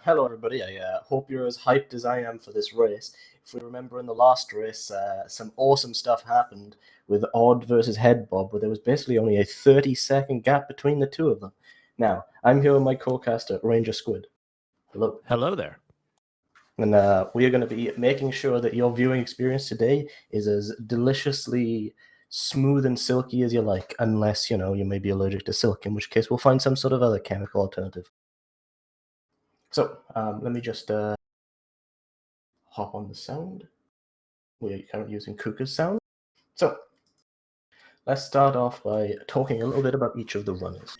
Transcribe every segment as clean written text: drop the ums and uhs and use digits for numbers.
Hello, everybody. I hope you're as hyped as I am for this race. If we remember in the last race, some awesome stuff happened with Odd versus Headbob, where there was basically only a 30-second gap between the two of them. Now, I'm here with my co-caster, Ranger Squid. Hello. Hello there. And we are going to be making sure that your viewing experience today is as deliciously smooth and silky as you like, unless, you may be allergic to silk, in which case we'll find some sort of other chemical alternative. So, let me just hop on the sound. We're currently using Kukker's sound. So, let's start off by talking a little bit about each of the runners.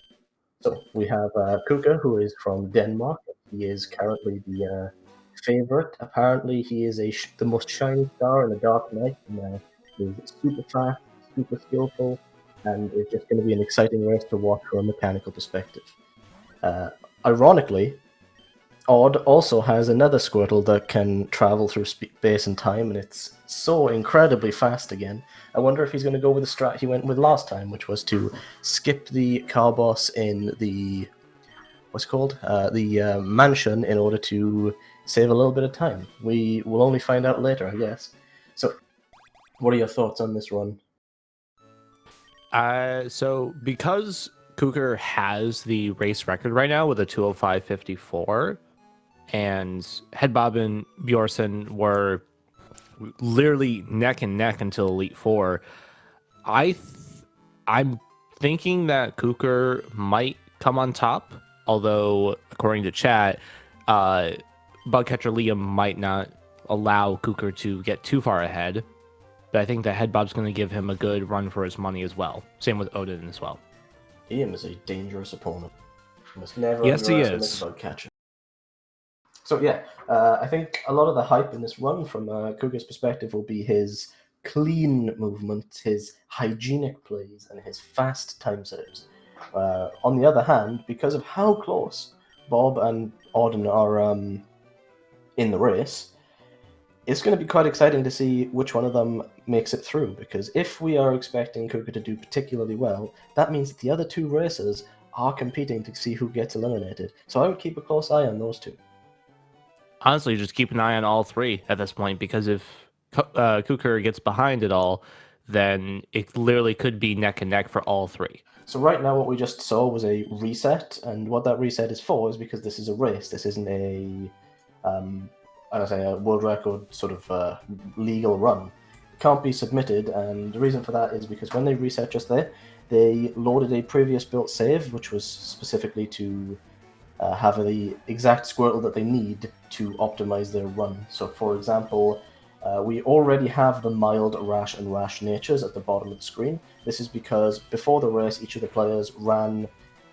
So, we have Kukker, who is from Denmark. He is currently the favorite. Apparently, he is the most shiny star in the Dark Knight, and he's super fast, super skillful, and it's just going to be an exciting race to watch from a mechanical perspective. Ironically, Odd also has another Squirtle that can travel through space and time, and it's so incredibly fast again. I wonder if he's going to go with the strat he went with last time, which was to skip the car boss in the mansion in order to save a little bit of time. We will only find out later, I guess. So, what are your thoughts on this run? So because Kukker has the race record right now with a 205.54, and Headbob and Bjorsen were literally neck and neck until Elite Four, I'm thinking that Kukker might come on top. Although, according to chat, Bugcatcher Liam might not allow Kukker to get too far ahead. But I think that Headbob's going to give him a good run for his money as well. Same with Odden as well. Liam is a dangerous opponent. You must never Yes, he underestimate is. Bugcatcher. So yeah, I think a lot of the hype in this run from Kukker's perspective will be his clean movement, his hygienic plays, and his fast time saves. On the other hand, because of how close Bob and Odden are in the race, it's going to be quite exciting to see which one of them makes it through, because if we are expecting Kukker to do particularly well, that means that the other two racers are competing to see who gets eliminated. So I would keep a close eye on those two. Honestly, just keep an eye on all three at this point, because if Kukker gets behind it all, then it literally could be neck and neck for all three. So right now what we just saw was a reset, and what that reset is for is because this is a race. This isn't a world record sort of legal run. It can't be submitted, and the reason for that is because when they reset just there, they loaded a previous built save, which was specifically to have the exact Squirtle that they need to optimize their run. So for example, we already have the mild, rash, and rash natures at the bottom of the screen. This is because before the race, each of the players ran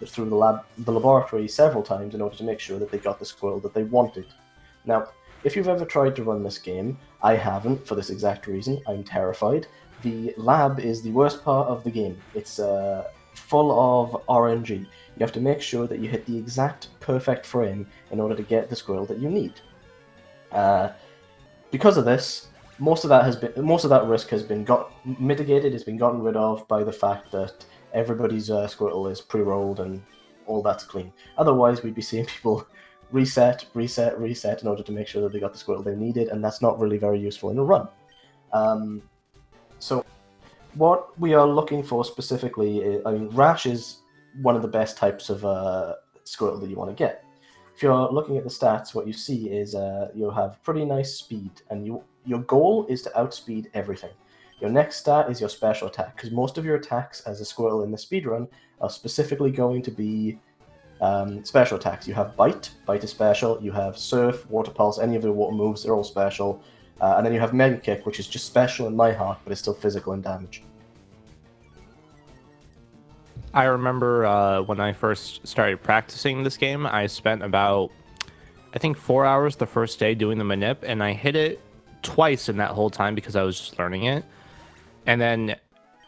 through the laboratory several times in order to make sure that they got the Squirtle that they wanted. Now, if you've ever tried to run this game, I haven't for this exact reason. I'm terrified. The lab is the worst part of the game. It's full of RNG. You have to make sure that you hit the exact perfect frame in order to get the Squirtle that you need. Because of this, most of that risk has been mitigated. Has been gotten rid of by the fact that everybody's Squirtle is pre-rolled and all that's clean. Otherwise, we'd be seeing people reset in order to make sure that they got the Squirtle they needed, and that's not really very useful in a run. So what we are looking for specifically is, Rash is one of the best types of Squirtle that you want to get. If you're looking at the stats, what you see is you'll have pretty nice speed, and your goal is to outspeed everything. Your next stat is your special attack, because most of your attacks as a Squirtle in the speedrun are specifically going to be special attacks. You have Bite is special, you have Surf, Water Pulse, any of the water moves, they're all special, and then you have Mega Kick, which is just special in my heart, but it's still physical in damage. I remember when I first started practicing this game, I spent about, I think, 4 hours the first day doing the manip, and I hit it twice in that whole time because I was just learning it. And then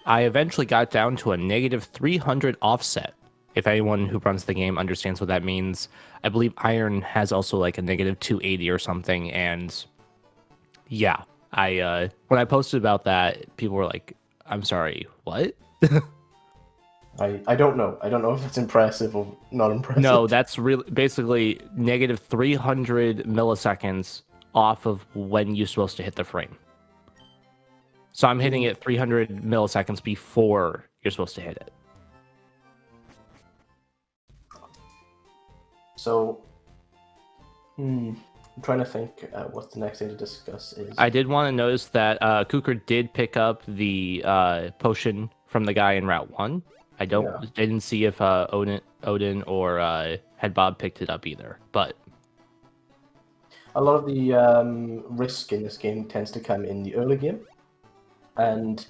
I eventually got down to a negative 300 offset. If anyone who runs the game understands what that means, I believe Iron has also like a negative 280 or something. And yeah, when I posted about that, people were like, "I'm sorry, what?" I don't know. I don't know if it's impressive or not impressive. No, that's really basically negative 300 milliseconds off of when you're supposed to hit the frame. So I'm hitting it 300 milliseconds before you're supposed to hit it. So, I'm trying to think what the next thing to discuss is. I did want to notice that Kukker did pick up the potion from the guy in Route 1. I didn't see if Odden or Headbob picked it up either, but a lot of the risk in this game tends to come in the early game, and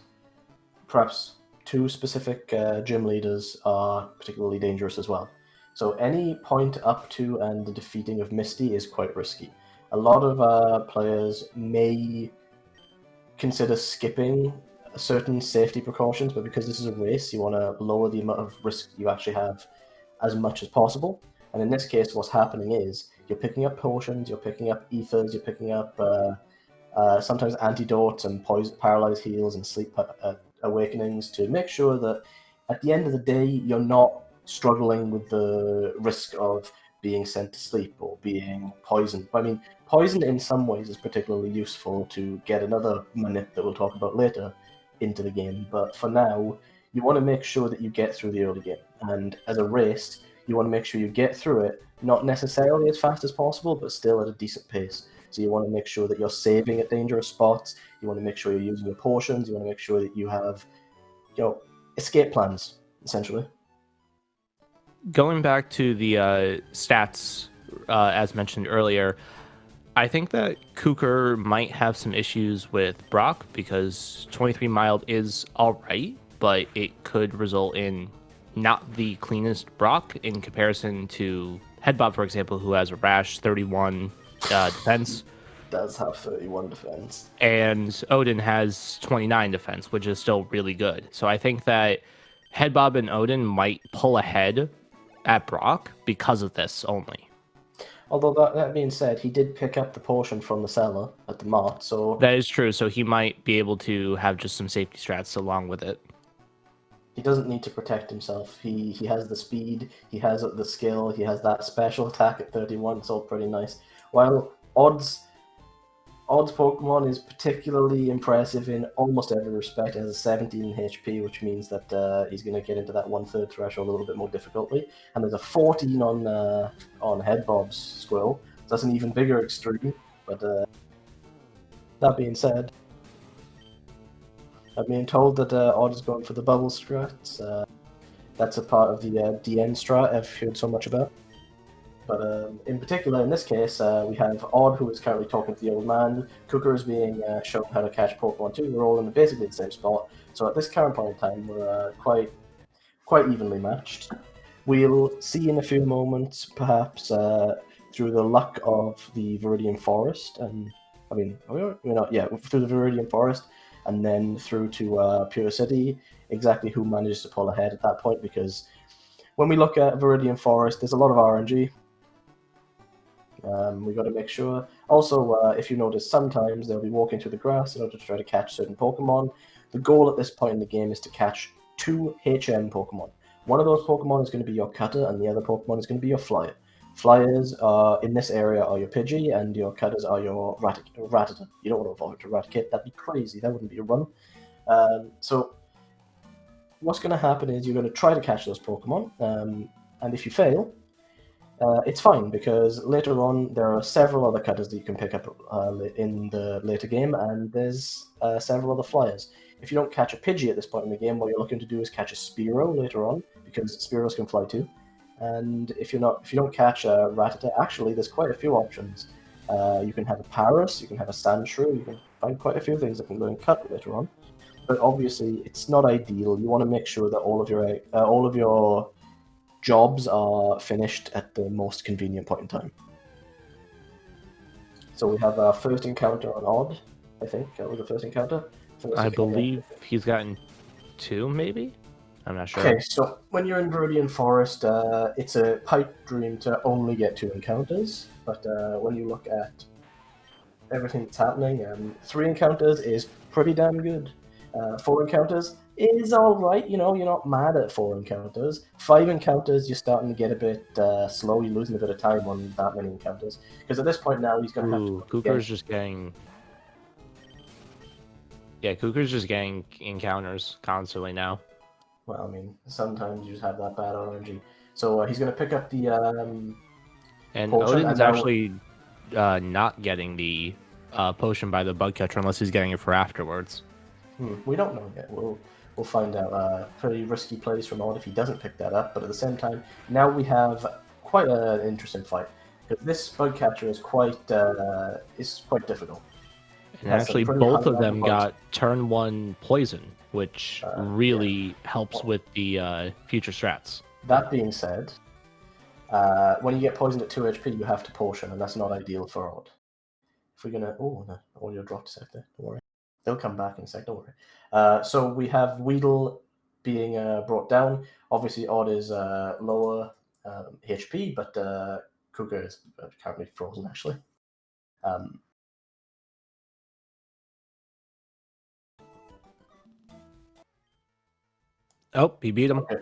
perhaps two specific gym leaders are particularly dangerous as well. So any point up to and the defeating of Misty is quite risky. A lot of players may consider skipping certain safety precautions, but because this is a race, you want to lower the amount of risk you actually have as much as possible. And in this case, what's happening is you're picking up potions, you're picking up ethers, you're picking up sometimes antidotes and paralyzed heals and sleep awakenings to make sure that at the end of the day, you're not struggling with the risk of being sent to sleep or being poisoned. I mean, poison in some ways is particularly useful to get another manip that we'll talk about later into the game, but for now, you want to make sure that you get through the early game. And as a race, you want to make sure you get through it, not necessarily as fast as possible, but still at a decent pace. So you want to make sure that you're saving at dangerous spots, you want to make sure you're using your potions, you want to make sure that you have, escape plans, essentially. Going back to the stats, as mentioned earlier, I think that Kukker might have some issues with Brock because 23 mild is all right, but it could result in not the cleanest Brock in comparison to Headbob, for example, who has a rash 31 defense. Does have 31 defense. And Odden has 29 defense, which is still really good. So I think that Headbob and Odden might pull ahead at Brock because of this only. Although that being said, he did pick up the potion from the cellar at the mart, so... That is true, so he might be able to have just some safety strats along with it. He doesn't need to protect himself. He has the speed, he has the skill, he has that special attack at 31, it's all pretty nice. While Odd's Pokemon is particularly impressive in almost every respect. It has 17 HP, which means that he's going to get into that 1/3 threshold a little bit more difficultly. And there's a 14 on Headbob's Squirrel. So that's an even bigger extreme. But that being said, I'm being told that Odd is going for the bubble strats. That's a part of the DN strat I've heard so much about. But in particular, in this case, we have Odd, who is currently talking to the old man. Kukker is being shown how to catch Pokemon too. We're all in basically the same spot. So at this current point in time, we're quite evenly matched. We'll see in a few moments, perhaps, through the luck of the Viridian Forest, and I mean, we're not, yeah, through the Viridian Forest, and then through to Pure City, exactly who manages to pull ahead at that point, because when we look at Viridian Forest, there's a lot of RNG. We got to make sure. Also, if you notice, sometimes they'll be walking through the grass in order to try to catch certain Pokemon. The goal at this point in the game is to catch 2 HM Pokemon. One of those Pokemon is going to be your Cutter, and the other Pokemon is going to be your Flyer. Flyers in this area are your Pidgey, and your Cutters are your Rattata. You don't want to evolve to Raticate. That'd be crazy. That wouldn't be a run. So what's going to happen is you're going to try to catch those Pokemon, and if you fail, it's fine, because later on there are several other Cutters that you can pick up in the later game, and there's several other Flyers. If you don't catch a Pidgey at this point in the game, what you're looking to do is catch a Spearow later on, because Spearows can fly too. And if you don't catch a Rattata, actually there's quite a few options. You can have a Paras, you can have a Sandshrew, you can find quite a few things that can go and cut later on. But obviously it's not ideal. You want to make sure that all of your jobs are finished at the most convenient point in time. So we have our first encounter on Odd, I think. That was the first encounter. I believe he's gotten 2, maybe? I'm not sure. Okay, so when you're in Viridian Forest, it's a pipe dream to only get 2 encounters, but when you look at everything that's happening, 3 encounters is pretty damn good. 4 encounters is alright, you're not mad at 4 encounters. 5 encounters, you're starting to get a bit slow, you're losing a bit of time on that many encounters. Because at this point now, he's going to have to... Kukker's just getting... Yeah, Kukker's just getting encounters constantly now. Well, I mean, sometimes you just have that bad RNG. So he's going to pick up the... and potion, Odin's and now... actually not getting the potion by the bug catcher unless he's getting it for afterwards. We don't know yet. We'll find out. Pretty risky plays from Odd if he doesn't pick that up. But at the same time, now we have quite an interesting fight because this bug catcher is quite difficult. And actually, both of them got turn 1 poison, which really helps with the future strats. That being said, when you get poisoned at 2 HP, you have to potion, and that's not ideal for Odd. If we're gonna... Oh, no, audio dropped a sec there. Don't worry. They'll come back in a sec, don't worry. So we have Weedle being brought down. Obviously, Odd is lower HP, but Kukker is currently frozen, actually. Oh, he beat him. Okay.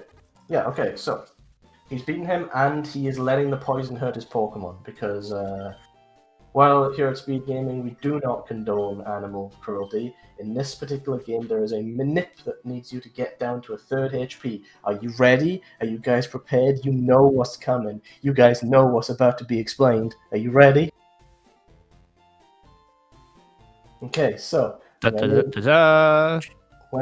Yeah, okay, so he's beaten him, and he is letting the poison hurt his Pokemon, because... While here at SpeedGaming, we do not condone animal cruelty. In this particular game, there is a manip that needs you to get down to a 3rd HP. Are you ready? Are you guys prepared? You know what's coming. You guys know what's about to be explained. Are you ready? Okay, so... When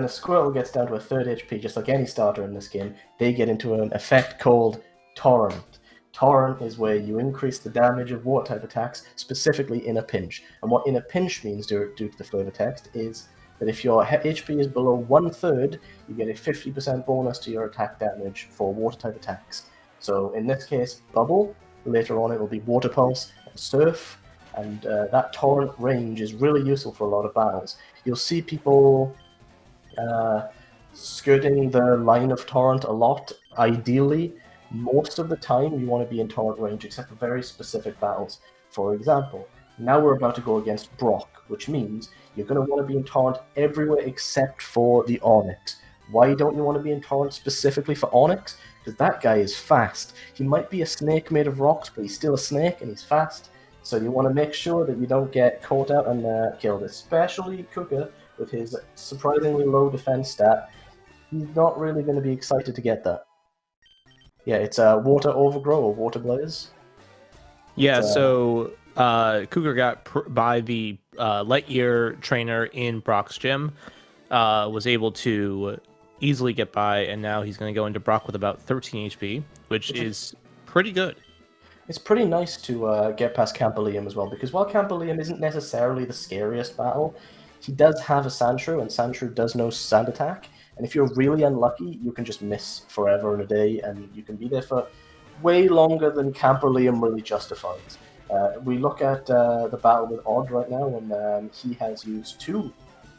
a squirrel gets down to a 3rd HP, just like any starter in this game, they get into an effect called Torrent. Torrent is where you increase the damage of water-type attacks, specifically in a pinch. And what in a pinch means, due to the flavor text, is that if your HP is below 1/3, you get a 50% bonus to your attack damage for water-type attacks. So in this case, Bubble. Later on, it will be Water Pulse and Surf. And that Torrent range is really useful for a lot of battles. You'll see people skirting the line of Torrent a lot, ideally. Most of the time, you want to be in Torrent range, except for very specific battles. For example, now we're about to go against Brock, which means you're going to want to be in Torrent everywhere except for the Onyx. Why don't you want to be in Torrent specifically for Onyx? Because that guy is fast. He might be a snake made of rocks, but he's still a snake and he's fast. So you want to make sure that you don't get caught out and killed, especially Kukker with his surprisingly low defense stat. He's not really going to be excited to get that. Yeah, it's Water Overgrow or Water Blaze. Yeah, so Kukker got by the Lightyear trainer in Brock's gym, was able to easily get by, and now he's going to go into Brock with about 13 HP, which is pretty good. It's pretty nice to get past Campbellium as well, because while Campbellium isn't necessarily the scariest battle, he does have a Sandshrew, and Sandshrew does know Sand Attack. And if you're really unlucky, you can just miss forever and a day, and you can be there for way longer than Campbellium really justifies. We look at the battle with Odd right now, and he has used 2. And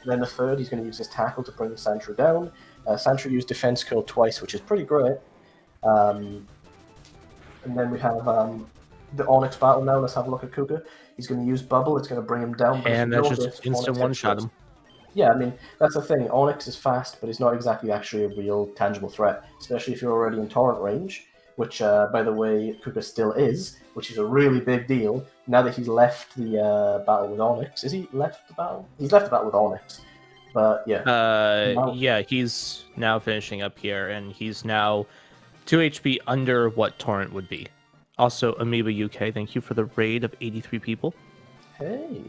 then the 3rd, he's going to use his Tackle to bring Sandshrew down. Sandshrew used Defense Curl twice, which is pretty great. And then we have the Onyx battle now. Let's have a look at Kukker. He's going to use Bubble. It's going to bring him down. And that's just instant one-shot him. Yeah, I mean, that's the thing. Onyx is fast, but he's not exactly actually a real tangible threat, especially if you're already in Torrent range, which, by the way, Kukker still is, which is a really big deal. Now that he's left the battle with Onyx. Is he left the battle? He's left the battle with Onyx. But, yeah. Yeah, he's now finishing up here, and he's now 2 HP under what Torrent would be. Also, Amoeba UK, thank you for the raid of 83 people. Hey.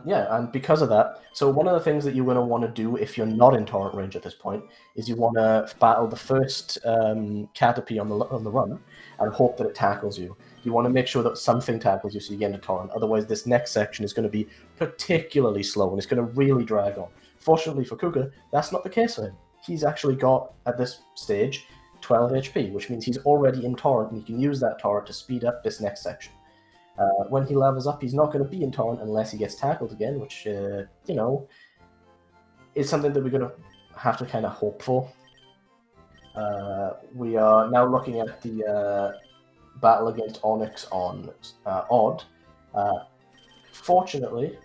Yeah, and because of that, so one of the things that you're going to want to do if you're not in Torrent range at this point is you want to battle the first Caterpie on the run and hope that it tackles you. You want to make sure that something tackles you so you get into Torrent. Otherwise, this next section is going to be particularly slow and it's going to really drag on. Fortunately for Kukker, that's not the case for him. He's actually got, at this stage, 12 HP, which means he's already in Torrent and he can use that Torrent to speed up this next section. When he levels up, he's not going to be in Torrent unless he gets tackled again, which, you know, is something that we're going to have to kind of hope for. We are now looking at the battle against Onyx on Odd. Fortunately,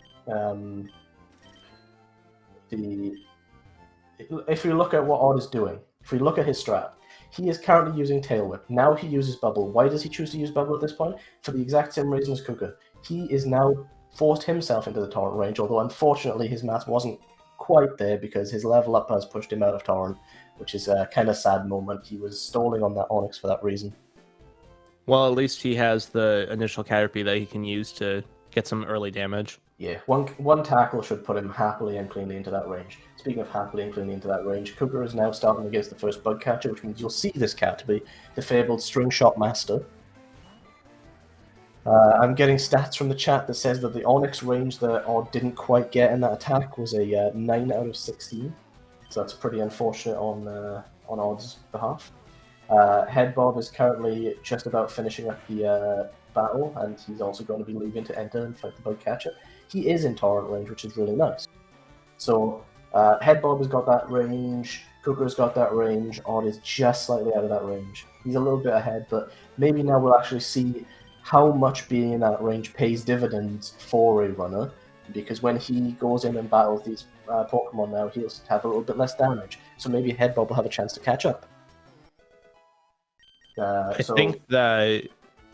if we look at what Odd is doing, if we look at his strat, he is currently using Tail Whip. Now he uses Bubble. Why does he choose to use Bubble at this point? For the exact same reason as Kukker. He is now forced himself into the Torrent range, although unfortunately his math wasn't quite there because his level up has pushed him out of Torrent, which is a kind of sad moment. He was stalling on that Onyx for that reason. Well, at least he has the initial Caterpie that he can use to get some early damage. Yeah, one tackle should put him happily and cleanly into that range. Speaking of happily and cleanly into that range, Kukker is now starting against the first bug catcher, which means you'll see this cat to be the fabled string shot master. I'm getting stats from the chat that says that the Onyx range that Odd didn't quite get in that attack was a 9 out of 16. So that's pretty unfortunate on Odd's behalf. Headbob is currently just about finishing up the battle, and he's also going to be leaving to enter and fight the bug catcher. He is in Torrent range, which is really nice. So Headbob has got that range, Kukker's got that range, Odd is just slightly out of that range. He's a little bit ahead, but maybe now we'll actually see how much being in that range pays dividends for a runner, because when he goes in and battles these Pokemon now, he'll have a little bit less damage. So maybe Headbob will have a chance to catch up. I think that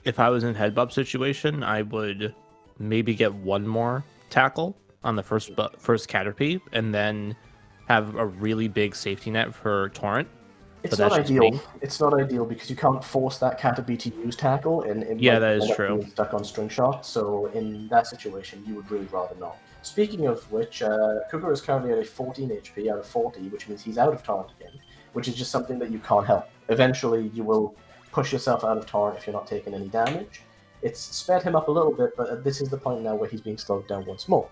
if I was in Headbob situation, I would maybe get one more tackle on the first Caterpie, and then have a really big safety net for Torrent. It's not ideal. It's not ideal because you can't force that Caterpie to use tackle, and yeah, that is true. Stuck on string shot, so in that situation, you would really rather not. Speaking of which, Kukker is currently at a 14 HP out of 40, which means he's out of Torrent again, which is just something that you can't help. Eventually, you will push yourself out of Torrent if you're not taking any damage. It's sped him up a little bit, but this is the point now where he's being slowed down once more.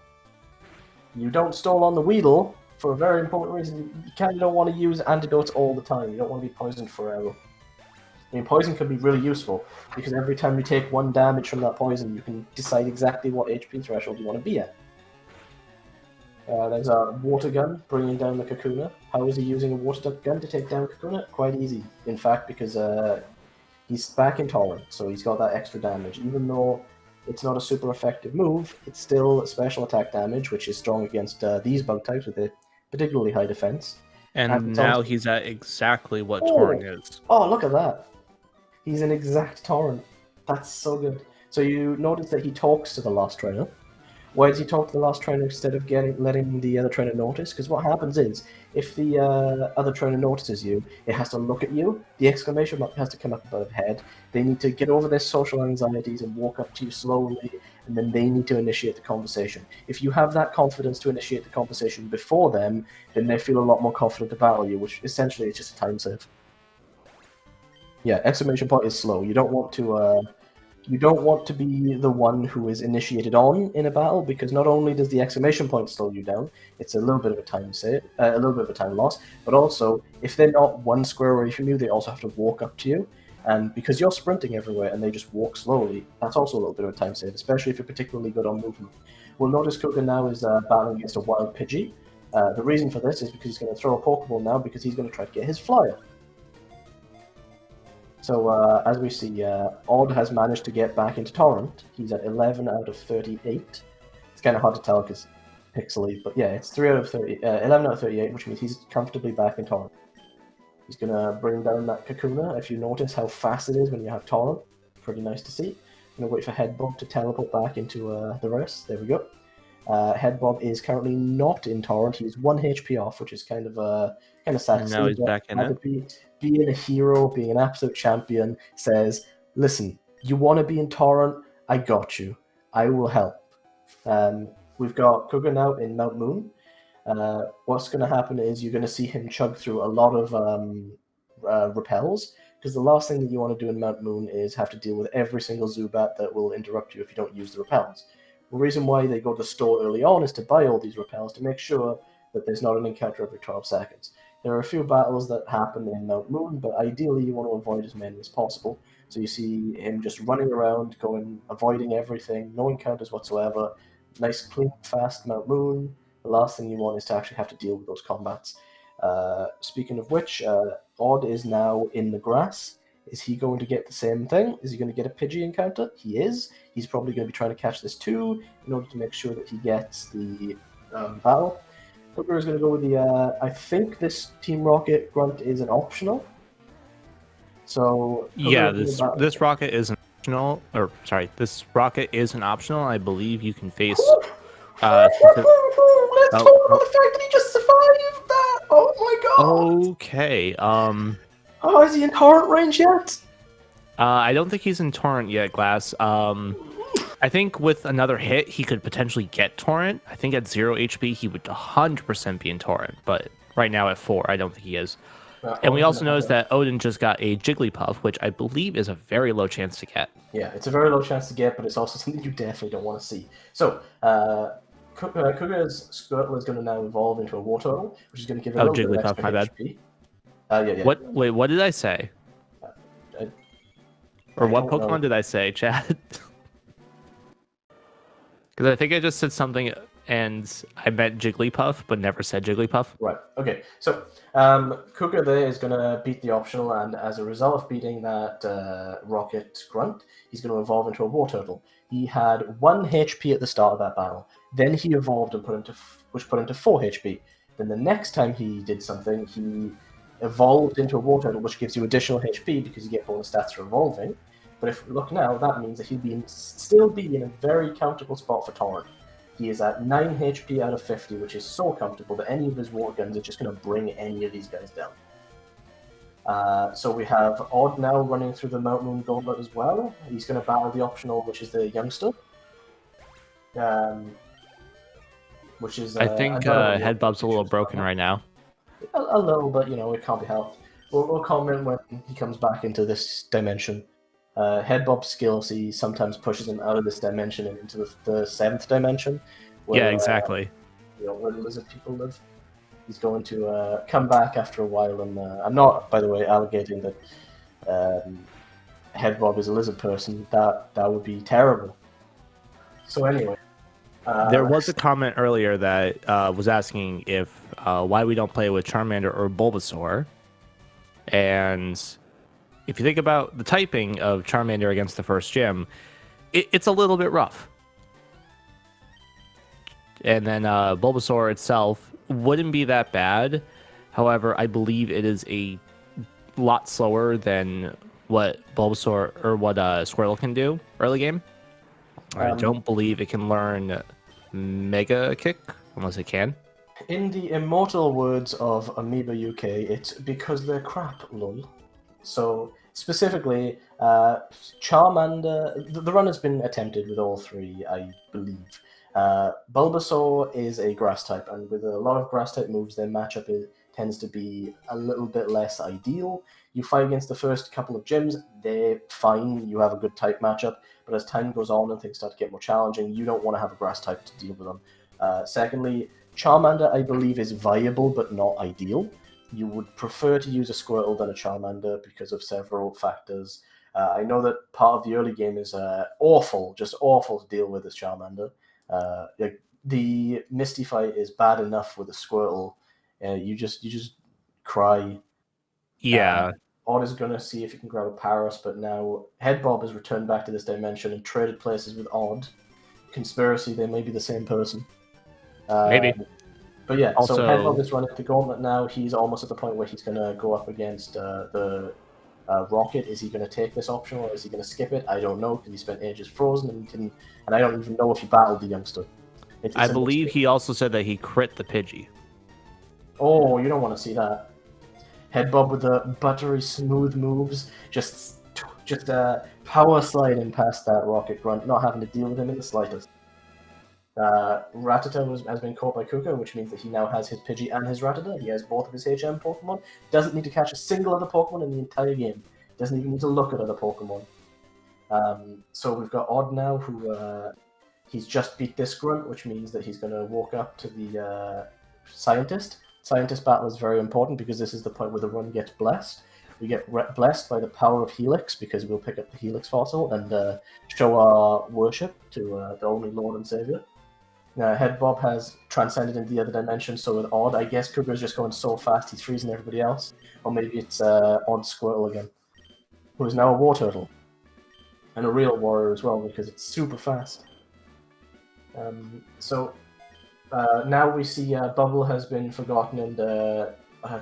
You don't stall on the Weedle for a very important reason. You kind of don't want to use antidotes all the time. You don't want to be poisoned forever. I mean, poison can be really useful, because every time you take 1 damage from that poison, you can decide exactly what HP threshold you want to be at. There's a water gun bringing down the Kakuna. How is he using a water gun to take down Kakuna? Quite easy, in fact, because he's back in Torrent, so he's got that extra damage. Even though it's not a super effective move, it's still special attack damage, which is strong against these bug types with a particularly high defense. And now he's at exactly what Torrent is. Oh, look at that. He's an exact Torrent. That's so good. So you notice that he talks to the last trainer. Why does he talk to the last trainer instead of letting the other trainer notice? Because what happens is, if the other trainer notices you, it has to look at you. The exclamation mark has to come up above head. They need to get over their social anxieties and walk up to you slowly, and then they need to initiate the conversation. If you have that confidence to initiate the conversation before them, then they feel a lot more confident to battle you, which essentially is just a time save. Yeah, exclamation point is slow. You don't want to be the one who is initiated on in a battle, because not only does the exclamation point slow you down, it's a little bit of a time save, a little bit of a time loss, but also if they're not 1 square away from you, they also have to walk up to you, and because you're sprinting everywhere and they just walk slowly, that's also a little bit of a time save, especially if you're particularly good on movement. We'll notice Kukker now is battling against a wild Pidgey. The reason for this is because he's going to throw a Pokeball now, because he's going to try to get his flyer. So, as we see, Odd has managed to get back into Torrent. He's at 11 out of 38. It's kind of hard to tell because pixely, but yeah, it's 11 out of 38, which means he's comfortably back in Torrent. He's going to bring down that Kakuna. If you notice how fast it is when you have Torrent, pretty nice to see. I'm going to wait for Headbob to teleport back into the rest. There we go. Headbob is currently not in Torrent. He's 1 HP off, which is kind of sad. And now he's back in it. Being a hero, being an absolute champion, says, listen, you want to be in Torrent? I got you. I will help. We've got Kukker now in Mount Moon. What's going to happen is you're going to see him chug through a lot of repels, because the last thing that you want to do in Mount Moon is have to deal with every single Zubat that will interrupt you if you don't use the repels. The reason why they go to the store early on is to buy all these repels to make sure that there's not an encounter every 12 seconds. There are a few battles that happen in Mount Moon, but ideally you want to avoid as many as possible. So you see him just running around, avoiding everything, no encounters whatsoever. Nice, clean, fast Mount Moon. The last thing you want is to actually have to deal with those combats. Speaking of which, Odd is now in the grass. Is he going to get the same thing? Is he going to get a Pidgey encounter? He is. He's probably going to be trying to catch this too, in order to make sure that he gets the battle. Kukker is going to go with the. I think this Team Rocket grunt is an optional. So Yeah, Kukker this rocket is an optional, or sorry, this rocket is an optional. I believe you can face. Let's talk about the fact that he just survived that. Oh my god. Okay. Oh, is he in torrent range yet? I don't think he's in torrent yet, Glass. I think with another hit, he could potentially get torrent. I think at 0 HP, he would 100% be in torrent. But right now at 4, I don't think he is. And we also noticed that Odden just got a Jigglypuff, which I believe is a very low chance to get. Yeah, it's a very low chance to get, but it's also something you definitely don't want to see. So, Kukker's Squirtle is going to now evolve into a Wartortle, which is going to give it a little bit of extra my bad. HP. Yeah. What? Wait, what did I say? Or what Pokemon know. did I say, Chad? Because I think I just said something and I meant Jigglypuff, but never said Jigglypuff. Right. Okay. So Kukker there is going to beat the optional, and as a result of beating that Rocket Grunt, he's going to evolve into a Wartortle. He had 1 HP at the start of that battle. Then he evolved and put into 4 HP. Then the next time he did something, he evolved into a Wartortle, which gives you additional HP because you get bonus stats for evolving. But if we look now, that means that he'll still be in a very comfortable spot for Torrent. He is at 9 HP out of 50, which is so comfortable that any of his water guns are just going to bring any of these guys down. So we have Odd now running through the Mount Moon Gauntlet as well. He's going to battle the optional, which is the Youngster. Which is I think Headbob's a little broken right now. A little, but it can't be helped. We'll comment when he comes back into this dimension. Headbob's skills, he sometimes pushes him out of this dimension and into the 7th dimension. Where, yeah, exactly. Where the lizard people live. He's going to come back after a while, and I'm not, by the way, alleging that Headbob is a lizard person. That would be terrible. So anyway. There was a comment earlier that was asking if why we don't play with Charmander or Bulbasaur. And if you think about the typing of Charmander against the first gym, it's a little bit rough. And then Bulbasaur itself wouldn't be that bad. However, I believe it is a lot slower than what Bulbasaur or what Squirtle can do early game. I don't believe it can learn Mega Kick, unless it can. In the immortal words of Amoeba UK, it's because they're crap, lol. So, specifically, Charmander... The run has been attempted with all 3, I believe. Bulbasaur is a Grass-type, and with a lot of Grass-type moves, their matchup tends to be a little bit less ideal. You fight against the first couple of gyms, they're fine, you have a good type matchup, but as time goes on and things start to get more challenging, you don't want to have a Grass-type to deal with them. Secondly, Charmander, I believe, is viable, but not ideal. You would prefer to use a Squirtle than a Charmander because of several factors. I know that part of the early game is awful, just awful to deal with as Charmander. The Misty fight is bad enough with a Squirtle. You just cry. Yeah. Odd is going to see if he can grab a Paras, but now Headbob has returned back to this dimension and traded places with Odd. Conspiracy, they may be the same person. Maybe. But yeah, also, so Headbob is running the gauntlet now. He's almost at the point where he's going to go up against the Rocket. Is he going to take this option or is he going to skip it? I don't know, because he spent ages frozen and I don't even know if he battled the Youngster. I believe he also said that he crit the Pidgey. Oh, you don't want to see that. Headbob with the buttery smooth moves, just power sliding past that Rocket Grunt, not having to deal with him in the slightest. Rattata has been caught by Kukker, which means that he now has his Pidgey and his Rattata. He has both of his HM Pokemon. Doesn't need to catch a single other Pokemon in the entire game. Doesn't even need to look at other Pokemon. So we've got Odd now, who he's just beat this Grunt, which means that he's going to walk up to the Scientist. Scientist battle is very important because this is the point where the run gets blessed. We get blessed by the power of Helix because we'll pick up the Helix fossil and show our worship to the only Lord and Savior. Headbob has transcended into the other dimension, so with Odd, I guess Kukker's just going so fast he's freezing everybody else. Or maybe it's Odd Squirtle again, who is now a Wartortle. And a real warrior as well, because it's super fast. Now we see Bubble has been forgotten and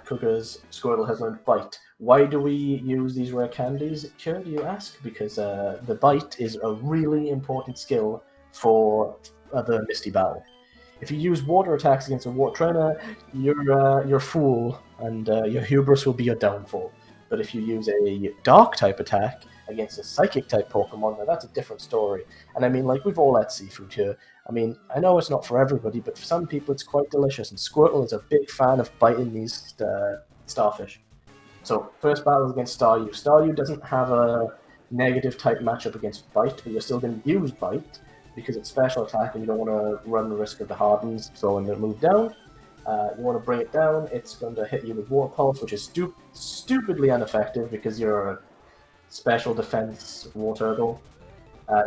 Kukker's Squirtle has learned Bite. Why do we use these rare candies here, do you ask? Because the Bite is a really important skill for the Misty Battle. If you use water attacks against a water trainer, you're a fool, and your hubris will be your downfall. But if you use a dark type attack against a psychic type Pokemon, now that's a different story. And I mean, like, we've all had seafood here. I mean, I know it's not for everybody, but for some people it's quite delicious, and Squirtle is a big fan of biting these starfish. So, first battle is against Staryu. Staryu doesn't have a negative type matchup against Bite, but you're still going to use Bite because it's special attack and you don't want to run the risk of the Hardens throwing the move down. You want to bring it down, it's going to hit you with Water Pulse, which is stupidly ineffective because you're a special defense War Turtle.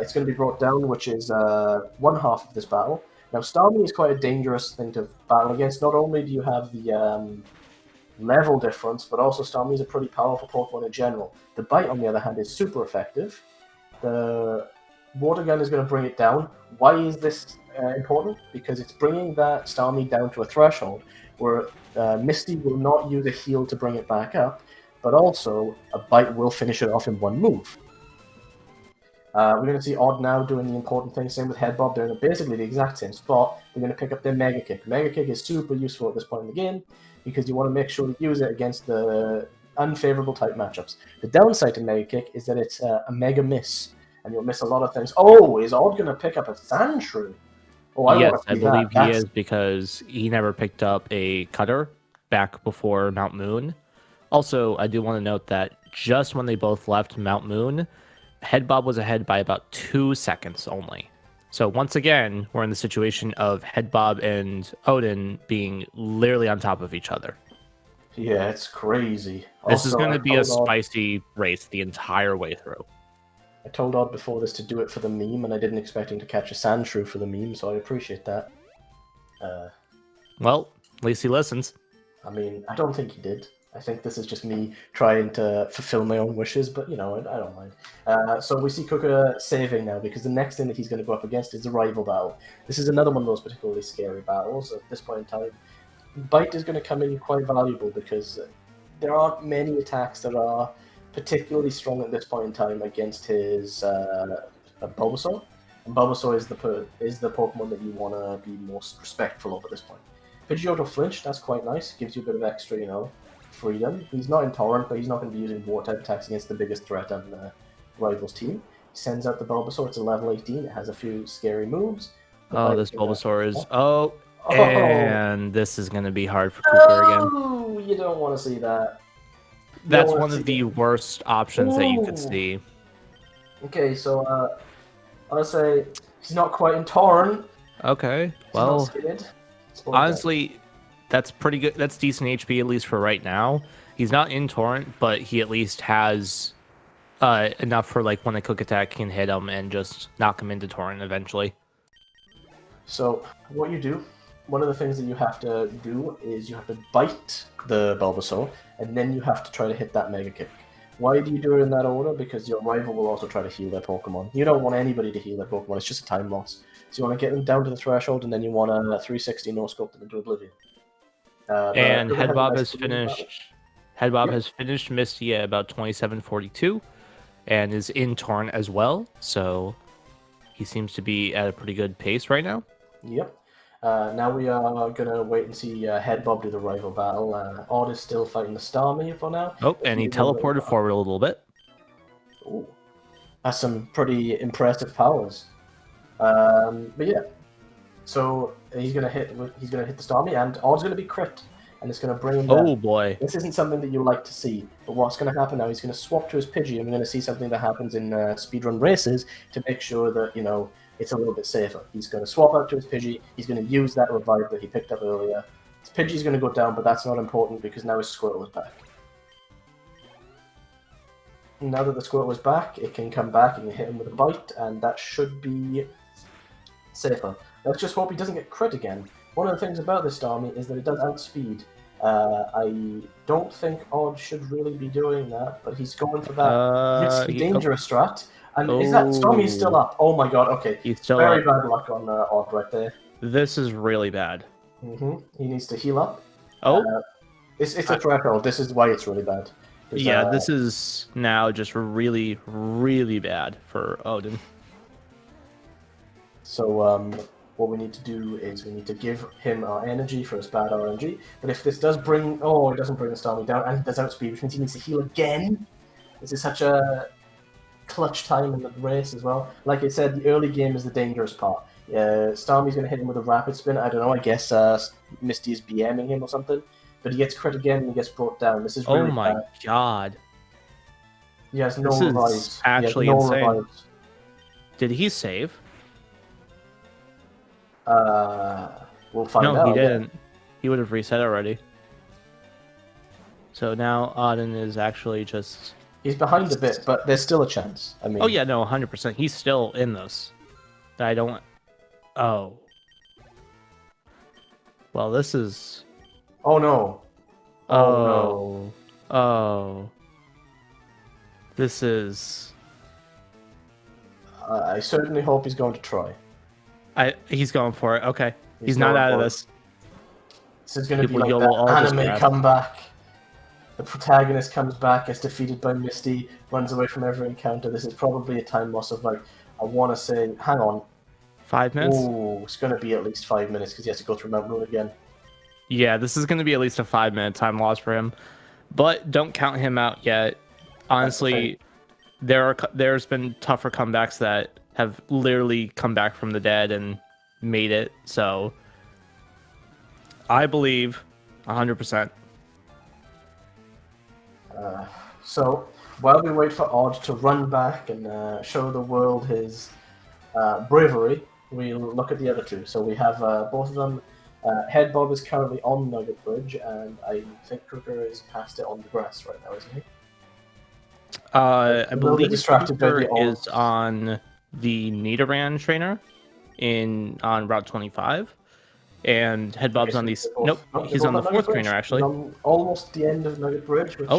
It's going to be brought down, which is one half of this battle. Now, Starmie is quite a dangerous thing to battle against. Not only do you have the level difference, but also Starmie is a pretty powerful Pokemon in general. The Bite, on the other hand, is super effective. The Water Gun is going to bring it down. Why is this important? Because it's bringing that Starmie down to a threshold where Misty will not use a heal to bring it back up, but also a Bite will finish it off in one move. We're going to see Odd now doing the important thing. Same with Headbob. They're in basically the exact same spot. They're going to pick up their Mega Kick. Mega Kick is super useful at this point in the game because you want to make sure to use it against the unfavorable type matchups. The downside to Mega Kick is that it's a Mega Miss, and you'll miss a lot of things. Oh, is Odd going to pick up a Sandshrew? Oh, Yes, I believe he is, because he never picked up a Cutter back before Mount Moon. Also, I do want to note that just when they both left Mount Moon, Headbob was ahead by about 2 seconds only. So once again, we're in the situation of Headbob and Odden being literally on top of each other. Yeah, it's crazy. This is going to be a spicy race the entire way through. I told Odd before this to do it for the meme, and I didn't expect him to catch a Sandshrew for the meme, so I appreciate that. Well, at least he listens. I mean, I don't think he did. I think this is just me trying to fulfill my own wishes, but, you know, I don't mind. So we see Kukker saving now, because the next thing that he's going to go up against is the rival battle. This is another one of those particularly scary battles at this point in time. Bite is going to come in quite valuable, because there aren't many attacks that are particularly strong at this point in time against his Bulbasaur. And Bulbasaur is the Pokemon that you want to be most respectful of at this point. Pidgeotto Flinch, that's quite nice. Gives you a bit of extra, you know, freedom. He's not intolerant, but he's not going to be using War-type attacks against the biggest threat on the rival's team. He sends out the Bulbasaur. It's a level 18. It has a few scary moves. Oh, this Bulbasaur is... Oh, and this is going to be hard for Kukker again. Oh, you don't want to see that. That's one of the worst options that you could see. Okay, so I'll say he's not quite intolerant. Okay, well, honestly, that's pretty good. That's decent HP, at least for right now. He's not in Torrent, but he at least has enough for, like, when a Quick Attack can hit him and just knock him into Torrent eventually. So what you do, one of the things that you have to do is you have to bite the Bulbasaur, and then you have to try to hit that Mega Kick. Why do you do it in that order? Because your rival will also try to heal their Pokemon. You don't want anybody to heal their Pokemon, it's just a time loss. So you want to get them down to the threshold, and then you want to 360 no-scope them into oblivion. And Headbob has finished. Headbob has finished Misty at about 27:42, and is in Torrent as well. So he seems to be at a pretty good pace right now. Yep. Now we are going to wait and see Headbob do the rival battle. Odd is still fighting the Starmie for now. Oh, and he teleported forward a little bit. Ooh. That's some pretty impressive powers. But yeah. So he's going to hit the Starmie, and Odd's going to be crit. And it's going to bring him down. Oh boy. This isn't something that you like to see. But what's going to happen now, he's going to swap to his Pidgey, and we're going to see something that happens in speedrun races to make sure that, you know, it's a little bit safer. He's going to swap out to his Pidgey. He's going to use that revive that he picked up earlier. His Pidgey's going to go down, but that's not important because now his Squirtle is back. Now that the Squirtle is back, it can come back and hit him with a bite, and that should be safer. Let's just hope he doesn't get crit again. One of the things about this Starmie is that it does outspeed. I don't think Odd should really be doing that, but he's going for that risky, dangerous strat. And is that Starmie still up? Oh my god, okay. He's still Very up. bad luck on Odd right there. This is really bad. He needs to heal up. Oh, it's a threshold. This is why it's really bad. yeah, this is now just really, really bad for Odden. So what we need to do is we need to give him our energy for his bad RNG. But if this does bring... Oh, it doesn't bring the Stormy down, and he does outspeed, which means he needs to heal again. This is such a clutch time in the race as well. Like I said, the early game is the dangerous part. Stormy's going to hit him with a rapid spin. I don't know, I guess Misty is BMing him or something. But he gets crit again and he gets brought down. This is really Oh my god. He has no this revives. Is actually no insane. Revives. Did he save? We'll find out. No, he didn't. He would have reset already. So now Odden is actually just... He's behind a bit, but there's still a chance. I mean... Oh yeah, no, 100%. He's still in this. I don't... Oh. Well, this is... Oh no. Oh. No. Oh. This is... I certainly hope he's going to try. He's going for it. Okay. He's not out of this. This is going to be like that anime comeback. The protagonist comes back, gets defeated by Misty, runs away from every encounter. This is probably a time loss of like, I want to say, hang on. 5 minutes? Oh, it's going to be at least 5 minutes because he has to go through Mount Moon again. Yeah, this is going to be at least a 5-minute time loss for him. But don't count him out yet. Honestly, there's been tougher comebacks that have literally come back from the dead and made it. So I believe 100%. So while we wait for Odd to run back and show the world his bravery, we'll look at the other two. So we have both of them. Headbob is currently on Nugget Bridge, and I think Kukker is past it on the grass right now, isn't he? I believe Kukker is on the Nidoran trainer on Route 25, and Headbob's on these. Nope, he's on the 4th trainer actually. On almost the end of Nugget Bridge. Which,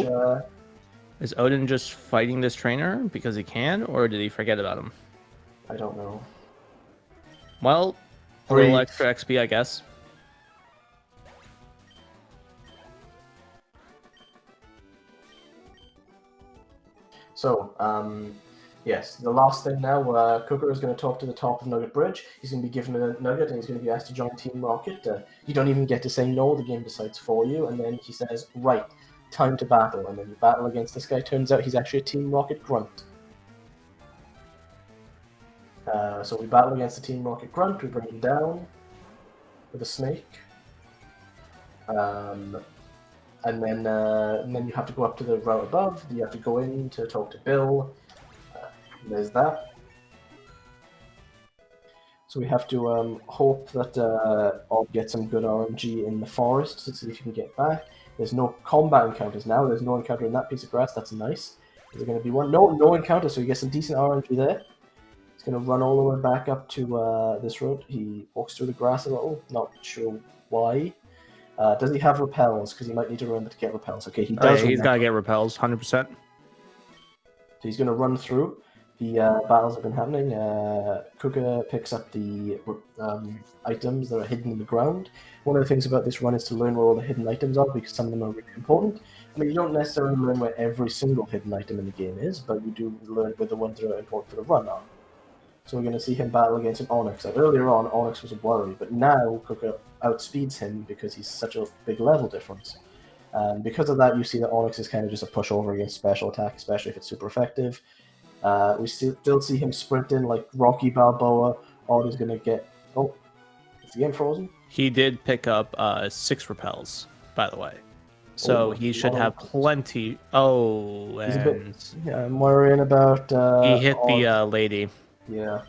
is Odden just fighting this trainer because he can, or did he forget about him? I don't know. Well, a little extra XP, I guess. So, yes, the last thing now, Kukker is going to talk to the top of Nugget Bridge. He's going to be given a nugget, and he's going to be asked to join Team Rocket. You don't even get to say no, the game decides for you, and then he says, right, time to battle, and then you battle against this guy. Turns out he's actually a Team Rocket grunt. So we battle against the Team Rocket grunt, we bring him down with a snake. And then you have to go up to the route above. You have to go in to talk to Bill. There's that. So we have to hope that Odd gets some good RNG in the forest to see if you can get back. There's no combat encounters now. There's no encounter in that piece of grass. That's nice. Is there going to be one? No encounter, so you get some decent RNG there. He's going to run all the way back up to this road. He walks through the grass a little. Not sure why. Does he have repels? Because he might need to remember to get repels. Okay, he does. He's got to get repels, 100%. So he's going to run through. The battles have been happening. Kukker picks up the items that are hidden in the ground. One of the things about this run is to learn where all the hidden items are, because some of them are really important. I mean, you don't necessarily learn where every single hidden item in the game is, but you do learn where the ones that are important for the run are. So we're going to see him battle against an Onyx. Like, earlier on, Onyx was a worry, but now Kukker outspeeds him because he's such a big level difference. And because of that, you see that Onyx is kind of just a pushover against special attack, especially if it's super effective. We still see him sprinting like Rocky Balboa. Odd is going to get... Oh, is the game frozen? He did pick up 6 repels, by the way. So he should have plenty... Oh, and... Yeah, I'm worrying about... he hit the lady. Yeah.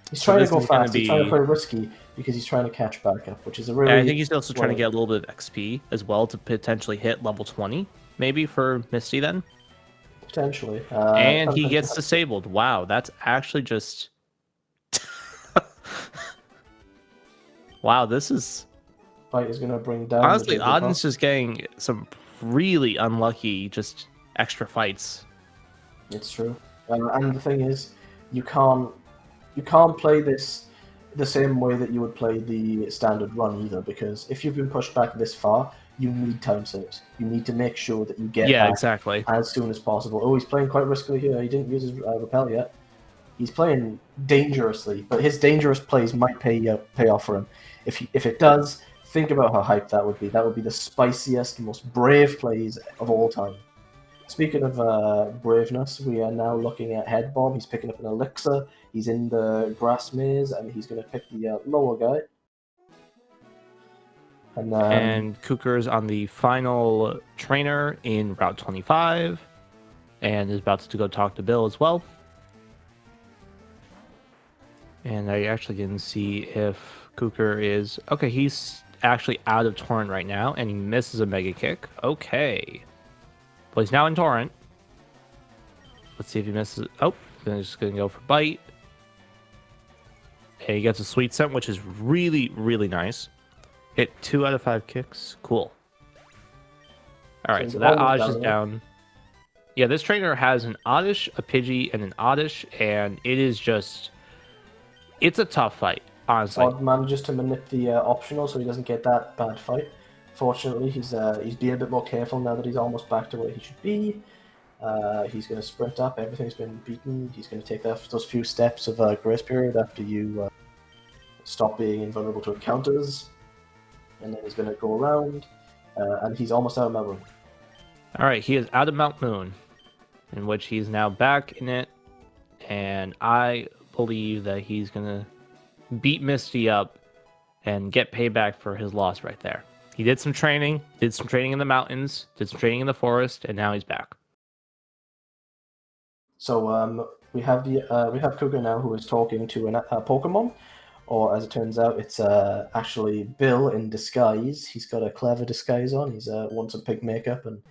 He's trying to go fast. He's trying to play risky because he's trying to catch back up, which is a really... I think he's also trying to get a little bit of XP as well to potentially hit level 20, maybe, for Misty then. Potentially. And he gets disabled. Wow, that's actually just... Wow, this is... Fight is going to bring down... Honestly, Odden's just getting some really unlucky, just extra fights. It's true. And the thing is, you can't play this the same way that you would play the standard run either, because if you've been pushed back this far, you need time saves. You need to make sure that you get back exactly. as soon as possible. Oh, he's playing quite riskily here. He didn't use his repel yet. He's playing dangerously, but his dangerous plays might pay off for him. If it does, think about how hyped that would be. That would be the spiciest, most brave plays of all time. Speaking of braveness, we are now looking at Headbob. He's picking up an elixir. He's in the grass maze, and he's going to pick the lower guy. And Kukker's on the final trainer in Route 25, and is about to go talk to Bill as well. And I actually didn't see if Kukker is... Okay, he's actually out of Torrent right now, and he misses a Mega Kick. Okay. Well, he's now in Torrent. Let's see if he misses... Oh, then he's just going to go for Bite. And he gets a Sweet Scent, which is really, really nice. Hit 2 out of 5 kicks. Cool. All right, so that Oddish is down. Yeah, this trainer has an Oddish, a Pidgey, and an Oddish, and it is just... It's a tough fight, honestly. Odd manages to manip the optional so he doesn't get that bad fight. Fortunately, he's being a bit more careful now that he's almost back to where he should be. He's going to sprint up. Everything's been beaten. He's going to take those few steps of grace period after you stop being invulnerable to encounters. And then he's going to go around. And he's almost out of Mount Moon. All right, he is out of Mount Moon, in which he's now back in it. And I believe that he's going to beat Misty up and get payback for his loss right there. He did some training in the mountains, did some training in the forest, and now he's back. So we have Kukker now, who is talking to a Pokemon, or as it turns out, it's actually Bill in disguise. He's got a clever disguise on. He's worn some pink makeup and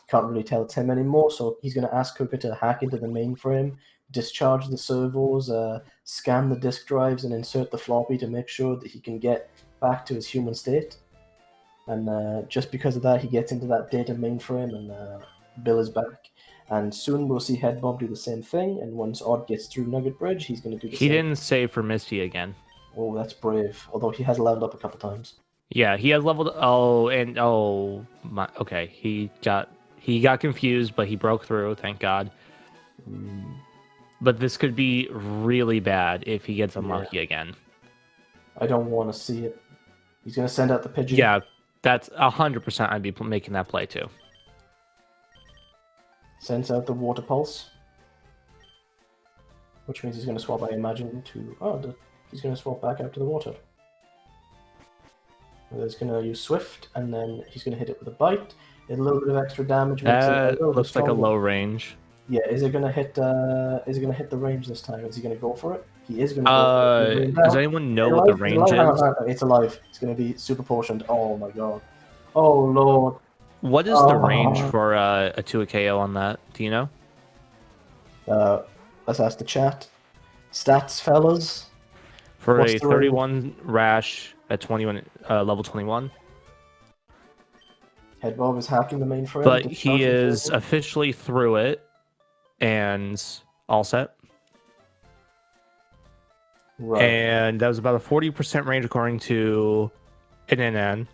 can't really tell it's him anymore. So he's going to ask Kukker to hack into the mainframe, discharge the servos, scan the disk drives, and insert the floppy to make sure that he can get back to his human state. And just because of that, he gets into that data mainframe, and Bill is back. And soon we'll see Headbob do the same thing, and once Odd gets through Nugget Bridge, he's going to do the same. He didn't save for Misty again. Oh, that's brave. Although he has leveled up a couple times. Yeah, he has leveled... Oh, my... Okay, he got confused, but he broke through, thank God. But this could be really bad if he gets unlucky again. I don't want to see it. He's going to send out the Pidgey. Yeah, that's 100% I'd be making that play too. Sends out the Water Pulse. Which means he's going to swap, I imagine, to... Oh, he's going to swap back out to the water. And he's going to use Swift, and then he's going to hit it with a Bite. A little bit of extra damage. That looks like a low range. Yeah, is it gonna hit? Is it gonna hit the range this time? Is he gonna go for it? He is gonna. Go for it. Does anyone know what the range is? It's alive. It's gonna be super potioned. Oh my god. Oh lord. What is the range for a 2 KO on that? Do you know? Let's ask the chat. Stats, fellas. For a 31 rash at 21 level 21. Headbob is hacking the mainframe. But he is officially through it. And all set. Right. And that was about a 40% range according to NNN.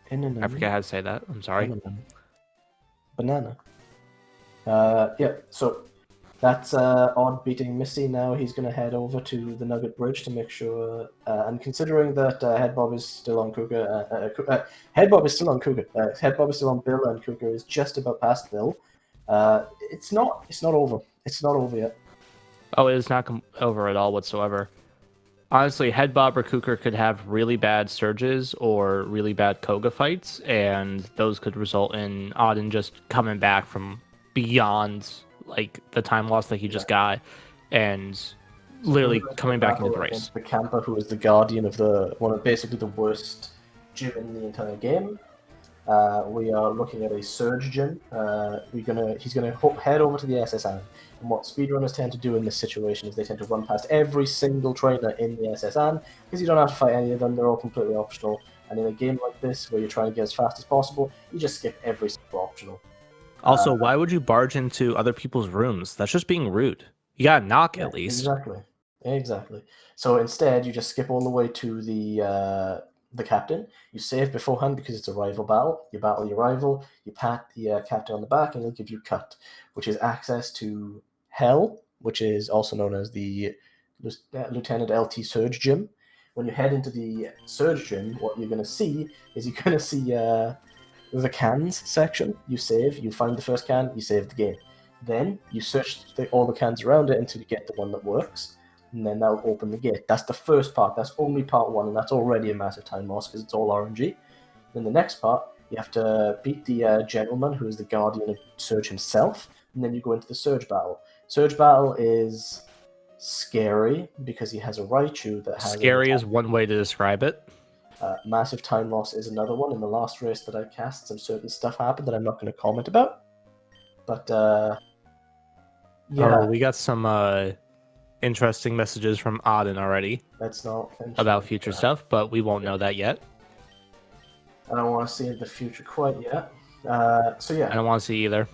I forget how to say that. I'm sorry. Banana. Yeah, so that's Odd beating Misty. Now he's going to head over to the Nugget Bridge to make sure. And considering that Headbob is still on Kukker, Headbob is still on Kukker. Headbob is still on Bill, and Kukker is just about past Bill. It's not over. It's not over yet. Oh, it is not over at all whatsoever. Honestly, Headbob or Kukker could have really bad surges or really bad Koga fights, and those could result in Odden just coming back from beyond like the time loss that he just got, and literally coming back into the race. The camper, who is the guardian of one of basically the worst gym in the entire game. We are looking at a Surge gym. He's gonna head over to the SSN. And what speedrunners tend to do in this situation is they tend to run past every single trainer in the SSN because you don't have to fight any of them. They're all completely optional. And in a game like this, where you're trying to get as fast as possible, you just skip every single optional. Also, why would you barge into other people's rooms? That's just being rude. You gotta knock at least. Exactly. Exactly. So instead, you just skip all the way to the captain. You save beforehand because it's a rival battle. You battle your rival. You pat the captain on the back, and he'll give you cut, which is access to Hell, which is also known as the Lieutenant LT Surge Gym. When you head into the Surge Gym, what you're going to see is you're going to see the cans section. You save. You find the first can. You save the game. Then you search all the cans around it until you get the one that works, and then that'll open the gate. That's the first part. That's only part one, and that's already a massive time loss because it's all RNG. Then the next part, you have to beat the gentleman who is the guardian of Surge himself, and then you go into the Surge battle. Surge battle is scary because he has a Raichu that has Scary is one way to describe it. Massive time loss is another one. In the last race that I cast, some certain stuff happened that I'm not going to comment about. But yeah, Oh, we got some interesting messages from Odden already that's not about future stuff, but we won't know that yet. I don't want to see the future quite yet. So yeah, I don't want to see either.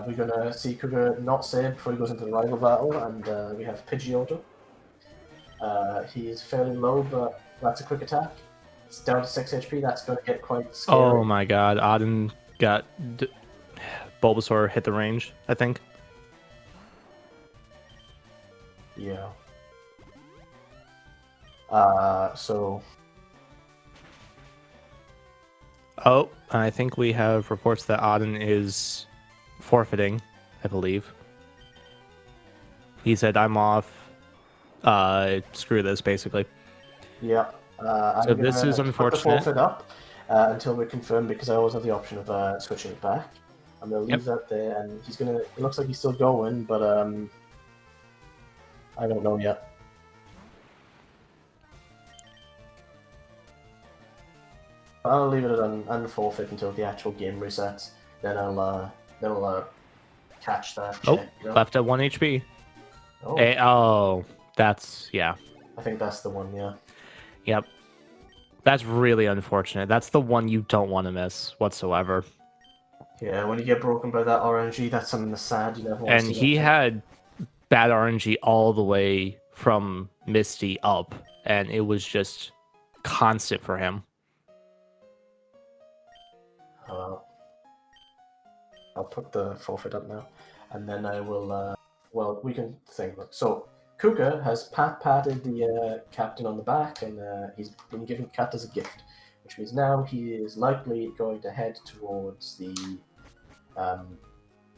we're gonna see Kukker not save before he goes into the rival battle, and we have Pidgeotto. He's fairly low, but that's a quick attack. It's down to 6 HP. That's going to get quite scary. Oh my god, Odden got Bulbasaur hit the range, I think. Yeah. So. Oh, I think we have reports that Odden is forfeiting, I believe. He said, I'm off. Screw this, basically. Yeah. So this is unfortunate. Put the forfeit up until we're confirmed, because I always have the option of switching it back. I'm going to leave that there, and he's going to... It looks like he's still going, but I don't know yet. I'll leave it at unforfeit until the actual game resets. Then I'll catch that. Oh, check, you know? left at 1 HP. Oh. Oh, that's... yeah. I think that's the one, yeah. Yep. That's really unfortunate. That's the one you don't want to miss whatsoever. Yeah, when you get broken by that RNG, that's something that's sad. You never want to And see he that. had bad RNG all the way from Misty up, and it was just constant for him. I'll put the forfeit up now, and then I will. Well, we can think. So Kukker has patted the captain on the back, and he's been given cat as a gift, which means now he is likely going to head towards the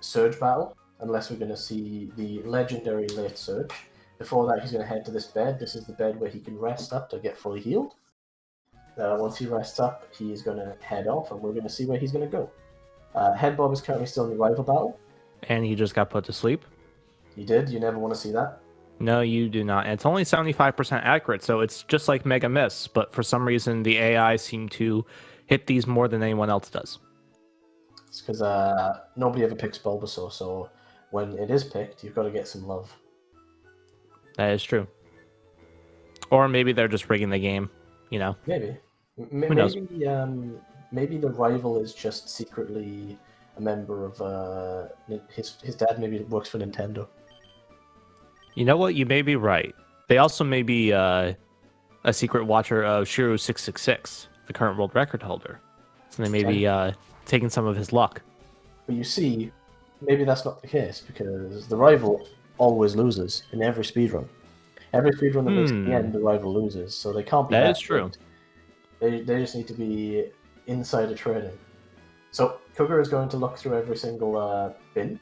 Surge battle, unless we're going to see the legendary late Surge. Before that, he's going to head to this bed. This is the bed where he can rest up to get fully healed. Once he rests up, he's going to head off, and we're going to see where he's going to go. Headbob is currently still in the rival battle. And he just got put to sleep. You did? You never want to see that? No, you do not. And it's only 75% accurate, so it's just like Mega Miss, but for some reason the AI seem to hit these more than anyone else does. It's because nobody ever picks Bulbasaur, so when it is picked, you've got to get some love. That is true. Or maybe they're just rigging the game, you know? Maybe. Who knows? Maybe the rival is just secretly a member of his dad. Maybe works for Nintendo. You know what? You may be right. They also may be a secret watcher of Shiro666, the current world record holder. So they may be taking some of his luck. But you see, maybe that's not the case, because the rival always loses in every speedrun. Every speedrun that makes it to the end, the rival loses. So they can't be That is true. They just need to be insider trading. So Kukker is going to look through every single bin.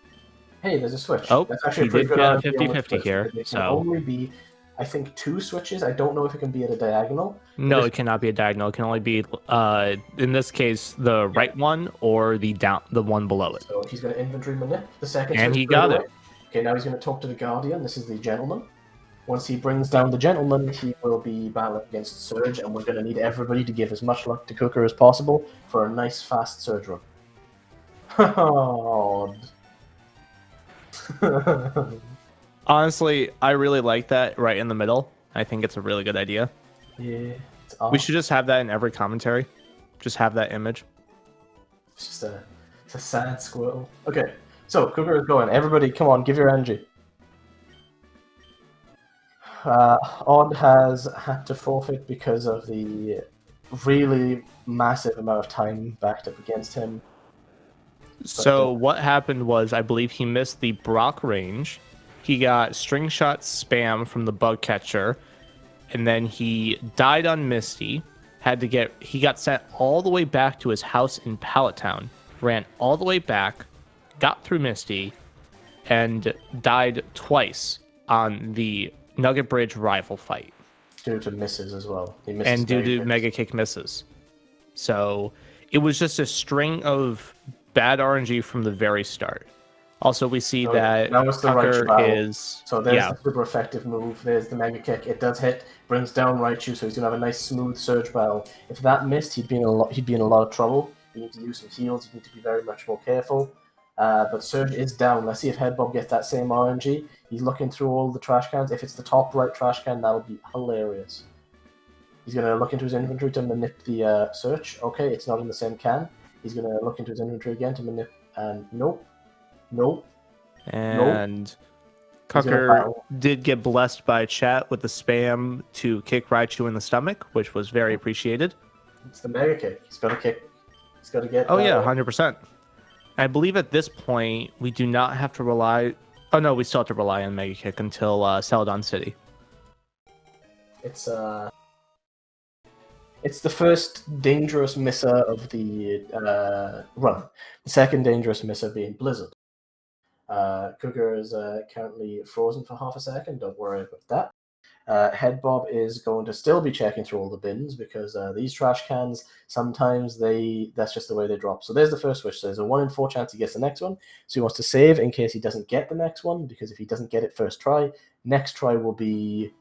Hey, there's a switch. Oh, that's actually he a pretty did good get a 50-50 here. There can So only be, I think, 2 switches. I don't know if it can be at a diagonal. no, it cannot be a diagonal. It can only be, in this case, the right one or the one below it. So he's going to inventory manip the second And switch he got away. it. Okay, now he's going to talk to the Guardian. This is the gentleman. Once he brings down the gentleman, he will be battling against Surge, and we're going to need everybody to give as much luck to Kukker as possible for a nice, fast Surge run. Honestly, I really like that right in the middle. I think it's a really good idea. Yeah, it's We awesome. should just have that in every commentary. Just have that image. It's just it's a sad squirrel. Okay, So, Kukker is going. Everybody, come on, give your energy. Odd has had to forfeit because of the really massive amount of time backed up against him. So what happened was, I believe he missed the Brock range. He got string shot spam from the bug catcher, and then he died on Misty. He got sent all the way back to his house in Pallet Town, ran all the way back, got through Misty, and died twice on the Nugget Bridge rival fight. Due to misses as well. And due to Mega Kick misses. So it was just a string of bad RNG from the very start. Also, we see that was the Kukker is... So there's the super effective move. There's the Mega Kick. It does hit, brings down Raichu, so he's gonna have a nice smooth surge battle. If that missed, he'd be in a lot of trouble. You need to use some heals. You need to be very much more careful. But Surge is down. Let's see if Headbob gets that same RNG. He's looking through all the trash cans. If it's the top right trash can, that'll be hilarious. He's going to look into his inventory to manip the search. Okay, it's not in the same can. He's going to look into his inventory again to manip, and nope. And Kukker did get blessed by chat with the spam to kick Raichu in the stomach, which was very appreciated. It's the Mega Kick. He's got to kick. He's got to get... Oh, yeah, 100%. I believe at this point, we do not have to rely... Oh, no, we still have to rely on Mega Kick until Celadon City. It's the first dangerous misser of the run. The second dangerous misser being Blizzard. Kukker is currently frozen for half a second. Don't worry about that. Headbob is going to still be checking through all the bins because these trash cans, sometimes that's just the way they drop. So there's the first switch. So there's a 1 in 4 chance he gets the next one. So he wants to save in case he doesn't get the next one, because if he doesn't get it first try, next try will be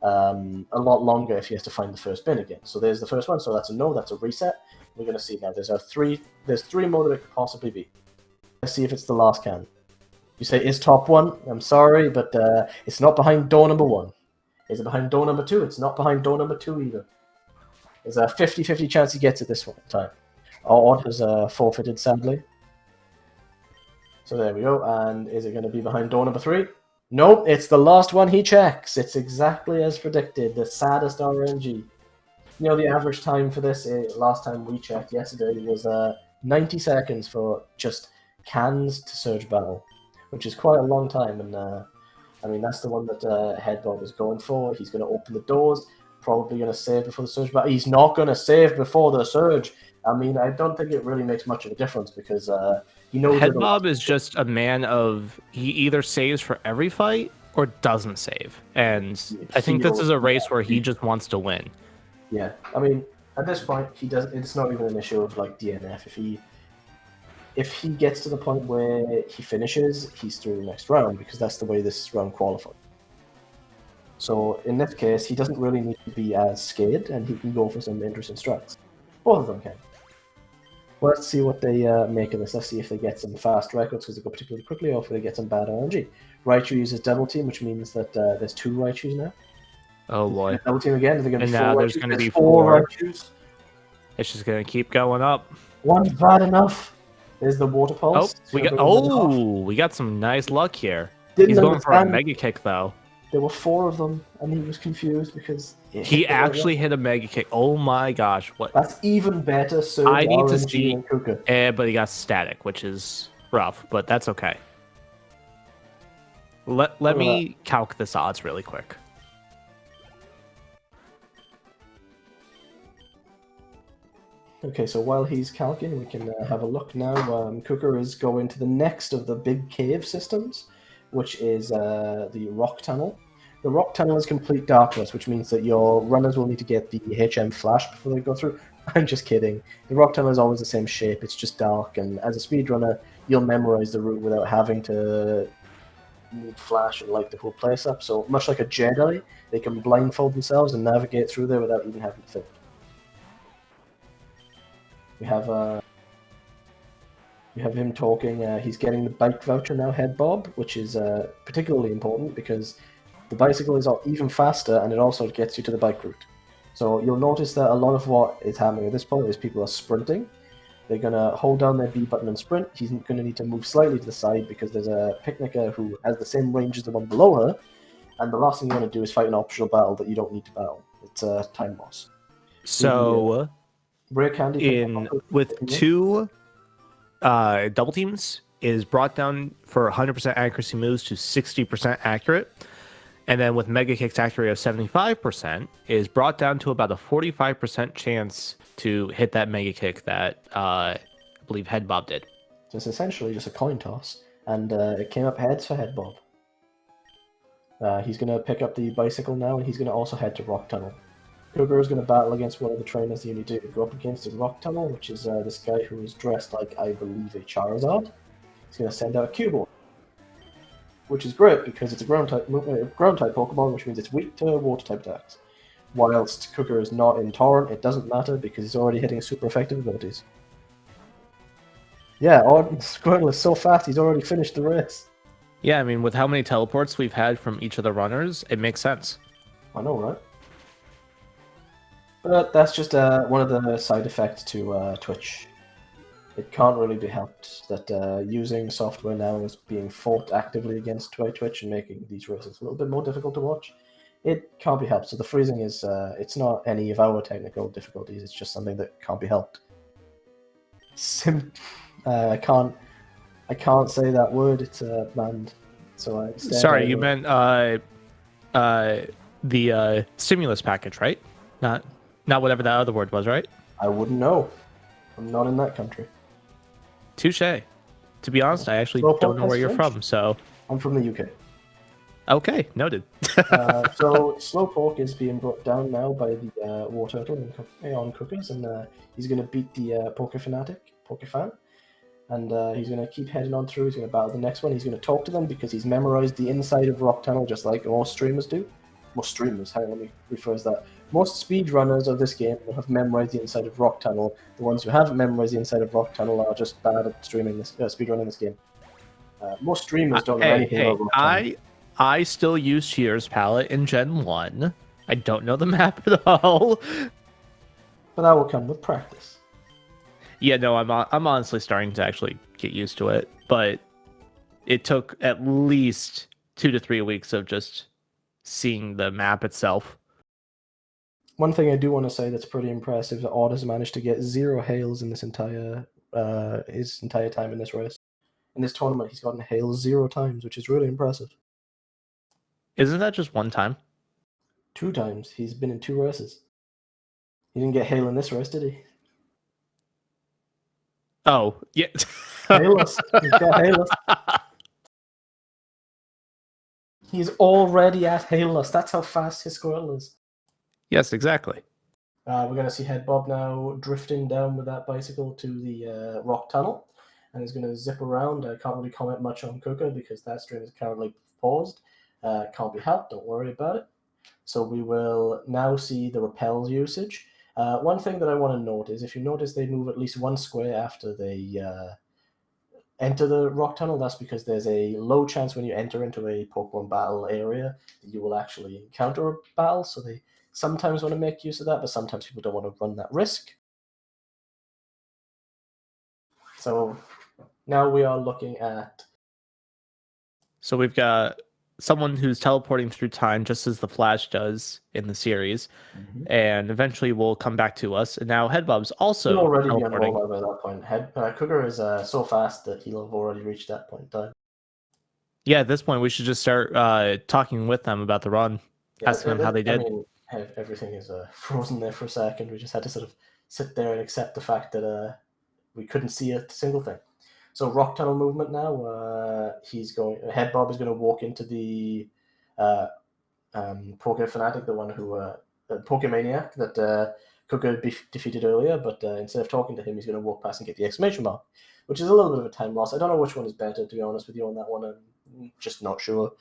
a lot longer if he has to find the first bin again. So there's the first one. So that's a no. That's a reset. We're going to see now. There's three more that it could possibly be. Let's see if it's the last can. You say is top one. I'm sorry, but it's not behind door number 1. Is it behind door number 2? It's not behind door number 2 either. There's a 50-50 chance he gets it this one time. Odd has forfeited, sadly. So there we go. And is it going to be behind door number 3? Nope, it's the last one he checks. It's exactly as predicted. The saddest RNG. You know, the average time for this, last time we checked yesterday, was 90 seconds for just cans to surge battle, which is quite a long time. And I mean, that's the one that Headbob is going for. He's going to open the doors, probably going to save before the surge, but he's not going to save before the surge. I mean, I don't think it really makes much of a difference because he knows... Headbob is just a man of... He either saves for every fight or doesn't save. And I think this is a race where he just wants to win. Yeah, I mean, at this point, it's not even an issue of, like, DNF. If he gets to the point where he finishes, he's through the next round, because that's the way this round qualifies. So in this case, he doesn't really need to be as scared, and he can go for some interesting strats. Both of them can. Well, let's see what they make of this. Let's see if they get some fast records because they go particularly quickly, or if they get some bad RNG. Raichu uses double team, which means that there's 2 Raichus now. Oh boy! Double team again. Are there going to be 4 now there's going to be 4 Raichus. It's just going to keep going up. One's bad enough. There's the water pulse. We got some nice luck here. He's going for a Mega Kick though. There were 4 of them, and he was confused because he actually hit a Mega Kick. Oh my gosh! What? That's even better. So I need to see. But he got static, which is rough, but that's okay. Let me calc this odds really quick. Okay, so while he's calculating, we can have a look now. Kukker is going to the next of the big cave systems, which is the rock tunnel. The rock tunnel is complete darkness, which means that your runners will need to get the HM flash before they go through. I'm just kidding. The rock tunnel is always the same shape. It's just dark, and as a speedrunner, you'll memorize the route without having to need flash and light the whole place up. So much like a Jedi, they can blindfold themselves and navigate through there without even having to think. We have him talking. He's getting the bike voucher now, Headbob, which is particularly important because the bicycle is even faster and it also gets you to the bike route. So you'll notice that a lot of what is happening at this point is people are sprinting. They're going to hold down their B button and sprint. He's going to need to move slightly to the side because there's a picnicker who has the same range as the one below her, and the last thing you want to do is fight an optional battle that you don't need to battle. It's a time loss. So Rare candy with 2 double teams is brought down for 100% accuracy moves to 60% accurate. And then with Mega Kick's accuracy of 75% is brought down to about a 45% chance to hit that Mega Kick that I believe Headbob did. So it's essentially just a coin toss, and it came up heads for Headbob. He's going to pick up the bicycle now, and he's going to also head to Rock Tunnel. Kukker is going to battle against one of the trainers that you need to go up against in Rock Tunnel, which is this guy who is dressed like, I believe, a Charizard. He's going to send out a Cubone, which is great because it's a ground type Pokemon, which means it's weak to water type attacks. Whilst Kukker is not in Torrent, it doesn't matter because he's already hitting super effective abilities. Yeah, Squirtle is so fast, he's already finished the race. Yeah, I mean, with how many teleports we've had from each of the runners, it makes sense. I know, right? But that's just one of the side effects to Twitch. It can't really be helped that using software now is being fought actively against by Twitch and making these races a little bit more difficult to watch. It can't be helped. So the freezing is it's not any of our technical difficulties. It's just something that can't be helped. I can't say that word. It's banned. So I sorry, you meant the stimulus package, right? Not whatever that other word was, right? I wouldn't know. I'm not in that country. Touche. To be honest, I actually don't know where you're from, so... I'm from the UK. Okay, noted. So Slowpoke is being brought down now by the War Turtle on Cookers, and he's going to beat the Pokefan, and he's going to keep heading on through. He's going to battle the next one. He's going to talk to them because he's memorized the inside of Rock Tunnel just like most streamers do. Most streamers, let me rephrase that. Most speedrunners of this game will have memorized the inside of Rock Tunnel. The ones who haven't memorized the inside of Rock Tunnel are just bad at speedrunning this game. Most streamers don't know anything about Rock Tunnel. I still use Cheers Palette in Gen 1. I don't know the map at all. But that will come with practice. Yeah, no, I'm honestly starting to actually get used to it. But it took at least 2 to 3 weeks of just seeing the map itself. One thing I do want to say that's pretty impressive is that Odd has managed to get 0 hails in this his entire time in this race. In this tournament, he's gotten hails 0 times, which is really impressive. Isn't that just 1 time? 2 times. He's been in 2 races. He didn't get hail in this race, did he? Oh, yeah. Hailless. He's got hailless. He's already at hailless. That's how fast his Squirtle is. Yes, exactly. We're going to see Headbob now drifting down with that bicycle to the Rock Tunnel, and he's going to zip around. I can't really comment much on Kukker because that stream is currently paused. Can't be helped, don't worry about it. So we will now see the repels usage. One thing that I want to note is if you notice they move at least 1 square after they enter the Rock Tunnel, that's because there's a low chance when you enter into a Pokemon battle area that you will actually encounter a battle, so they sometimes want to make use of that, but sometimes people don't want to run that risk. So now we are looking at... So we've got someone who's teleporting through time just as the Flash does in the series, and eventually will come back to us. And now Headbob's also he'll already teleporting. be on by that point. Kukker is so fast that he'll have already reached that point in time. Yeah, at this point we should just start talking with them about the run, asking them how they did. I mean, everything is frozen there for a second. We just had to sort of sit there and accept the fact that we couldn't see a single thing. So Rock Tunnel movement now. Headbob is going to walk into the Poke Fanatic, the one who Pokemaniac that Kukker defeated earlier. But instead of talking to him, he's going to walk past and get the exclamation mark, which is a little bit of a time loss. I don't know which one is better, to be honest with you, on that one. I'm just not sure.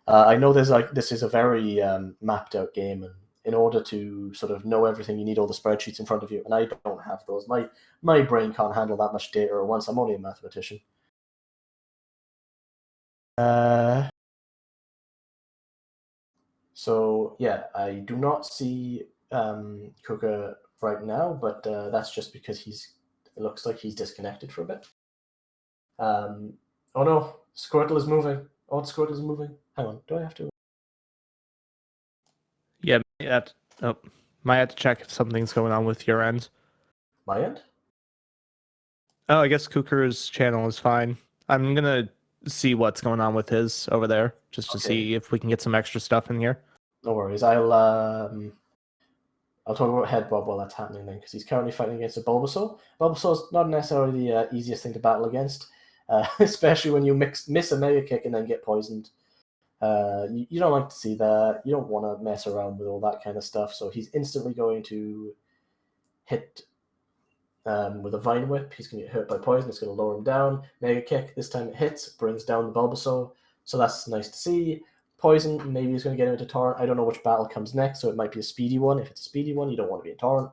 I know this is a very mapped out game, and in order to sort of know everything, you need all the spreadsheets in front of you, and I don't have those. My brain can't handle that much data at once. I'm only a mathematician. So yeah, I do not see Kukker right now, but that's just because he's It looks like he's disconnected for a bit. Oh no, Squirtle is moving. Oh, Squirtle is moving. Hang on, do I have to? Yeah, might have to check if something's going on with your end. My end? Oh, I guess Kukker's channel is fine. I'm gonna see what's going on with his over there, just to see if we can get some extra stuff in here. No worries. I'll talk about Headbob while that's happening then, because he's currently fighting against a Bulbasaur. Bulbasaur's not necessarily the easiest thing to battle against, especially when you miss a Mega Kick and then get poisoned. You don't like to see that. You don't want to mess around with all that kind of stuff. So he's instantly going to hit with a Vine Whip. He's going to get hurt by poison. It's going to lower him down. Mega Kick. This time it hits, brings down the Bulbasaur. So that's nice to see. Poison, maybe he's going to get him into Torrent. I don't know which battle comes next, so it might be a speedy one. If it's a speedy one, you don't want to be in Torrent.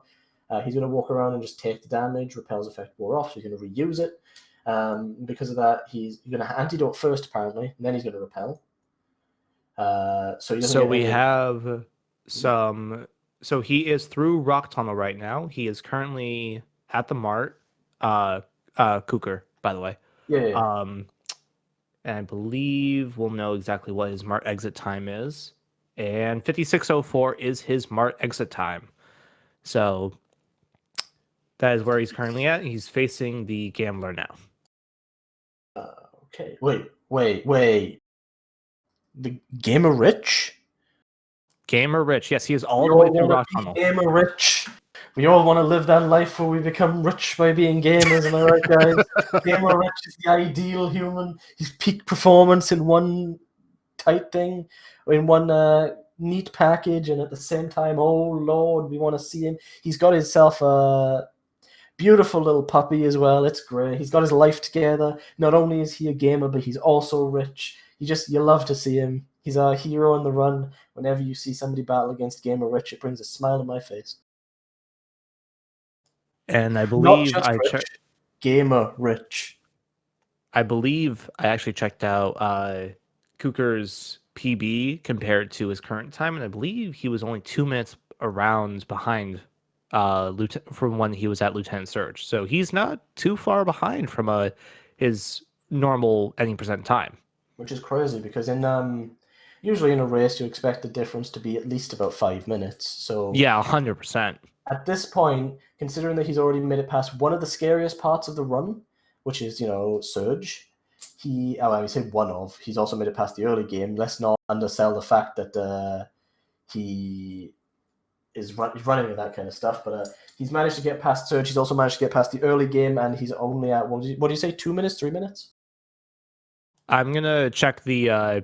He's going to walk around and just take the damage. Repel's effect wore off, so he's going to reuse it. Because of that, he's going to antidote first, apparently, and then he's going to repel. So we have some. So he is through Rock Tunnel right now. He is currently at the Mart. Kukker, by the way. Yeah. And I believe we'll know exactly what his Mart exit time is. And 5604 is his Mart exit time. So that is where he's currently at. He's facing the Gambler now. Okay. Wait. The Gamer Rich? Gamer Rich. Yes, he is all the way through Rock Tunnel. Gamer Rich. We all want to live that life where we become rich by being gamers, am I right, guys? Gamer Rich is the ideal human. He's peak performance in one tight thing, in one neat package, and at the same time, oh Lord, we want to see him. He's got himself a beautiful little puppy as well. It's great. He's got his life together. Not only is he a gamer, but he's also rich. You love to see him. He's a hero on the run. Whenever you see somebody battle against Gamer Rich, it brings a smile on my face. And I believe Gamer Rich. I believe I actually checked out Kukker's PB compared to his current time, and I believe he was only 2 minutes around behind from when he was at Lieutenant Surge. So he's not too far behind from his normal any percent time. Which is crazy because usually in a race you expect the difference to be at least about 5 minutes. So yeah, 100%. At this point, considering that he's already made it past one of the scariest parts of the run, which is, Surge, he's also made it past the early game. Let's not undersell the fact that he is running with that kind of stuff, but he's managed to get past Surge. He's also managed to get past the early game, and he's only at, what do you say, 2 minutes, 3 minutes? I'm going to check to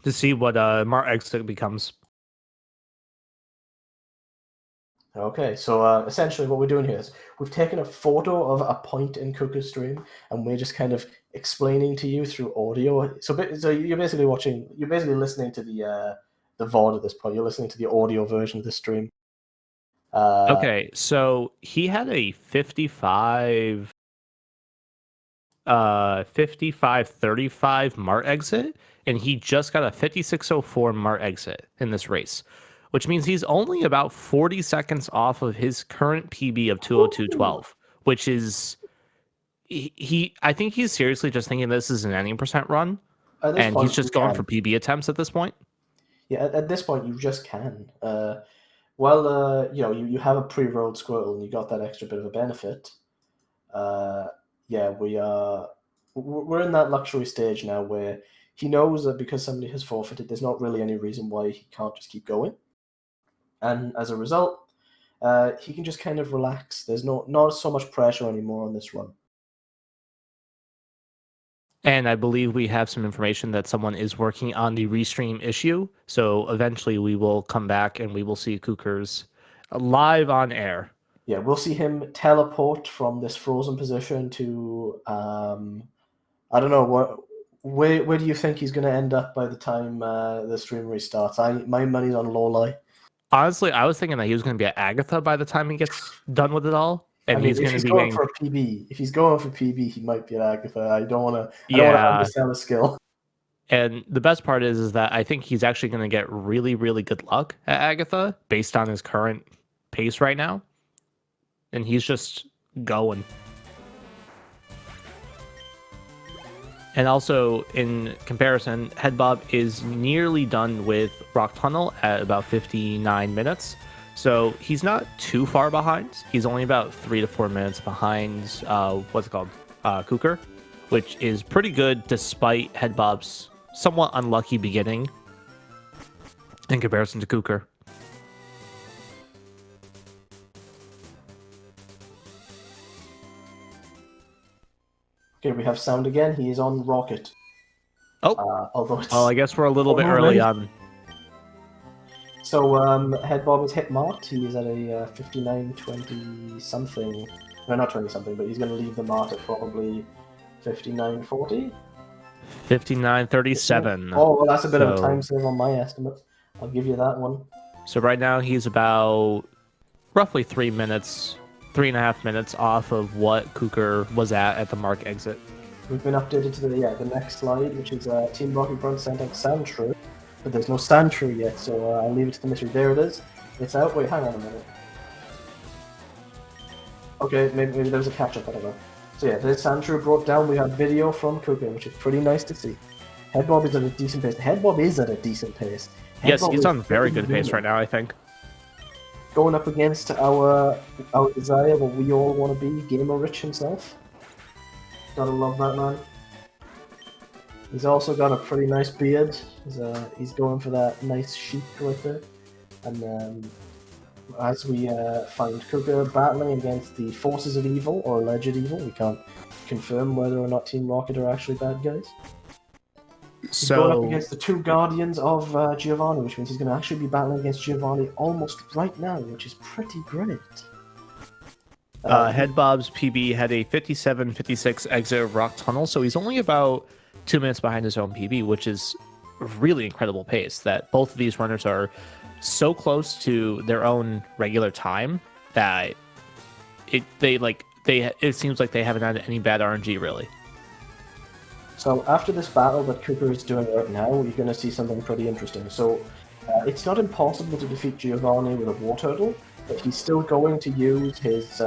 see what Mart exit becomes. Okay, so essentially what we're doing here is we've taken a photo of a point in Kukker's stream, and we're just kind of explaining to you through audio. So you're basically listening to the VOD at this point. You're listening to the audio version of the stream. Okay, so he had a 55-35 Mart exit, and he just got a 5604 Mart exit in this race, which means he's only about 40 seconds off of his current PB of 202.12, which is I think he's seriously just thinking this is an any percent run, and he's just going for PB attempts at this point. Yeah, at this point you just can. You have a pre-rolled Squirtle and you got that extra bit of a benefit. We're in that luxury stage now where he knows that because somebody has forfeited, there's not really any reason why he can't just keep going. And as a result, he can just kind of relax. There's not so much pressure anymore on this run. And I believe we have some information that someone is working on the restream issue. So eventually we will come back and we will see Kukker's live on air. Yeah, we'll see him teleport from this frozen position to I don't know where do you think he's going to end up by the time the stream restarts? My money's on Lorelei. Honestly, I was thinking that he was going to be at Agatha by the time he gets done with it all. And he's going to be going for a PB. If he's going for PB, he might be at Agatha. I don't want to undersell a skill. And the best part is that I think he's actually going to get really, really good luck at Agatha based on his current pace right now. And he's just going. And also, in comparison, Headbob is nearly done with Rock Tunnel at about 59 minutes. So he's not too far behind. He's only about 3 to 4 minutes behind, Kukker, which is pretty good despite Headbob's somewhat unlucky beginning in comparison to Kukker. Okay, we have sound again. He is on Rocket. Oh, although it's... well, I guess we're a little bit early on. So, Headbob is hit marked. He is at a 59.20 something. No, not 20 something, but he's going to leave the mark at probably 59.40. 59.37. Oh, well, that's a bit of a time save on my estimate. I'll give you that one. So right now he's about roughly 3 minutes, 3.5 minutes off of what Kukker was at the mark exit. We've been updated to the next slide, which is Team Rocket Grunt sent out Sandshrew, but there's no Sandshrew yet, so I'll leave it to the mystery. There it is. It's out. Wait, hang on a minute. Okay, maybe there's a catch-up, I don't know. So yeah, there's Sandshrew brought down. We have video from Kukker, which is pretty nice to see. Headbob is at a decent pace. Headbob is at a decent pace. Yes, he's on very good pace right now, I think. Going up against our desire, what we all want to be, Gamer Rich himself. Gotta love that man. He's also got a pretty nice beard. He's going for that nice chic right there. And as we find Kukker battling against the forces of evil, or alleged evil, we can't confirm whether or not Team Rocket are actually bad guys. He's going up against the two guardians of Giovanni, which means he's going to actually be battling against Giovanni almost right now, which is pretty great. Headbob's PB had a 57.56 exit of Rock Tunnel, so he's only about 2 minutes behind his own PB, which is a really incredible pace. That both of these runners are so close to their own regular time that it seems like they haven't had any bad RNG really. So after this battle that Kukker is doing right now, you're going to see something pretty interesting. So it's not impossible to defeat Giovanni with a War Turtle, but he's still going to use his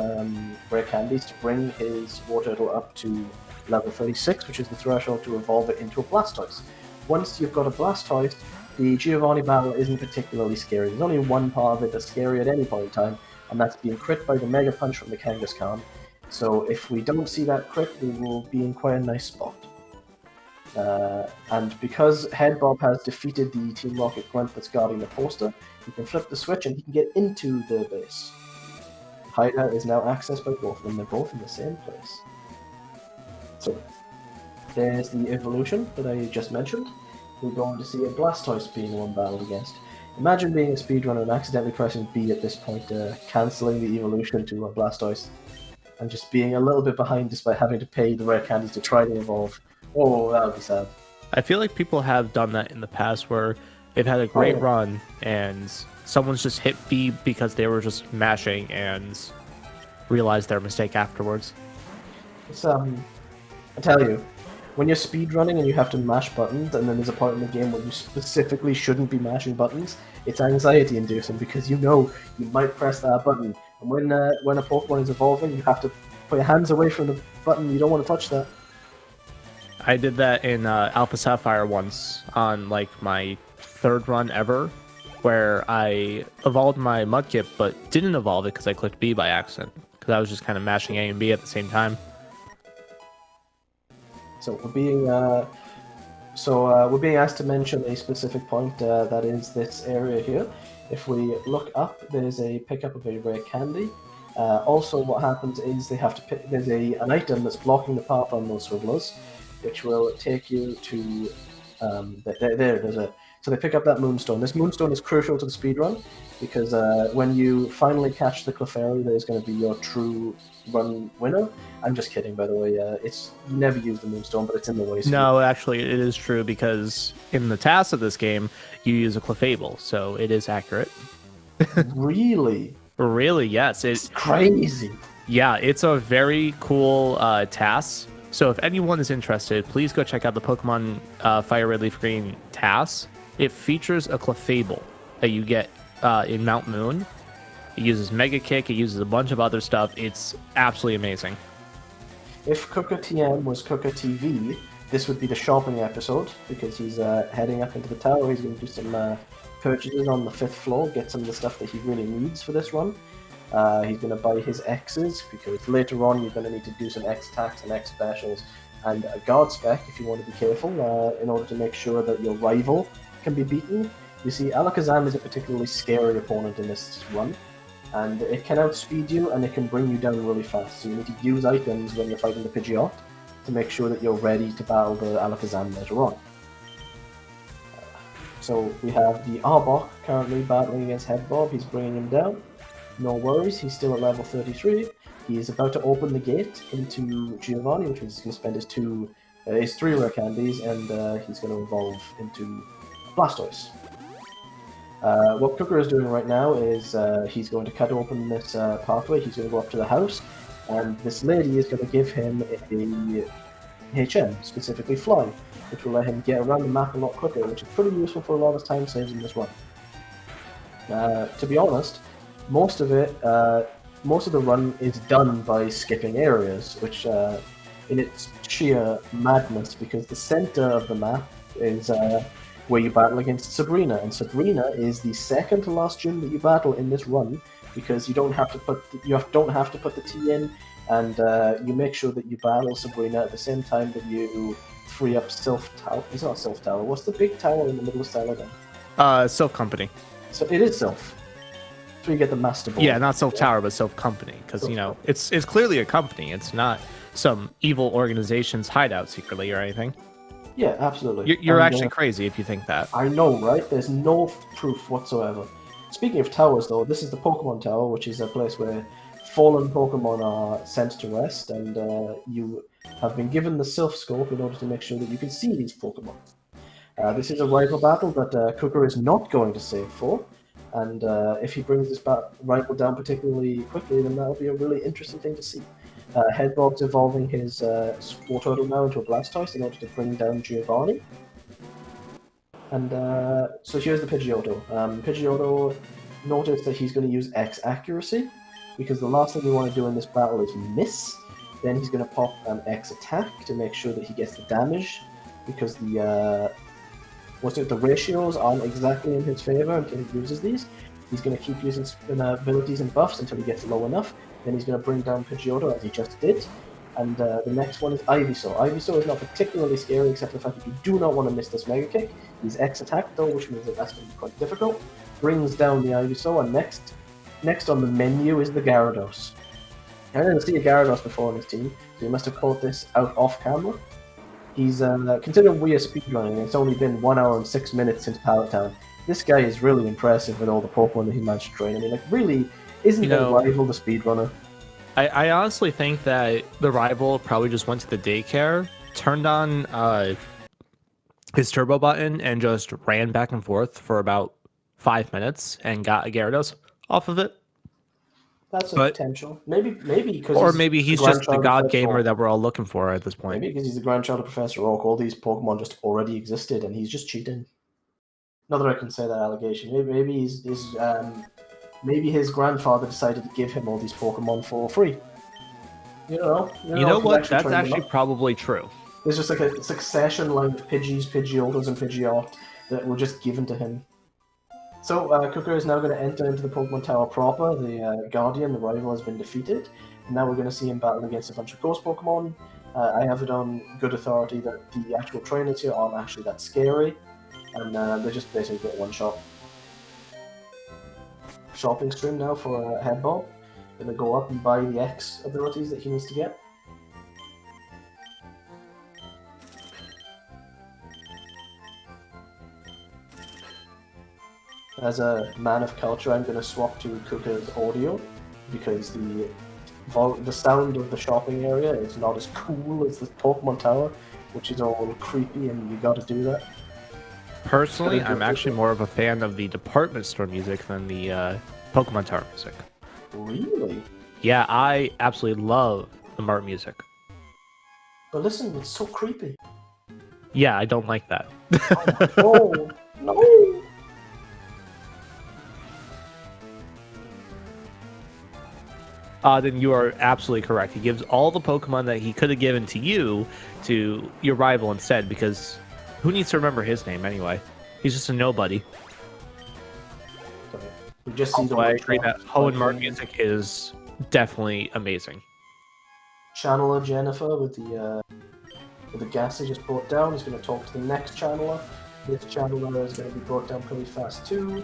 rare candies to bring his War Turtle up to level 36, which is the threshold to evolve it into a Blastoise. Once you've got a Blastoise, the Giovanni battle isn't particularly scary. There's only one part of it that's scary at any point in time, and that's being crit by the Mega Punch from the Kangaskhan. So if we don't see that crit, we will be in quite a nice spot. And because Headbob has defeated the Team Rocket Grunt that's guarding the poster, he can flip the switch and he can get into the base. Hideout is now accessed by both of them. They're both in the same place. So there's the evolution that I just mentioned. We're going to see a Blastoise being one battled against. Imagine being a speedrunner and accidentally pressing B at this point, cancelling the evolution to a Blastoise, and just being a little bit behind despite having to pay the rare candies to try to evolve. Oh, that would be sad. I feel like people have done that in the past where they've had a great run and someone's just hit B because they were just mashing and realized their mistake afterwards. It's, I tell you, when you're speedrunning and you have to mash buttons and then there's a part in the game where you specifically shouldn't be mashing buttons, it's anxiety inducing because you know you might press that button. And when a Pokemon is evolving, you have to put your hands away from the button. You don't want to touch that. I did that in Alpha Sapphire once on like my third run ever, where I evolved my Mudkip but didn't evolve it because I clicked B by accident because I was just kind of mashing A and B at the same time. So we're being asked to mention a specific point that is this area here. If we look up, there's a pickup of a rare candy. Also, what happens is they have to pick. There's an item that's blocking the path on those Swivelers, which will take you to so they pick up that Moonstone. This Moonstone is crucial to the speedrun because when you finally catch the Clefairy, there's going to be your true run winner. I'm just kidding, by the way. It's you never use the Moonstone, but it's in the way. No, actually, it is true because in the tasks of this game, you use a Clefable, so it is accurate. Really? Really, yes. It's crazy. Yeah, it's a very cool task. So if anyone is interested, please go check out the Pokemon FireRed LeafGreen TAS. It features a Clefable that you get in Mount Moon. It uses Mega Kick, it uses a bunch of other stuff. It's absolutely amazing. If Kukker TM was Kukker TV, this would be the shopping episode because he's heading up into the tower. He's going to do some purchases on the 5th floor, get some of the stuff that he really needs for this run. He's going to buy his X's because later on you're going to need to do some X attacks and X specials and a guard spec if you want to be careful in order to make sure that your rival can be beaten. You see, Alakazam is a particularly scary opponent in this run, and it can outspeed you and it can bring you down really fast. So you need to use items when you're fighting the Pidgeot to make sure that you're ready to battle the Alakazam later on. So we have the Arbok currently battling against Headbob. He's bringing him down. No worries, he's still at level 33. He is about to open the gate into Giovanni, which means he's going to spend his 3 rare candies, and he's going to evolve into Blastoise. What Kukker is doing right now is he's going to cut open this pathway. He's going to go up to the house, and this lady is going to give him a HM, specifically Fly, which will let him get around the map a lot quicker, which is pretty useful for a lot of time saves in this run. To be honest, most of the run is done by skipping areas, which in its sheer madness, because the center of the map is where you battle against Sabrina, and Sabrina is the second to last gym that you battle in this run, because you don't have to put the T in, and you make sure that you battle Sabrina at the same time that you free up Sylph Tower. It's not Sylph Tower. What's the big tower in the middle of Stylo? Sylph Company. So it is Sylph. So you get the Master Ball. Yeah, not Sylph Tower, but Sylph Company, because it's clearly a company. It's not some evil organization's hideout secretly or anything. Yeah, absolutely. You're actually crazy if you think that. I know, right? There's no proof whatsoever. Speaking of towers, though, this is the Pokemon Tower, which is a place where fallen Pokemon are sent to rest, and you have been given the Sylph Scope in order to make sure that you can see these Pokemon. This is a rival battle that Kukker is not going to save for, and if he brings this rival down particularly quickly, then that'll be a really interesting thing to see. Headbob's evolving his Wartortle now into a Blastoise in order to bring down Giovanni. And so here's the Pidgeotto. Pidgeotto noticed that he's going to use X accuracy, because the last thing you want to do in this battle is miss. Then he's going to pop an X attack to make sure that he gets the damage, because the ratios aren't exactly in his favor until he uses these. He's going to keep using abilities and buffs until he gets low enough. Then he's going to bring down Pidgeotto, as he just did. And the next one is Ivysaur. Ivysaur is not particularly scary, except for the fact that you do not want to miss this Mega Kick. He's X attack though, which means that that's going to be quite difficult. Brings down the Ivysaur, and next on the menu is the Gyarados. I didn't see a Gyarados before on his team, so he must have caught this out off camera. He's considering we are speedrunning, it's only been 1 hour and 6 minutes since Pallet Town. This guy is really impressive with all the Pokemon that he managed to train. I mean, like, really, isn't the rival the speedrunner? I honestly think that the rival probably just went to the daycare, turned on his turbo button, and just ran back and forth for about 5 minutes and got a Gyarados off of it. That's a potential. Maybe because or maybe he's just the god gamer that we're all looking for at this point. Maybe because he's the grandchild of Professor Oak. All these Pokemon just already existed, and he's just cheating. Not that I can say that allegation. Maybe his grandfather decided to give him all these Pokemon for free. You know what? That's actually probably true. There's just like a succession line of Pidgeys, Pidgeotos, and Pidgeot that were just given to him. So Kukker is now going to enter into the Pokemon Tower proper. The Guardian, the rival, has been defeated. And now we're going to see him battle against a bunch of Ghost Pokemon. I have it on good authority that the actual trainers here aren't actually that scary. And they just basically get one shot. Shopping stream now for Headbob. Gonna go up and buy the X abilities that he needs to get. As a man of culture, I'm gonna swap to Kukker's audio because the sound of the shopping area is not as cool as the Pokemon Tower, which is all creepy, and you gotta do that. Personally, I'm actually more of a fan of the department store music than the Pokemon Tower music. Really? Yeah, I absolutely love the Mart music. But listen, it's so creepy. Yeah, I don't like that. Oh, no! Then you are absolutely correct. He gives all the Pokemon that he could have given to you to your rival instead, because who needs to remember his name anyway? He's just a nobody. So we just see Also, I agree that Hoenn music is definitely amazing. Channeler Jennifer with the gas he just brought down is going to talk to the next channeler. This channeler is going to be brought down pretty fast too.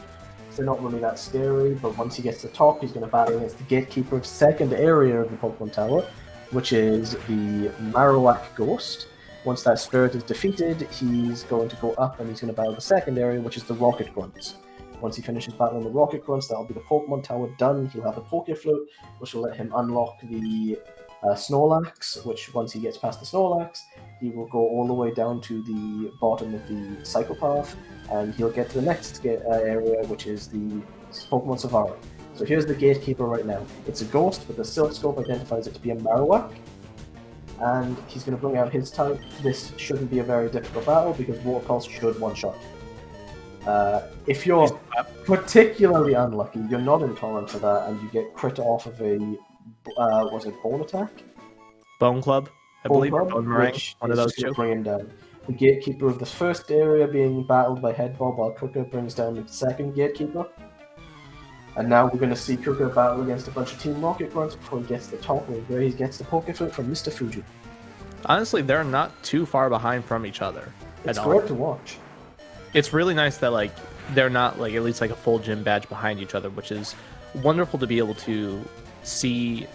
They're not really that scary, but once he gets to the top, he's going to battle against the gatekeeper of second area of the Pokemon Tower, which is the Marowak Ghost. Once that spirit is defeated, he's going to go up and he's going to battle the second area, which is the Rocket Grunts. Once he finishes battling the Rocket Grunts, that'll be the Pokemon Tower done. He'll have the Pokeflute, which will let him unlock the Snorlax, which once he gets past the Snorlax, he will go all the way down to the bottom of the Psychopath, and he'll get to the next area, which is the Pokemon Savara. So here's the gatekeeper right now. It's a ghost, but the Silk Scope identifies it to be a Marowak, and he's going to bring out his type. This shouldn't be a very difficult battle because Water Pulse should one-shot. If you're particularly unlucky, you're not intolerant for that, and you get crit off of a was it Bone Attack? Bone Club, I believe. Bone Meringue, one of those two. Bring him down. The gatekeeper of the first area being battled by Headbob, while Kukker brings down the second gatekeeper. And now we're going to see Kukker battle against a bunch of Team Rocket Grunts before he gets to the top, where he gets the Pokeflute from Mr. Fuji. Honestly, they're not too far behind from each other. It's great to watch. It's really nice that like they're not like at least like a full gym badge behind each other, which is wonderful to be able to see.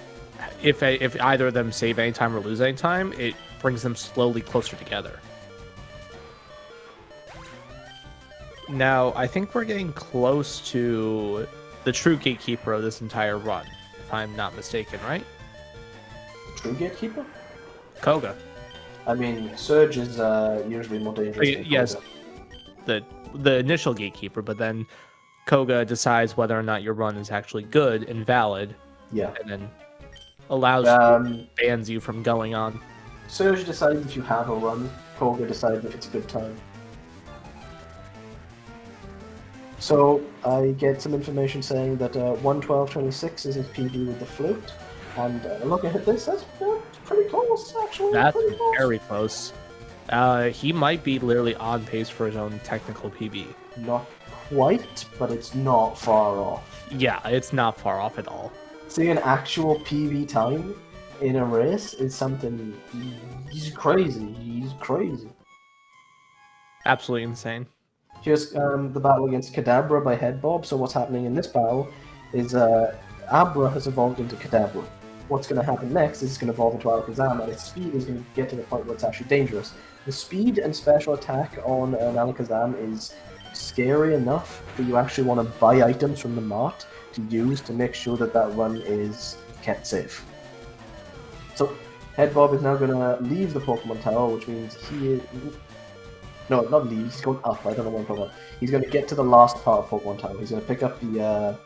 If either of them save any time or lose any time, it brings them slowly closer together. Now, I think we're getting close to the true gatekeeper of this entire run, if I'm not mistaken, right? True gatekeeper? Koga. I mean, Surge is usually more dangerous than yes, Koga. the initial gatekeeper, but then Koga decides whether or not your run is actually good and valid. Yeah. And then allows bans you from going on. Surge decides if you have a run, Koga decides if it's a good time. So I get some information saying that 112.26 is his PB with the flute, and looking at this, that's pretty close, actually. That's very close. He might be literally on pace for his own technical PB. Not quite, but it's not far off. Yeah, it's not far off at all. Seeing an actual PB time in a race is something. He's crazy. He's crazy. Absolutely insane. Here's the battle against Kadabra by Headbob. So what's happening in this battle is Abra has evolved into Kadabra. What's going to happen next is it's going to evolve into Alakazam, and its speed is going to get to the point where it's actually dangerous. The speed and special attack on an Alakazam is scary enough that you actually want to buy items from the mart to use to make sure that that run is kept safe. So Headbob is now going to leave the Pokemon Tower, which means he is... No, not leave, he's going up, I don't know what I'm talking about. He's going to get to the last part of Pokemon Tower. He's going to pick up the...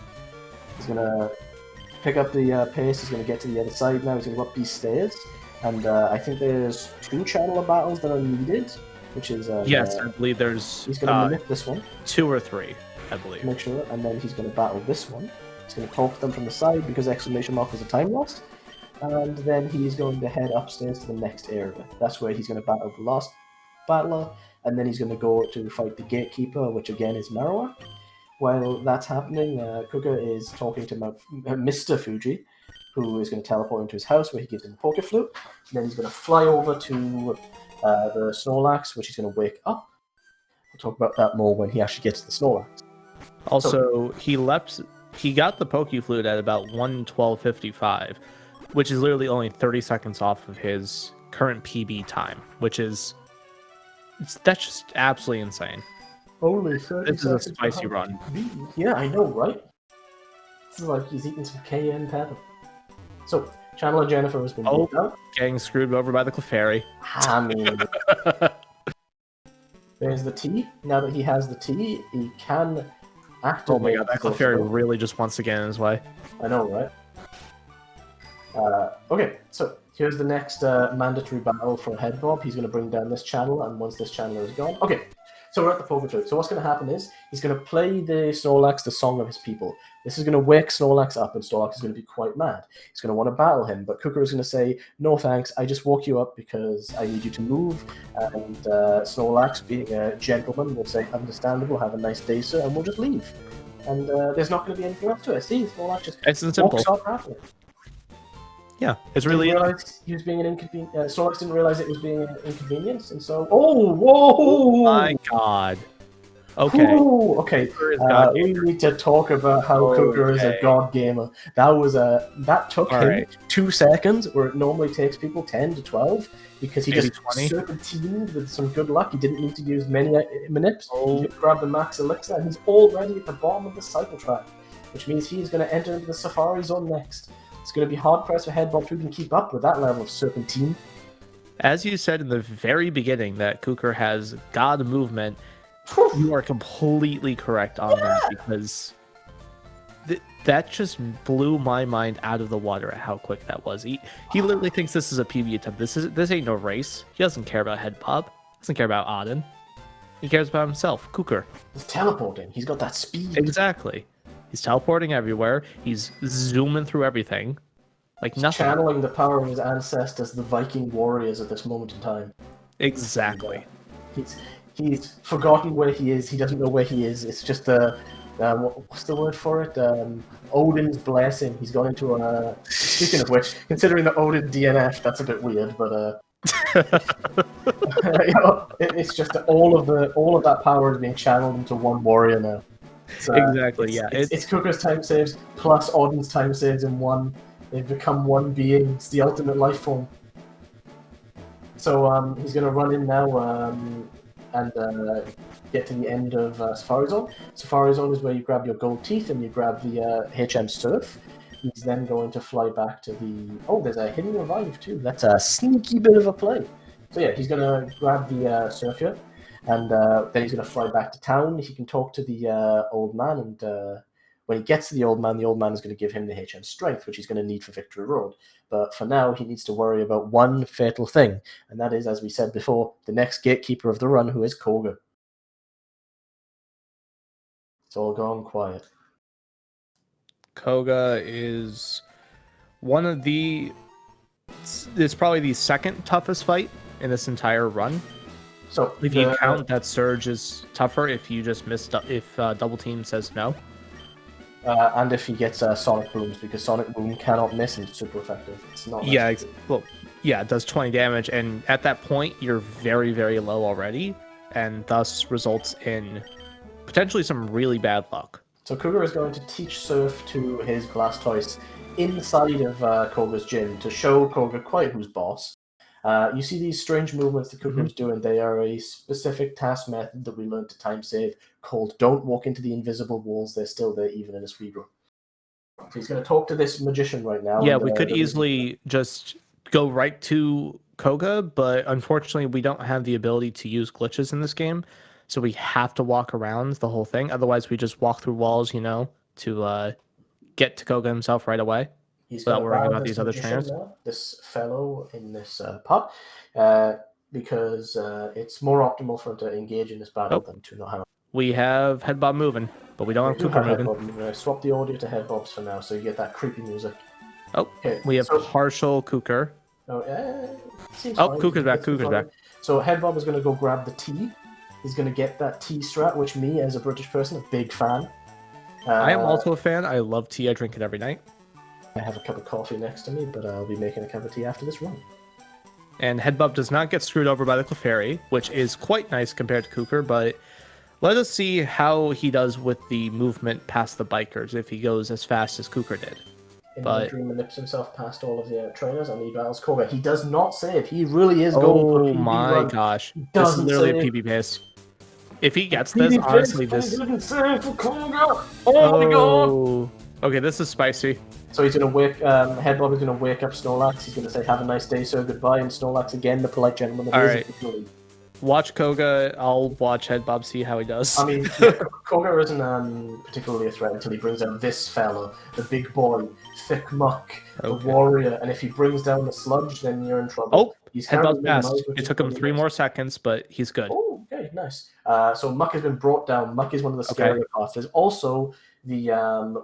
pace, he's going to get to the other side now, he's going to go up these stairs. And I think there's 2 channeler battles that are needed, which is... yes, I believe there's... He's going to mimic this one. 2 or 3, I believe. Make sure, and then he's going to battle this one. He's going to talk to them from the side because exclamation mark is a time loss. And then he's going to head upstairs to the next area. That's where he's going to battle the last battler, and then he's going to go to fight the gatekeeper, which again is Marowak. While that's happening, Kukker is talking to Mr. Fuji, who is going to teleport into his house where he gives him a Pokeflute. And then he's going to fly over to the Snorlax, which he's going to wake up. We'll talk about that more when he actually gets to the Snorlax. Also, he got the Pokeflute at about 1:12:55, which is literally only 30 seconds off of his current PB time, which is... that's just absolutely insane. Holy shit. This is a spicy run. Yeah, I know, right? This is like he's eating some cayenne pepper. So, Channeler Jennifer has been moved out. Getting screwed over by the Clefairy. I mean... There's the T. Now that he has the T, he can activate... Oh my god, that Clefairy really just wants to get in his way. I know, right? Okay, so here's the next mandatory battle for Headbob. He's going to bring down this channel, and once this channel is gone... Okay, So we're at the poker trick. So what's going to happen is he's going to play the Snorlax the song of his people. This is going to wake Snorlax up, and Snorlax is going to be quite mad. He's going to want to battle him, but Kukker is going to say, "No thanks, I just woke you up because I need you to move." And Snorlax, being a gentleman, will say, "Understandable, have a nice day, sir," and we'll just leave. And there's not going to be anything else to it. See, Snorlax just walks off happily. Yeah, it's really. He was being an inconvenience. Snorlax didn't realize it was being an inconvenience, and so. Oh, whoa! Oh my God. Okay. Ooh, okay. We need to talk about how Kukker is a god gamer. That took him 2 seconds, where it normally takes people 10 to 12, because he just serpentined with some good luck. He didn't need to use many manips. He just grabbed the max elixir, and he's already at the bottom of the cycle track, which means he's going to enter into the Safari Zone next. It's going to be hard pressed for Headbob to even keep up with that level of serpentine. As you said in the very beginning that Kukker has god movement, you are completely correct on that, because that just blew my mind out of the water at how quick that was. He literally thinks this is a PB attempt. This ain't no race. He doesn't care about Headbob. He doesn't care about Odden. He cares about himself, Kukker. He's teleporting. He's got that speed. Exactly. He's teleporting everywhere. He's zooming through everything. Like He's nothing. Channeling the power of his ancestors, the Viking warriors, at this moment in time. Exactly. He's forgotten where he is. He doesn't know where he is. It's just what's the word for it? Odin's blessing. He's gone into a. Speaking of which, considering the Odin DNF, that's a bit weird, but it's just that all of that power is being channeled into one warrior now. So, exactly. It's Kukker's time saves plus Odin's time saves in one. They've become one being. It's the ultimate life form. So he's going to run in now and get to the end of Safari Zone. Safari Zone is where you grab your gold teeth and you grab the HM Surf. He's then going to fly back to the... Oh, there's a hidden revive too. That's a sneaky bit of a play. So yeah, he's going to grab the Surf here, and then he's going to fly back to town. He can talk to the old man, and when he gets to the old man is going to give him the HM Strength, which he's going to need for Victory Road. But for now, he needs to worry about one fatal thing, and that is, as we said before, the next gatekeeper of the run, who is Kukker. It's all gone quiet. Koga is one of the... It's probably the second toughest fight in this entire run. So if you count that Surge is tougher if you just if Double Team says no. And if he gets Sonic Booms, because Sonic Boom cannot miss and it's super effective. It's not. Yeah, it does 20 damage, and at that point you're very, very low already, and thus results in potentially some really bad luck. So Kukker is going to teach Surf to his Blastoise inside of Koga's gym to show Kukker quite who's boss. You see these strange movements that Kukker is doing. They are a specific task method that we learned to time save called "Don't walk into the invisible walls. They're still there even in a speedrun." So he's going to talk to this magician right now. Yeah, we could easily just go right to Koga, but unfortunately we don't have the ability to use glitches in this game, so we have to walk around the whole thing. Otherwise, we just walk through walls, to get to Koga himself right away. He's without worrying about these other trainers. Now, this fellow in this pot, because it's more optimal for him to engage in this battle than to not have. We have Headbob moving, but we don't have Kukker moving. Swap the audio to Headbob's for now, so you get that creepy music. Oh, okay. We have partial Kukker. Kukker's back. Kukker's back. So Headbob is going to go grab the tea. He's going to get that tea strat, which me, as a British person, a big fan. I am also a fan. I love tea. I drink it every night. I have a cup of coffee next to me, but I'll be making a cup of tea after this run. And Headbob does not get screwed over by the Clefairy, which is quite nice compared to Kukker, but let us see how he does with the movement past the bikers, if he goes as fast as Kukker did. Dream manips himself past all of the trainers and he battles Kukker. He does not save. He really is going for a PB my run. Gosh. This is literally a PB pace. If he gets this, honestly, this... Didn't save for Kukker! Oh my god! Okay, this is spicy. So he's going to wake... Headbob is going to wake up Snorlax. He's going to say, "Have a nice day, sir, goodbye." And Snorlax, again, the polite gentleman. Alright. Watch Koga. I'll watch Headbob, see how he does. I mean, Koga isn't particularly a threat until he brings out this fella, the big boy, thick muck, the warrior, and if he brings down the sludge, then you're in trouble. He's Headbob's fast. It took him 3 more seconds, but he's good. Oh, Okay, nice. So Muck has been brought down. Muck is one of the Okay. scarier parts. There's also the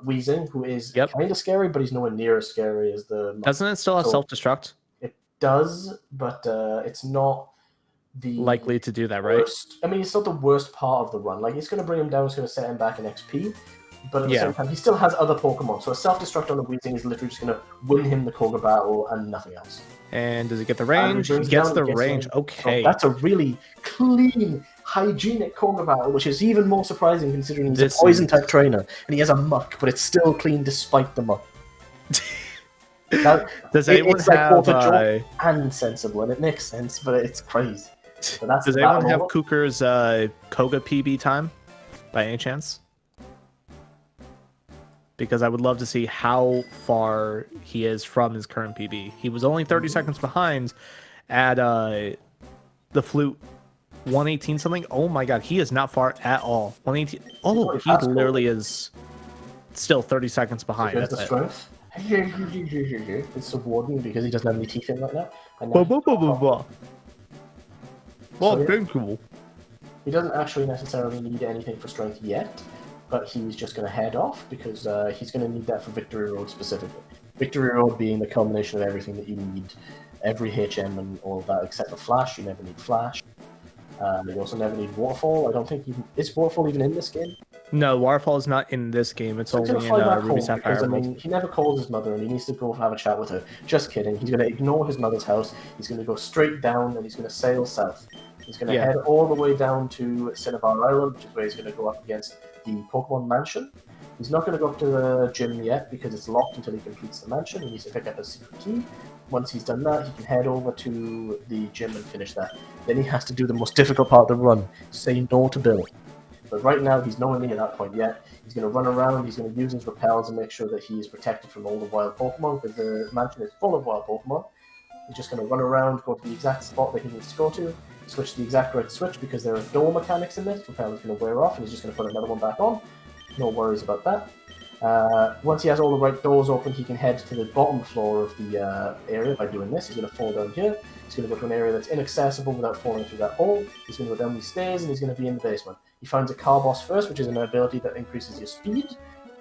Weezing, who is Yep. kind of scary, but he's nowhere near as scary as the Muck. Doesn't it still have So- self-destruct? It does, but it's not the Likely to do that, right? worst. I mean, it's not the worst part of the run. Like, it's going to bring him down. It's going to set him back in XP. But at the same time, he still has other Pokemon. So a self-destruct on the Weezing is literally just going to win him the Koga battle and nothing else. And does it get the range? And It gets the range. Okay. So that's a really clean, hygienic Koga battle, which is even more surprising considering he's a poison-type trainer. And he has a Muck, but it's still clean despite the Muck. Does anyone have... both a joke and sensible, and it makes sense, but it's crazy. So that's does anyone have Kukker's Koga PB time, by any chance? Because I would love to see how far he is from his current PB. He was only 30 seconds behind at the Flute 118 something. Oh my god, he is not far at all. 118. Oh, he literally is still 30 seconds behind. That's the strength. It's subordinate because he doesn't have any teeth in right now. Well, thank you. He doesn't actually necessarily need anything for strength yet, but he's just going to head off because he's going to need that for Victory Road specifically. Victory Road being the culmination of everything that you need, every HM and all of that, except for Flash. You never need Flash. You also never need Waterfall. I don't think is Waterfall even in this game? No, Waterfall is not in this game. It's only in Ruby Sapphire. Because, I mean, he never calls his mother and he needs to go have a chat with her. Just kidding. He's going to ignore his mother's house. He's going to go straight down and he's going to sail south. He's going to head all the way down to Cinnabar Island, which is where he's going to go up against the Pokemon Mansion. He's not going to go up to the gym yet because it's locked until he completes the mansion. He needs to pick up a secret key. Once he's done that, he can head over to the gym and finish that. Then he has to do the most difficult part of the run, say no to Bill. But right now, he's nowhere near that point yet. He's going to run around, he's going to use his repels and make sure that he is protected from all the wild Pokemon, because the mansion is full of wild Pokemon. He's just going to run around, go to the exact spot that he needs to go to, switch the exact right switch, because there are door mechanics in this. Repel is going to wear off, and he's just going to put another one back on. No worries about that. Once he has all the right doors open, he can head to the bottom floor of the area by doing this. He's going to fall down here. He's going to go to an area that's inaccessible without falling through that hole. He's going to go down these stairs, and he's going to be in the basement. He finds a car boss first, which is an ability that increases your speed.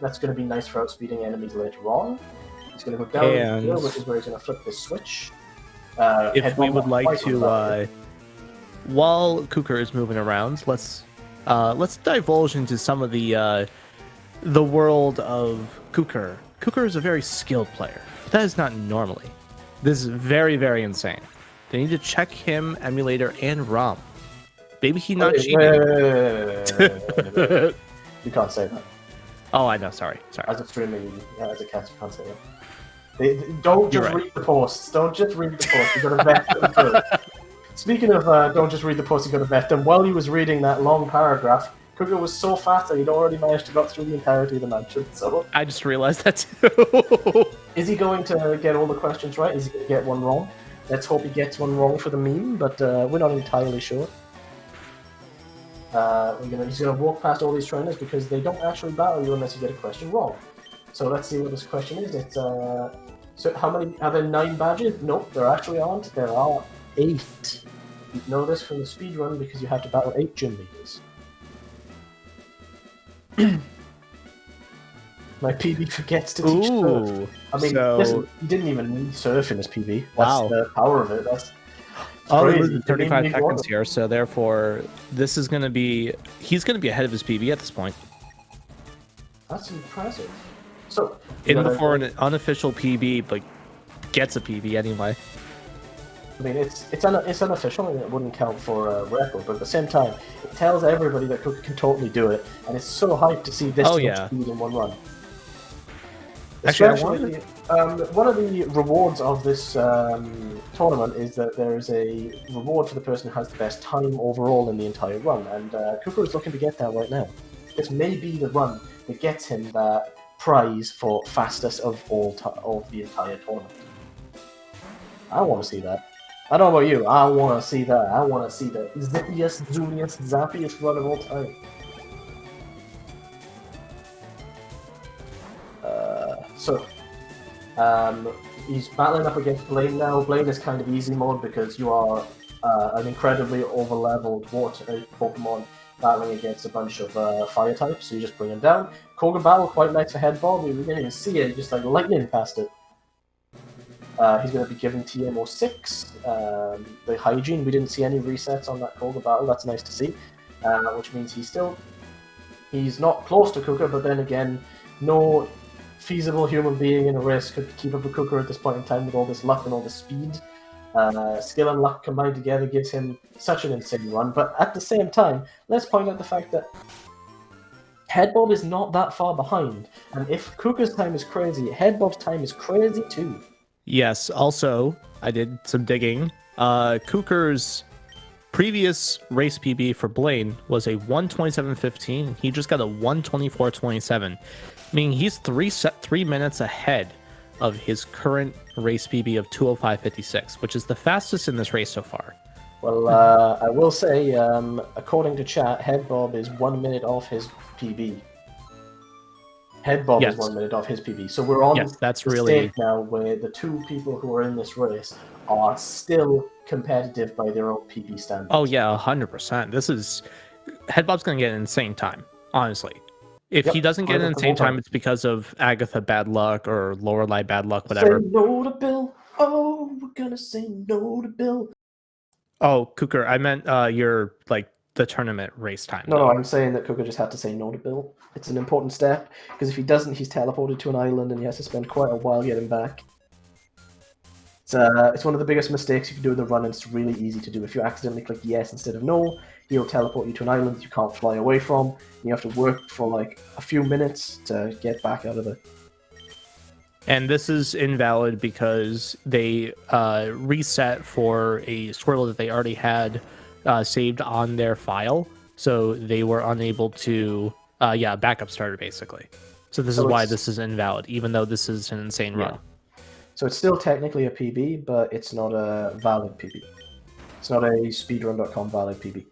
That's going to be nice for outspeeding enemies later on. He's going to go down here, which is where he's going to flip this switch. If we would like to, while Kukker is moving around, let's divulge into some of the world of Kukker. Kukker is a very skilled player. That is not normally. This is very, very insane. They need to check him, emulator, and ROM. Maybe he's not cheating. You can't say that. Oh, I know. Sorry. As a streamer, as a cast, you can't say that. Don't just read the posts. Don't just read the posts. You've got to vet them through. Speaking of don't just read the posts, you've got to vet them. While he was reading that long paragraph, Kukker was so fast that he'd already managed to go through the entirety of the mansion. So I just realized that too. Is he going to get all the questions right? Is he going to get one wrong? Let's hope he gets one wrong for the meme, but we're not entirely sure. He's going to walk past all these trainers because they don't actually battle you unless you get a question wrong. So let's see what this question is. It's so how many? Are there 9 badges? Nope, there actually aren't. There are 8. You know this from the speedrun because you have to battle 8 gym leaders. My PB forgets to teach surf. I mean, listen, he didn't even need surf in his PB. That's the power of it. That's crazy. 35 seconds here, so therefore, this is going to be... He's going to be ahead of his PB at this point. That's impressive. So, in before an unofficial PB, but gets a PB anyway. I mean, it's unofficial and it wouldn't count for a record, but at the same time, it tells everybody that Kukker can totally do it, and it's so hyped to see this much speed in one run. Actually, one of the rewards of this tournament is that there is a reward for the person who has the best time overall in the entire run, and Kukker is looking to get that right now. This may be the run that gets him that prize for fastest of of the entire tournament. I want to see that. I don't know about you. I want to see that. I want to see the zippiest, zoomiest, zappiest run of all time. He's battling up against Blaine now. Blaine is kind of easy mode because you are an incredibly over-leveled water Pokemon battling against a bunch of fire types, so you just bring him down. Kukker battle quite nice for Headbob. We didn't even see it, just like lightning past it. He's going to be given TMO6. The hygiene, we didn't see any resets on that Kukker battle. That's nice to see, which means he's not close to Kukker, but then again, no feasible human being in a race could keep up with Kukker at this point in time with all this luck and all this speed. Skill and luck combined together gives him such an insane run, but at the same time, let's point out the fact that Headbob is not that far behind, and if Kukker's time is crazy, Headbob's time is crazy too. Yes, also, I did some digging. Kukker's previous race PB for Blaine was a 1:27.15. He just got a 1:24.27, meaning he's 3 minutes ahead of his current race PB of 2:05.56, which is the fastest in this race so far. Well, I will say, according to chat, Headbob is 1 minute off his PB. Headbob is 1 minute off his PB. So we're on that's the really stage now where the two people who are in this race are still competitive by their own PB standards. Oh yeah, 100%. This is Headbob's gonna get an insane time, honestly. If he doesn't get an insane time, it's because of Agatha bad luck or Lorelei bad luck, whatever. Say no to Bill. Oh, we're gonna say no to Bill. Oh, Kukker, I meant your like the tournament race time. No, I'm saying that Kukker just had to say no to Bill. It's an important step, because if he doesn't, he's teleported to an island and he has to spend quite a while getting back. It's one of the biggest mistakes you can do in the run, and it's really easy to do. If you accidentally click yes instead of no, he'll teleport you to an island you can't fly away from. You have to work for like a few minutes to get back out of it. And this is invalid because they reset for a Squirtle that they already had saved on their file, so they were unable to, backup starter basically. So this is why this is invalid, even though this is an insane run. So it's still technically a PB, but it's not a valid PB. It's not a speedrun.com valid PB.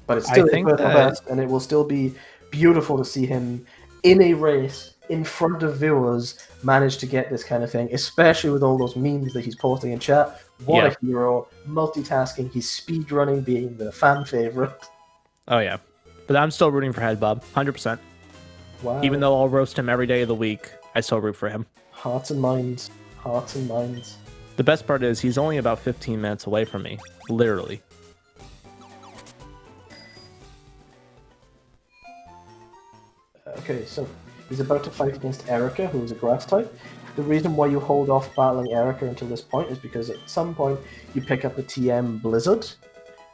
But it's still his personal best, and it will still be beautiful to see him in a race in front of viewers manage to get this kind of thing, especially with all those memes that he's posting in chat. What a hero, multitasking, he's speedrunning, being the fan favorite. Oh yeah, but I'm still rooting for Headbob, 100%. Wow. Even though I'll roast him every day of the week, I still root for him. Hearts and minds, hearts and minds. The best part is he's only about 15 minutes away from me, literally. Okay, so he's about to fight against Erica, who is a grass type. The reason why you hold off battling Erica until this point is because at some point you pick up the TM Blizzard,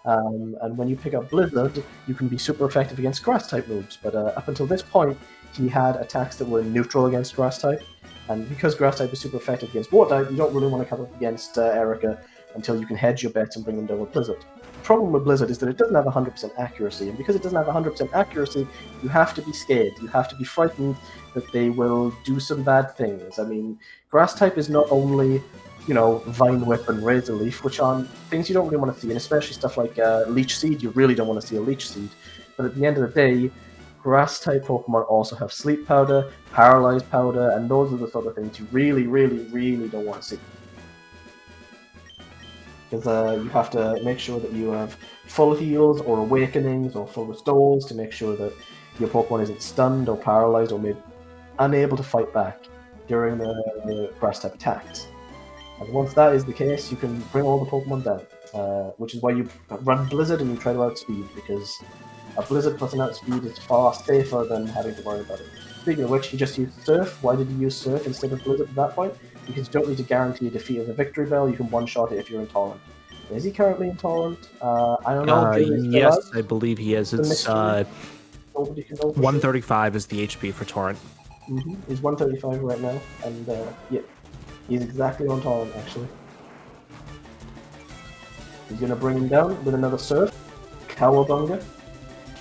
and when you pick up Blizzard, you can be super effective against grass type moves. But up until this point, he had attacks that were neutral against grass type, and because grass type is super effective against water type, you don't really want to come up against Erica until you can hedge your bets and bring them down with Blizzard. The problem with Blizzard is that it doesn't have 100% accuracy, and because it doesn't have 100% accuracy, you have to be scared. You have to be frightened that they will do some bad things. I mean, grass type is not only, Vine Whip and Razor Leaf, which are things you don't really want to see, and especially stuff like Leech Seed, you really don't want to see a Leech Seed. But at the end of the day, grass type Pokemon also have Sleep Powder, Paralyzed Powder, and those are the sort of things you really, really, really don't want to see. Because you have to make sure that you have full heals or awakenings or full restores to make sure that your Pokemon isn't stunned or paralyzed or made unable to fight back during the grass type attacks. And once that is the case, you can bring all the Pokemon down, which is why you run Blizzard and you try to outspeed, because a Blizzard plus an outspeed is far safer than having to worry about it. Speaking of which, he just used Surf. Why did he use Surf instead of Blizzard at that point? Because you don't need to guarantee a defeat of the Victory Bell, you can one-shot it if you're intolerant. Is he currently intolerant? I don't know. Yes, I believe he is. It's 135 is the HP for Torrent. He's 135 right now, and he's exactly on Torrent, actually. He's going to bring him down with another Surf, Cowabunga,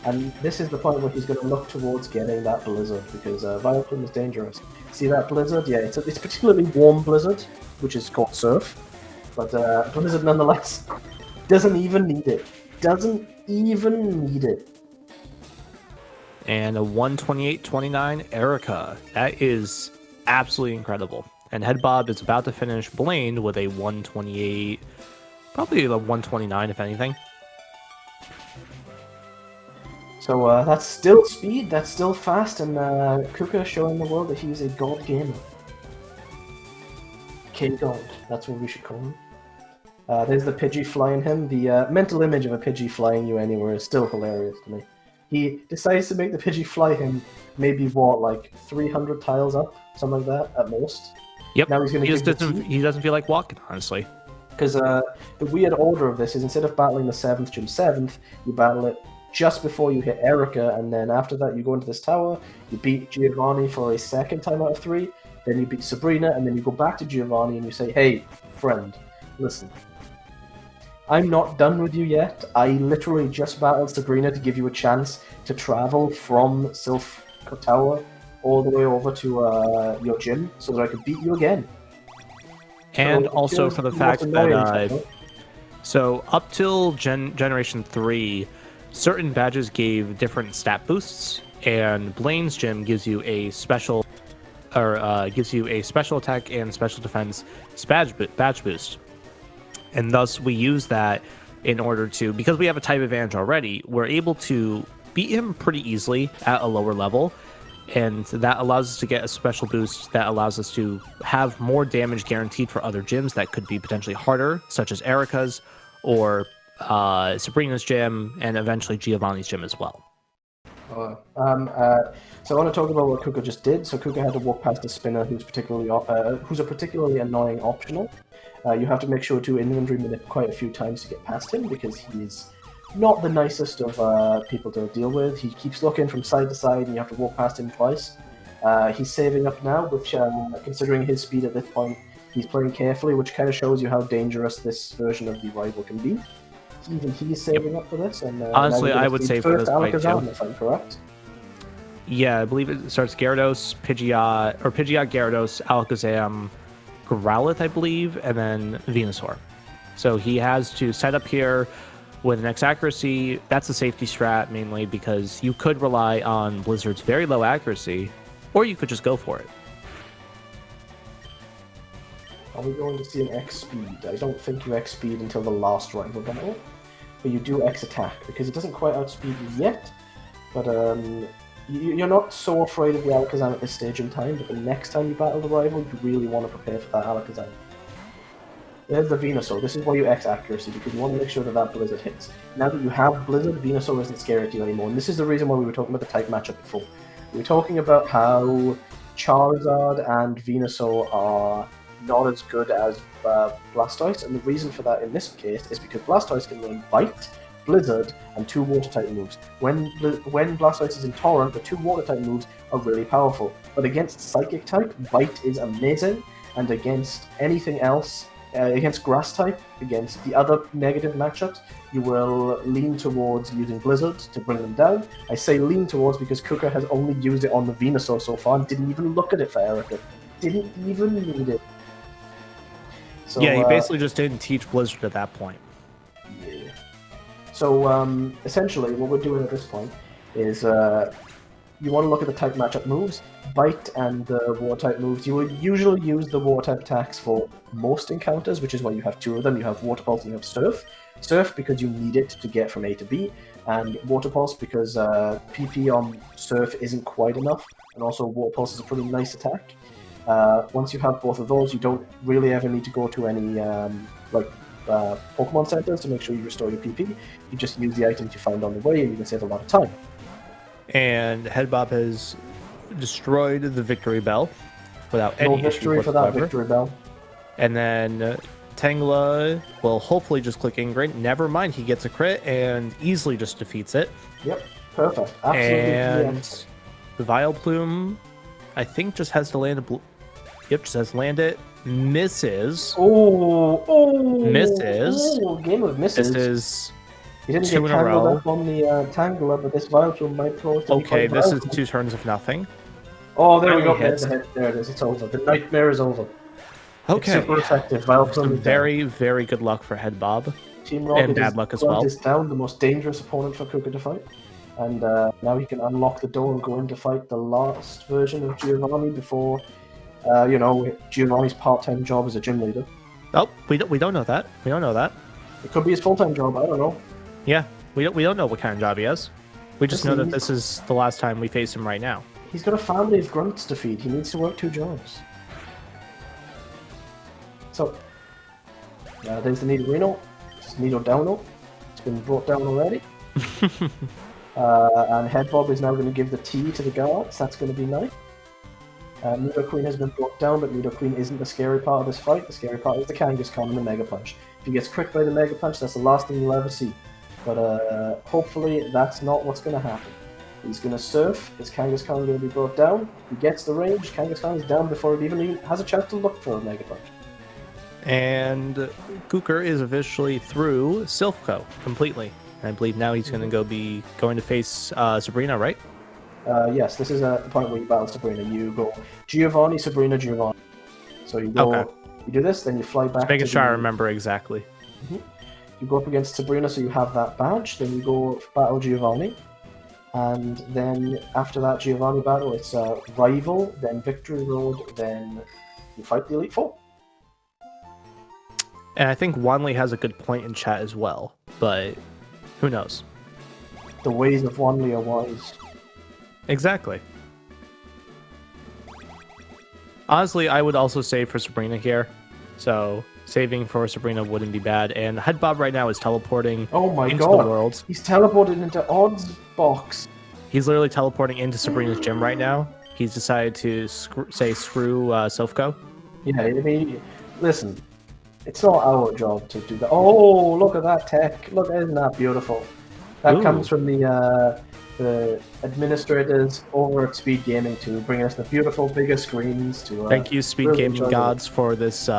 and this is the point where he's going to look towards getting that Blizzard, because Vileplume is dangerous. See that Blizzard? Yeah, it's particularly warm Blizzard, which is called Surf, but Blizzard nonetheless doesn't even need it. Doesn't even need it. And a 128.29 Erica. That is absolutely incredible. And Headbob is about to finish Blaine with a 128. Probably the 129, if anything. So that's still speed, that's still fast, and Kukker showing the world that he's a god gamer. K-God, that's what we should call him. There's the Pidgey flying him. The mental image of a Pidgey flying you anywhere is still hilarious to me. He decides to make the Pidgey fly him maybe, what, like 300 tiles up? Something like that, at most. Yep, now he's gonna he doesn't feel like walking, honestly. Because the weird order of this is instead of battling the 7th gym 7th, you battle it just before you hit Erica, and then after that you go into this tower, you beat Giovanni for a second time out of 3, then you beat Sabrina, and then you go back to Giovanni and you say, hey, friend, listen. I'm not done with you yet. I literally just battled Sabrina to give you a chance to travel from Sylph Tower all the way over to your gym so that I could beat you again. And so also for the fact that so up till Generation 3, certain badges gave different stat boosts, and Blaine's gym gives you a special attack and special defense badge boost. And thus we use that in order to, because we have a type advantage already, we're able to beat him pretty easily at a lower level. And that allows us to get a special boost that allows us to have more damage guaranteed for other gyms that could be potentially harder, such as Erica's or Sabrina's gym, and eventually Giovanni's gym as well. So I want to talk about what Kukker just did. So Kukker had to walk past a spinner who's a particularly annoying optional. You have to make sure to inventory manip quite a few times to get past him because he's not the nicest of people to deal with. He keeps looking from side to side, and you have to walk past him twice. He's saving up now, which, considering his speed at this point, he's playing carefully, which kind of shows you how dangerous this version of the rival can be. Even he's saving up for this. And honestly, I would say for this fight too. If I'm correct. Yeah, I believe it starts Gyarados, Pidgeot, Gyarados, Alakazam, Growlithe, I believe, and then Venusaur. So he has to set up here with an X accuracy. That's a safety strat mainly because you could rely on Blizzard's very low accuracy, or you could just go for it. Are we going to see an X speed? I don't think you X speed until the last rival battle, but you do X attack because it doesn't quite outspeed you yet. But you're not so afraid of the Alakazam at this stage in time, but the next time you battle the rival, you really want to prepare for that Alakazam. There's the Venusaur. This is why you X accuracy, because you want to make sure that that Blizzard hits. Now that you have Blizzard, Venusaur isn't scary to you anymore, and this is the reason why we were talking about the type matchup before. We were talking about how Charizard and Venusaur are not as good as Blastoise, and the reason for that in this case is because Blastoise can learn Bite, Blizzard, and 2 Water-type moves. When Blastoise is in Torrent, the 2 Water-type moves are really powerful, but against Psychic-type, Bite is amazing, and against anything else, against Grass-type, against the other negative matchups, you will lean towards using Blizzard to bring them down. I say lean towards because Kukker has only used it on the Venusaur so far and didn't even look at it for Erica. Didn't even need it. So, yeah, he basically just didn't teach Blizzard at that point. Yeah. So essentially, what we're doing at this point is you want to look at the type matchup moves. Bite and the Water-type moves. You will usually use the Water-type attacks for most encounters, which is why you have 2 of them. You have Water Pulse and you have Surf. Surf because you need it to get from A to B, and Water Pulse because PP on Surf isn't quite enough, and also Water Pulse is a pretty nice attack. Once you have both of those, you don't really ever need to go to any Pokemon centers to make sure you restore your PP. You just use the items you find on the way, and you can save a lot of time. And Headbob has destroyed the Victory Bell without No any victory issue for that whatsoever. Victory Bell. And then Tangela will hopefully just click Ingrain. Never mind, he gets a crit and easily just defeats it. Yep, perfect. Absolutely. And Vileplume, I think, just has to land a blue. Yep, just has to land it. Misses. Misses. Game of misses. Misses. He didn't 2 get in a tangled row. up on the Tangela, but this Vileplume might throw it to be Okay, quite this is powerful. 2 turns of nothing. Oh, there we go. Finally There it is. It's over. The nightmare is over. Okay. It's super effective. Vileplume Some is down. very, very good luck for Headbob. Team Rocket and bad luck as Grunt well. is down, the most dangerous opponent for Kukker to fight. And now he can unlock the door and go in to fight the last version of Giovanni before, Giovanni's part-time job as a gym leader. Oh, we don't know that. We don't know that. It could be his full-time job. I don't know. Yeah, we don't know what kind of job he has. We just know Listen, that this is the last time we face him right now. He's got a family of grunts to feed. He needs to work 2 jobs. So, there's the Nidorino. It's Nidodowno. It's been brought down already. And Headbob is now going to give the T to the guards. That's going to be nice. LeafGreen has been brought down, but LeafGreen isn't the scary part of this fight. The scary part is the Kangaskhan and the Mega Punch. If he gets crit by the Mega Punch, that's the last thing you'll ever see. But hopefully that's not what's going to happen. He's going to surf. His Kangaskhan going to be brought down. He gets the range. Kangaskhan is down before it even has a chance to look for a Mega Punch. And Kukker is officially through Silphco completely. I believe now he's going to be going to face Sabrina, right? Yes, this is the point where you battle Sabrina. You go Giovanni, Sabrina, Giovanni. So you go, you do this, then you fly back. Just making sure I remember exactly. You go up against Sabrina, so you have that badge. Then you go battle Giovanni, and then after that Giovanni battle, it's Rival, then Victory Road, then you fight the Elite Four. And I think Wanley has a good point in chat as well, but who knows? The ways of Wanley are wise. Exactly. Honestly, I would also save for Sabrina here. So saving for Sabrina wouldn't be bad. And Headbob right now is teleporting into the world. He's teleported into Odd's box. He's literally teleporting into Sabrina's gym right now. He's decided to say screw Silphco. Yeah, I mean, listen, it's not our job to do that. Oh, look at that tech. Look, isn't that beautiful? That comes from the administrators over at SpeedGaming to bring us the beautiful, bigger screens. To thank you, SpeedGaming really gods, for this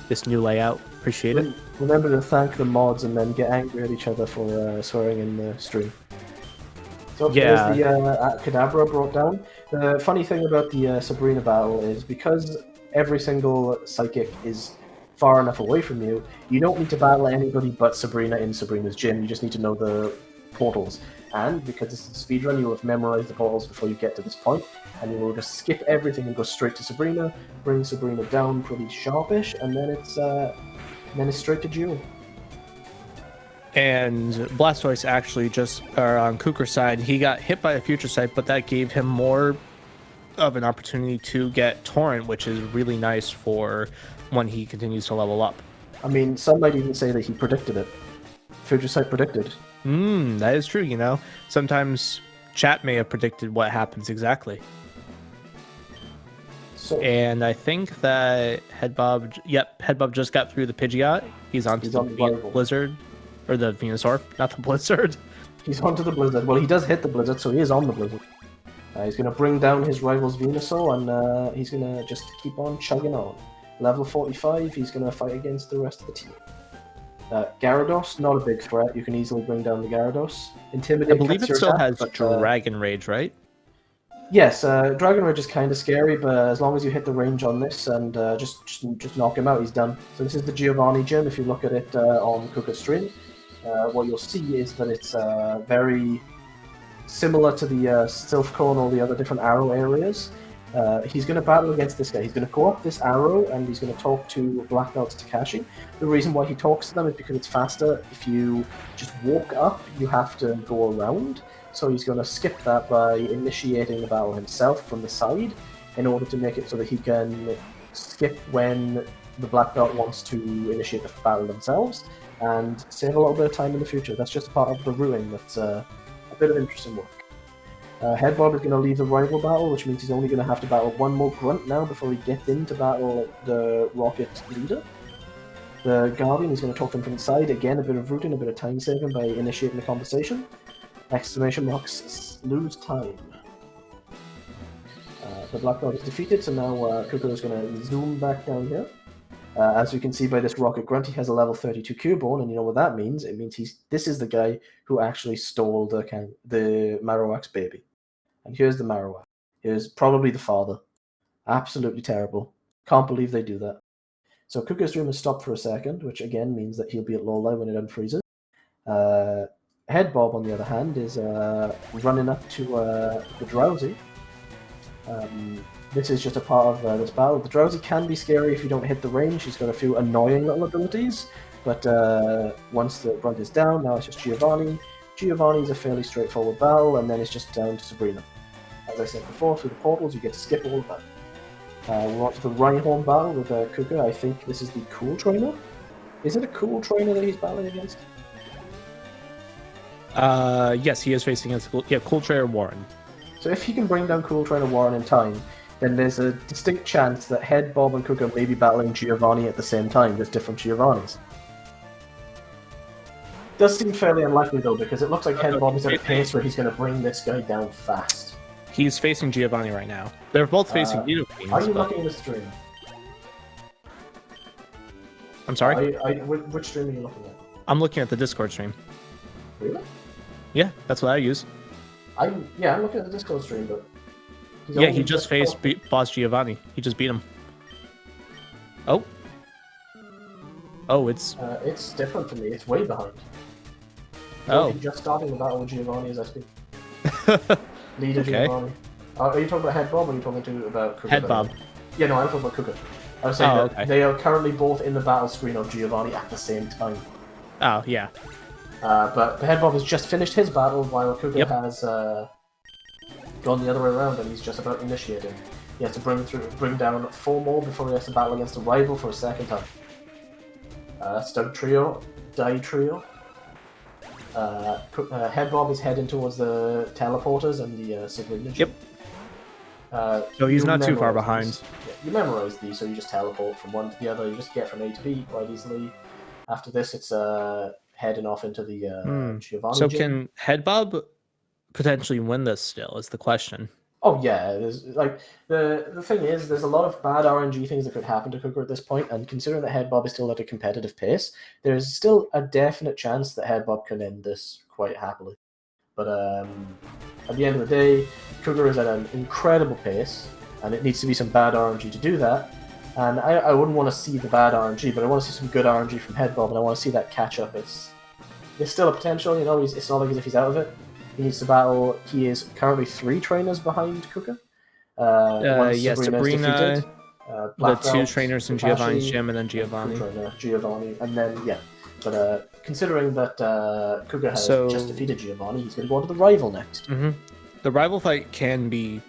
this new layout. Appreciate it. Remember to thank the mods and then get angry at each other for swearing in the stream. So yeah, there's the Kadabra brought down. The funny thing about the Sabrina battle is because every single psychic is far enough away from you, you don't need to battle anybody but Sabrina in Sabrina's gym. You just need to know the portals. And because this is a speedrun, you will have memorized the portals before you get to this point, and you will just skip everything and go straight to Sabrina, bring Sabrina down pretty sharpish, and then it's straight to June. And Blastoise actually just on Kukker's side, he got hit by a future sight, but that gave him more of an opportunity to get Torrent, which is really nice for when he continues to level up. I mean, some might even say that he predicted it. Future sight predicted. That is true, you know. Sometimes chat may have predicted what happens exactly. So, and I think that Headbob just got through the Pidgeot. He's on the Blizzard, or the Venusaur, not the Blizzard. He's onto the Blizzard. Well, he does hit the Blizzard, so he is on the Blizzard. He's going to bring down his rival's Venusaur, and he's going to just keep on chugging on. Level 45, he's going to fight against the rest of the team. Gyarados, not a big threat. You can easily bring down the Gyarados. Intimidate. I believe it still has Dragon Rage, right? Yes, Dragon Rage is kind of scary, but as long as you hit the range on this and just knock him out, he's done. So this is the Giovanni gym. If you look at it on Kukker's stream, what you'll see is that it's very similar to the Silphco and all the other different arrow areas. He's going to battle against this guy. He's going to go up this arrow and he's going to talk to Black Belt's Takashi. The reason why he talks to them is because it's faster. If you just walk up, you have to go around. So he's going to skip that by initiating the battle himself from the side in order to make it so that he can skip when the Black Belt wants to initiate the battle themselves and save a little bit of time in the future. That's just part of the routing. That's a bit of interesting work. Headbob is going to leave the rival battle, which means he's only going to have to battle one more grunt now before he gets in to battle the Rocket leader. The Guardian is going to talk to him from the side. Again, a bit of routing, a bit of time saving by initiating the conversation. Exclamation marks, lose time. The Black Belt is defeated, so now Kukker is going to zoom back down here. As you can see by this Rocket Grunt, he has a level 32 Cubone, and you know what that means? It means this is the guy who actually stole the Marowak's baby. And here's the Marowak. Here's probably the father. Absolutely terrible. Can't believe they do that. So Kukker's stream has stopped for a second, which again means that he'll be at low light when it unfreezes. Headbob, on the other hand, is running up to the Drowsy. This is just a part of this battle. The Drowsy can be scary if you don't hit the range. He's got a few annoying little abilities, But once the brunt is down, now it's just Giovanni. Giovanni's a fairly straightforward battle, and then it's just down to Sabrina. As I said before, through the portals, you get to skip all of that. We're on to the Rhyhorn battle with Kukker. I think this is the Cool Trainer. Is it a Cool Trainer that he's battling against? Yes, he is facing against Cool Trainer Warren. So if he can bring down Cool Trainer Warren in time, then there's a distinct chance that Headbob and Kukker may be battling Giovanni at the same time, just different Giovannis. Does seem fairly unlikely though, because it looks like Headbob is at a pace where he's going to bring this guy down fast. He's facing Giovanni right now. They're both facing LeafGreen. Are you looking at the stream? I'm sorry? Which stream are you looking at? I'm looking at the Discord stream. Really? Yeah, that's what I use. I'm looking at the Discord stream, but... Yeah, he just faced Boss Giovanni. He just beat him. Oh. Oh, it's... it's different for me. It's way behind. Oh. I'm just starting the battle with Giovanni as I speak. Leader Okay. Giovanni. Are you talking about Headbob, or are you talking about Kukker? Headbob. Yeah, no, I'm talking about Kukker. I was saying that they are currently both in the battle screen of Giovanni at the same time. Oh, yeah. But Headbob has just finished his battle, while Kukker has gone the other way around, and he's just about initiating. He has to bring down 4 more before he has to battle against a rival for a second time. Stug Trio, Die Trio. Headbob is heading towards the teleporters and the signature. Yep. So he's not too far behind. Yeah, you memorize these, so you just teleport from one to the other. You just get from A to B quite easily. After this, it's heading off into the Giovanni. So gym. can Headbob potentially win this still, is the question. Oh yeah, there's like the thing is, there's a lot of bad RNG things that could happen to Kukker at this point, and considering that Headbob is still at a competitive pace, there's still a definite chance that Headbob can end this quite happily. But at the end of the day, Kukker is at an incredible pace, and it needs to be some bad RNG to do that. And I wouldn't want to see the bad RNG, but I want to see some good RNG from Headbob, and I want to see that catch up. There's still a potential, you know. It's not like as if he's out of it. He needs to battle. He is currently 3 trainers behind Kukker. Sabrina, the 2 trainers in Kakashi, Giovanni's gym, and then Giovanni. Giovanni, and then But considering that Kukker has just defeated Giovanni, he's going to go on to the rival next. Mm-hmm. The rival fight can be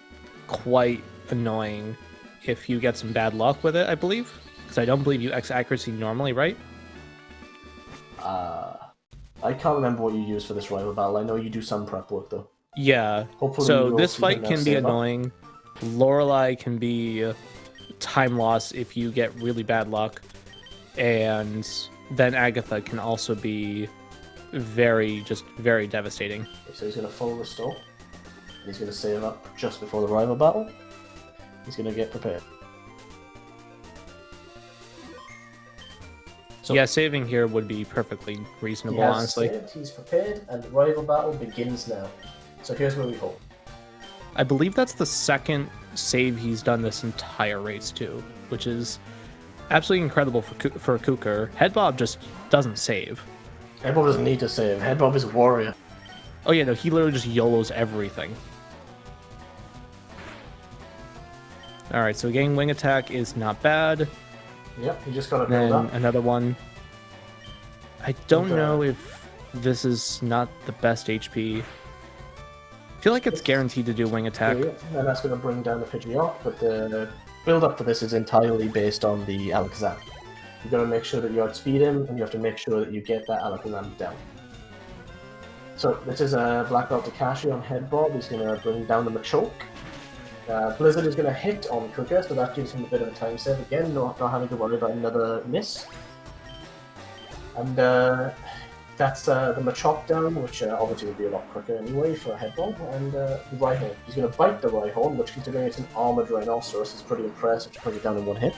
quite annoying if you get some bad luck with it, I believe. Because I don't believe you X accuracy normally, right? I can't remember what you use for this rival battle. I know you do some prep work, though. Yeah. Hopefully so this fight can be annoying. Lorelei can be time loss if you get really bad luck. And then Agatha can also be very devastating. Okay, so he's going to full restore. He's going to save up just before the rival battle. He's going to get prepared. So, yeah, saving here would be perfectly reasonable, honestly. Saved, he's prepared, and the rival battle begins now. So here's where we hope. I believe that's the second save he's done this entire race too, which is absolutely incredible for Kukker. Headbob just doesn't save. Headbob doesn't need to save. Headbob is a warrior. Oh yeah, no, he literally just YOLOs everything. Alright, so getting wing attack is not bad. Yep, you just got to build build up. Another one. I don't know if this is not the best HP. I feel like it's guaranteed to do wing attack. Yeah, and that's going to bring down the Pidgeot, but the build up for this is entirely based on the Alakazam. You've got to make sure that you outspeed him, and you have to make sure that you get that Alakazam down. So this is a Black Belt Takashi on Headbob. He's going to bring down the Machoke. Blizzard is going to hit on Kukker, so that gives him a bit of a time save again, not having to worry about another miss. And that's the Machop down, which obviously would be a lot quicker anyway for a Headbob, and the Rhyhorn. He's going to bite the Rhyhorn, which considering it's an armored Rhinoceros is pretty impressive to bring it down in one hit.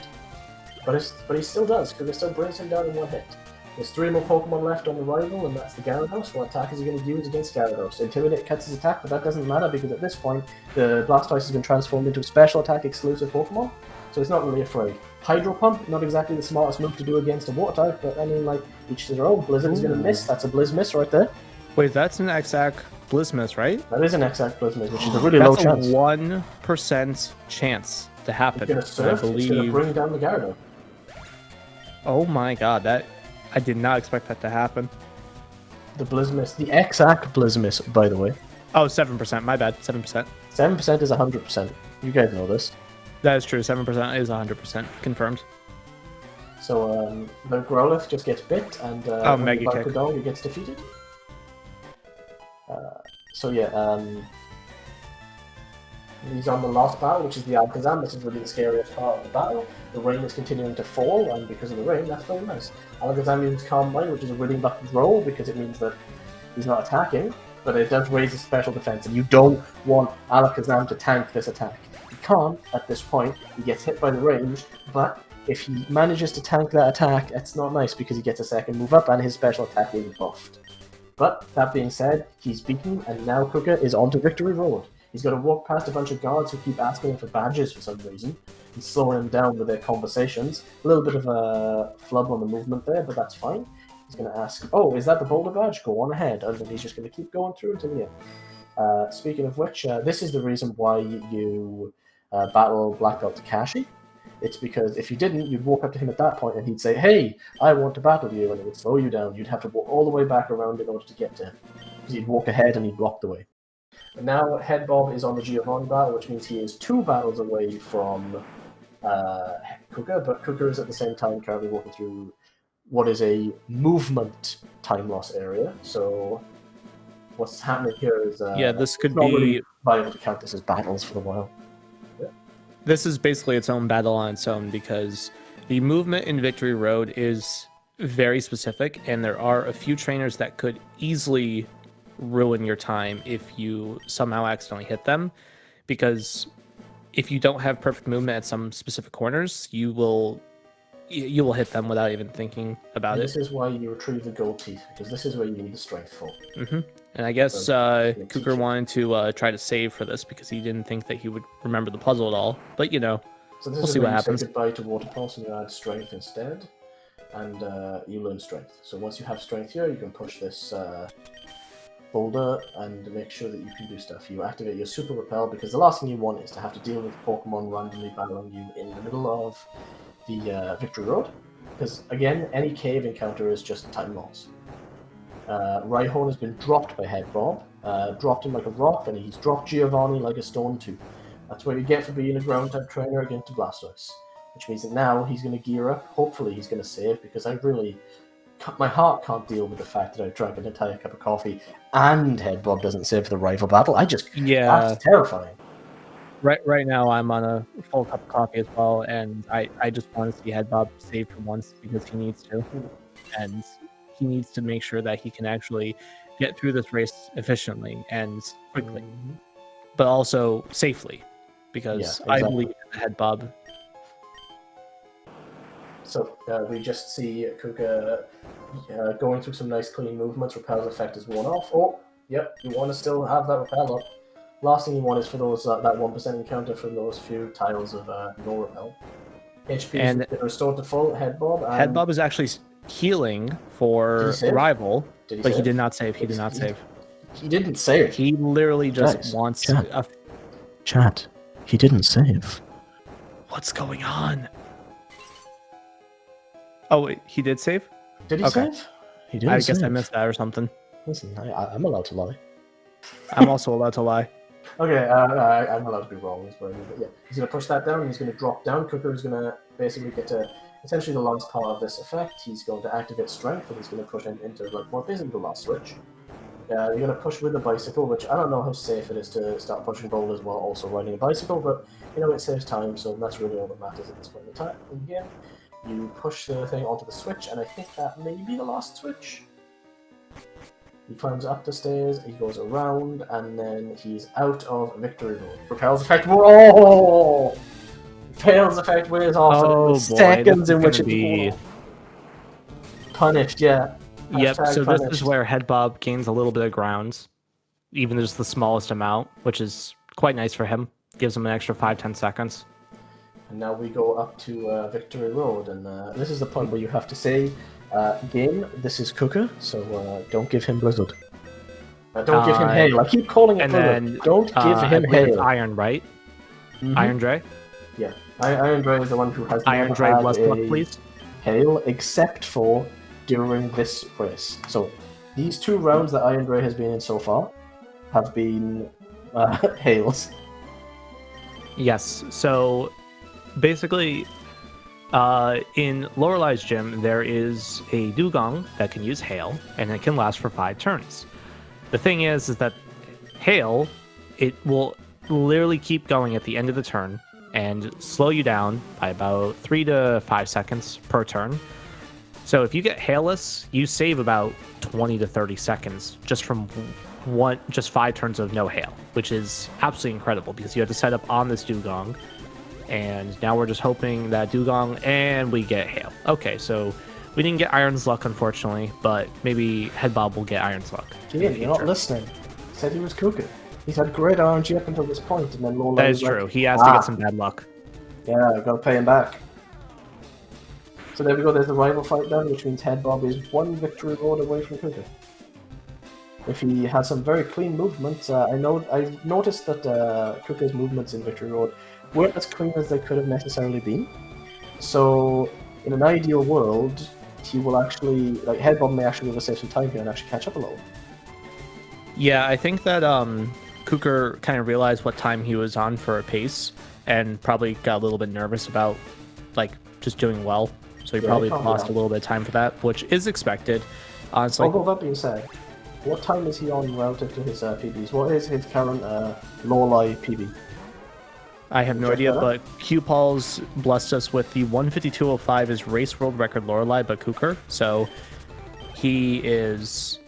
But he still does, because it still brings him down in one hit. There's 3 more Pokemon left on the rival, and that's the Gyarados. What attack is he going to use against Gyarados? Intimidate cuts his attack, but that doesn't matter because at this point, the Blastoise has been transformed into a special attack exclusive Pokemon, so it's not really afraid. Hydro Pump, not exactly the smartest move to do against a Water type, but I mean, like, each to their own. Blizzard is going to miss. That's a Blizz miss right there. Wait, that's an exact Blizz miss, right? That is an exact Blizz miss, which is a really low chance. That's a 1% chance to happen. It's going to surf, it's going to bring down the Gyarados. Oh my god, that... I did not expect that to happen. The Blizzmiss, the exact Blizzmiss, by the way. Oh, 7%. My bad. 7%. 7% is 100%. You guys know this. That is true. 7% is 100% confirmed. So the Growlithe just gets bit, and when Mega the Viper Kick. Dog, he gets defeated. So yeah, he's on the last battle, which is the Alakazam. This is really the scariest part of the battle. The rain is continuing to fall, and because of the rain, that's very nice. Alakazam uses Calm Mind, which is a really lucky roll, because it means that he's not attacking, but it does raise his special defense, and you don't want Alakazam to tank this attack. He can't at this point. He gets hit by the range, but if he manages to tank that attack, it's not nice because he gets a second move up and his special attack is buffed. But that being said, he's beaten, and now Kukker is on to Victory Road. He's got to walk past a bunch of guards who keep asking him for badges for some reason and slowing him down with their conversations. A little bit of a flub on the movement there, but that's fine. He's going to ask, oh, is that the Boulder badge? Go on ahead. And then he's just going to keep going through until the end. Speaking of which, this is the reason why you battle Black Belt Takashi. It's because if you didn't, you'd walk up to him at that point and he'd say, hey, I want to battle you, and it would slow you down. You'd have to walk all the way back around in order to get to him. Because he'd walk ahead and he'd block the way. And now Headbob is on the Giovanni battle, which means he is 2 battles away from Kukker, but Kukker is at the same time currently walking through what is a movement time loss area. So what's happening here is this could not be really viable to count this as battles for a while. This is basically its own battle on its own because the movement in Victory Road is very specific, and there are a few trainers that could easily ruin your time if you somehow accidentally hit them. Because if you don't have perfect movement at some specific corners, you will hit them without even thinking about it. This is why you retrieve the gold teeth, because this is where you need the strength for. And I guess Kukker wanted to try to save for this because he didn't think that he would remember the puzzle at all. But, you know, so this we'll is see where what happens. You say goodbye to Water Pulse and you add strength instead, and you learn strength. So once you have strength here, you can push this boulder and make sure that you can do stuff. You activate your Super Repel, because the last thing you want is to have to deal with Pokemon randomly battling you in the middle of the Victory Road. Because, again, any cave encounter is just time loss. Rhyhorn has been dropped by Headbob, dropped him like a rock, and he's dropped Giovanni like a stone too. That's what you get for being a ground-type trainer against a Blastoise. Which means that now he's going to gear up. Hopefully he's going to save, because I really... my heart can't deal with the fact that I drank an entire cup of coffee and Headbob doesn't save for the rival battle. That's terrifying. Right now I'm on a full cup of coffee as well, and I just want to see Headbob save for once because he needs to. And he needs to make sure that he can actually get through this race efficiently and quickly, but also safely, because I believe in Headbob. So we just see Kukker going through some nice clean movements. Repel's effect is worn off. Oh, yep, you want to still have that repel up. Last thing you want is for those that 1% encounter from those few tiles of no repel. HP is restored to full. Headbob. Headbob is actually healing for rival, but he did not save. He did not save. He didn't save. He literally just wants to... Chat. He didn't save. What's going on? Oh, wait, he did save? Did he save? He didn't I save. guess I missed that or something. Listen, I'm allowed to lie. I'm also allowed to lie. Okay, I'm allowed to be wrong. But yeah, he's going to push that down, and he's going to drop down. Kukker is going to basically get to essentially the last part of this effect. He's going to activate strength, and he's going to push into like basically the last switch. You're going to push with a bicycle, which I don't know how safe it is to start pushing boulders while also riding a bicycle, but you know, it saves time, so that's really all that matters at this point in time. And again, you push the thing onto the switch, and I think that may be the last switch. He climbs up the stairs, he goes around, and then he's out of Victory Road. Repel's effect, whoa! Repel's effect wears off in the seconds in which it's punished, yeah. Yep, so punished. This is where Headbob gains a little bit of grounds, even just the smallest amount, which is quite nice for him. Gives him an extra 5-10 seconds. And now we go up to Victory Road, and this is the point where you have to say, game, this is Kukker, so don't give him Blizzard. Don't give him Hail. I keep calling it Blizzard. Don't give him Hail. Iron, right? Iron Dre? Yeah. Iron Dre is the one who has Iron Dre plus luck, please. Hail, except for during this race. So these 2 rounds that Iron Grey has been in so far have been hails. Yes. So basically, in Lorelei's gym, there is a dugong that can use hail, and it can last for 5 turns. The thing is that hail, it will literally keep going at the end of the turn and slow you down by about 3 to 5 seconds per turn. So if you get hailless, you save about 20 to 30 seconds just from just 5 turns of no hail, which is absolutely incredible because you have to set up on this dugong. And now we're just hoping that dugong and we get hail. Okay, so we didn't get Iron's Luck, unfortunately, but maybe Headbob will get Iron's Luck. Yeah, you're not listening. He said he was Kukker. He's had great RNG up until this point, and then Lorelei That is true. He has to get some bad luck. Yeah, I gotta pay him back. So there we go, there's the rival fight done, which means Headbob is 1 victory road away from Kukker. If he has some very clean movements, I noticed that Kukker's movements in Victory Road weren't as clean as they could have necessarily been. So, in an ideal world, he will actually, like, Headbob may actually be able to save some time here and actually catch up a little. Yeah, I think that Kukker kind of realized what time he was on for a pace and probably got a little bit nervous about, like, just doing well. So he probably lost a little bit of time for that, which is expected. Honestly. Although that being said, what time is he on relative to his PBs? What is his current Lorelei PB? I have no idea, but Q-Paul's blessed us with the 152.05 is race world record Lorelei, but Kukker. So he is,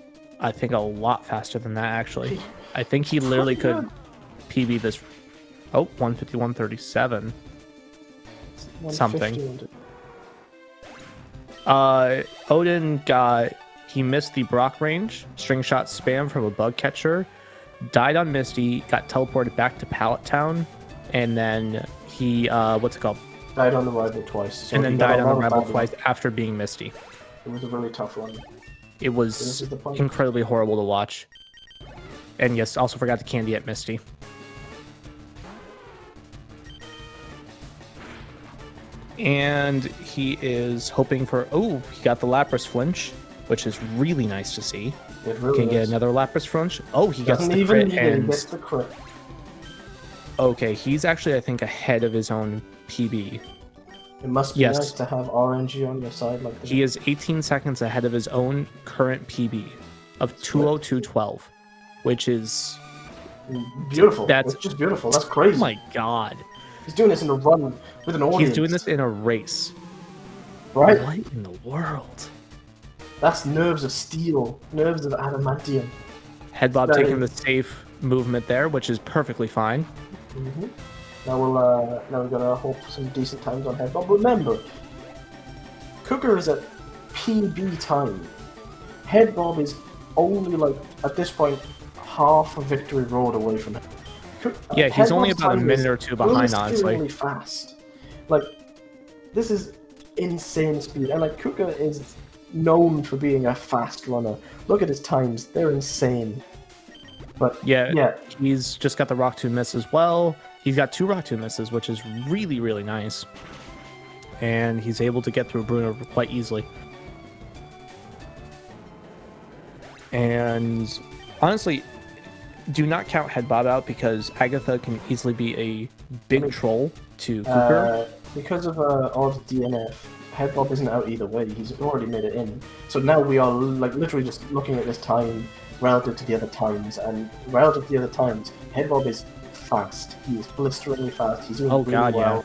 I think, a lot faster than that, actually. I think he literally could PB this. Oh, 151.37. Something. Odden he missed the Brock range, string shot spam from a bug catcher, died on Misty, got teleported back to Pallet Town, and then he, what's it called? Died on the rival twice. So and then died on the rival twice after being Misty. It was a really tough one. It was incredibly horrible to watch. And yes, also forgot the candy at Misty. And he is hoping for, he got the Lapras flinch, which is really nice to see. It really Can get another Lapras flinch. Oh, he gets the crit. And he gets the crit. Okay, he's actually, I think, ahead of his own PB. It must be nice to have RNG on your side like this. He is 18 seconds ahead of his own current PB of 2:02.12, which is beautiful. That's just beautiful. That's crazy. Oh my god. He's doing this in a run with an audience. He's doing this in a race. Right? What in the world? That's nerves of steel, nerves of adamantium. Headbob taking the safe movement there, which is perfectly fine. Mm-hmm. Now we've got to hope for some decent times on Headbob. Remember, Kukker is at PB time. Headbob is only, like, at this point, half a victory road away from him. Yeah, he's only about a minute or two behind, honestly. Really fast. Like, this is insane speed. And, like, Kukker is known for being a fast runner. Look at his times. They're insane. But, yeah. He's just got the Rock 2 miss as well. He's got 2 Rock 2 misses, which is really, really nice. And he's able to get through Bruno quite easily. And, honestly, do not count Headbob out because Agatha can easily be a big troll to Kukker. Because of odd DNF, Headbob isn't out either way. He's already made it in. So now we are like literally just looking at this time relative to the other times, and relative to the other times, Headbob is fast. He is blisteringly fast. He's doing really well. Yeah.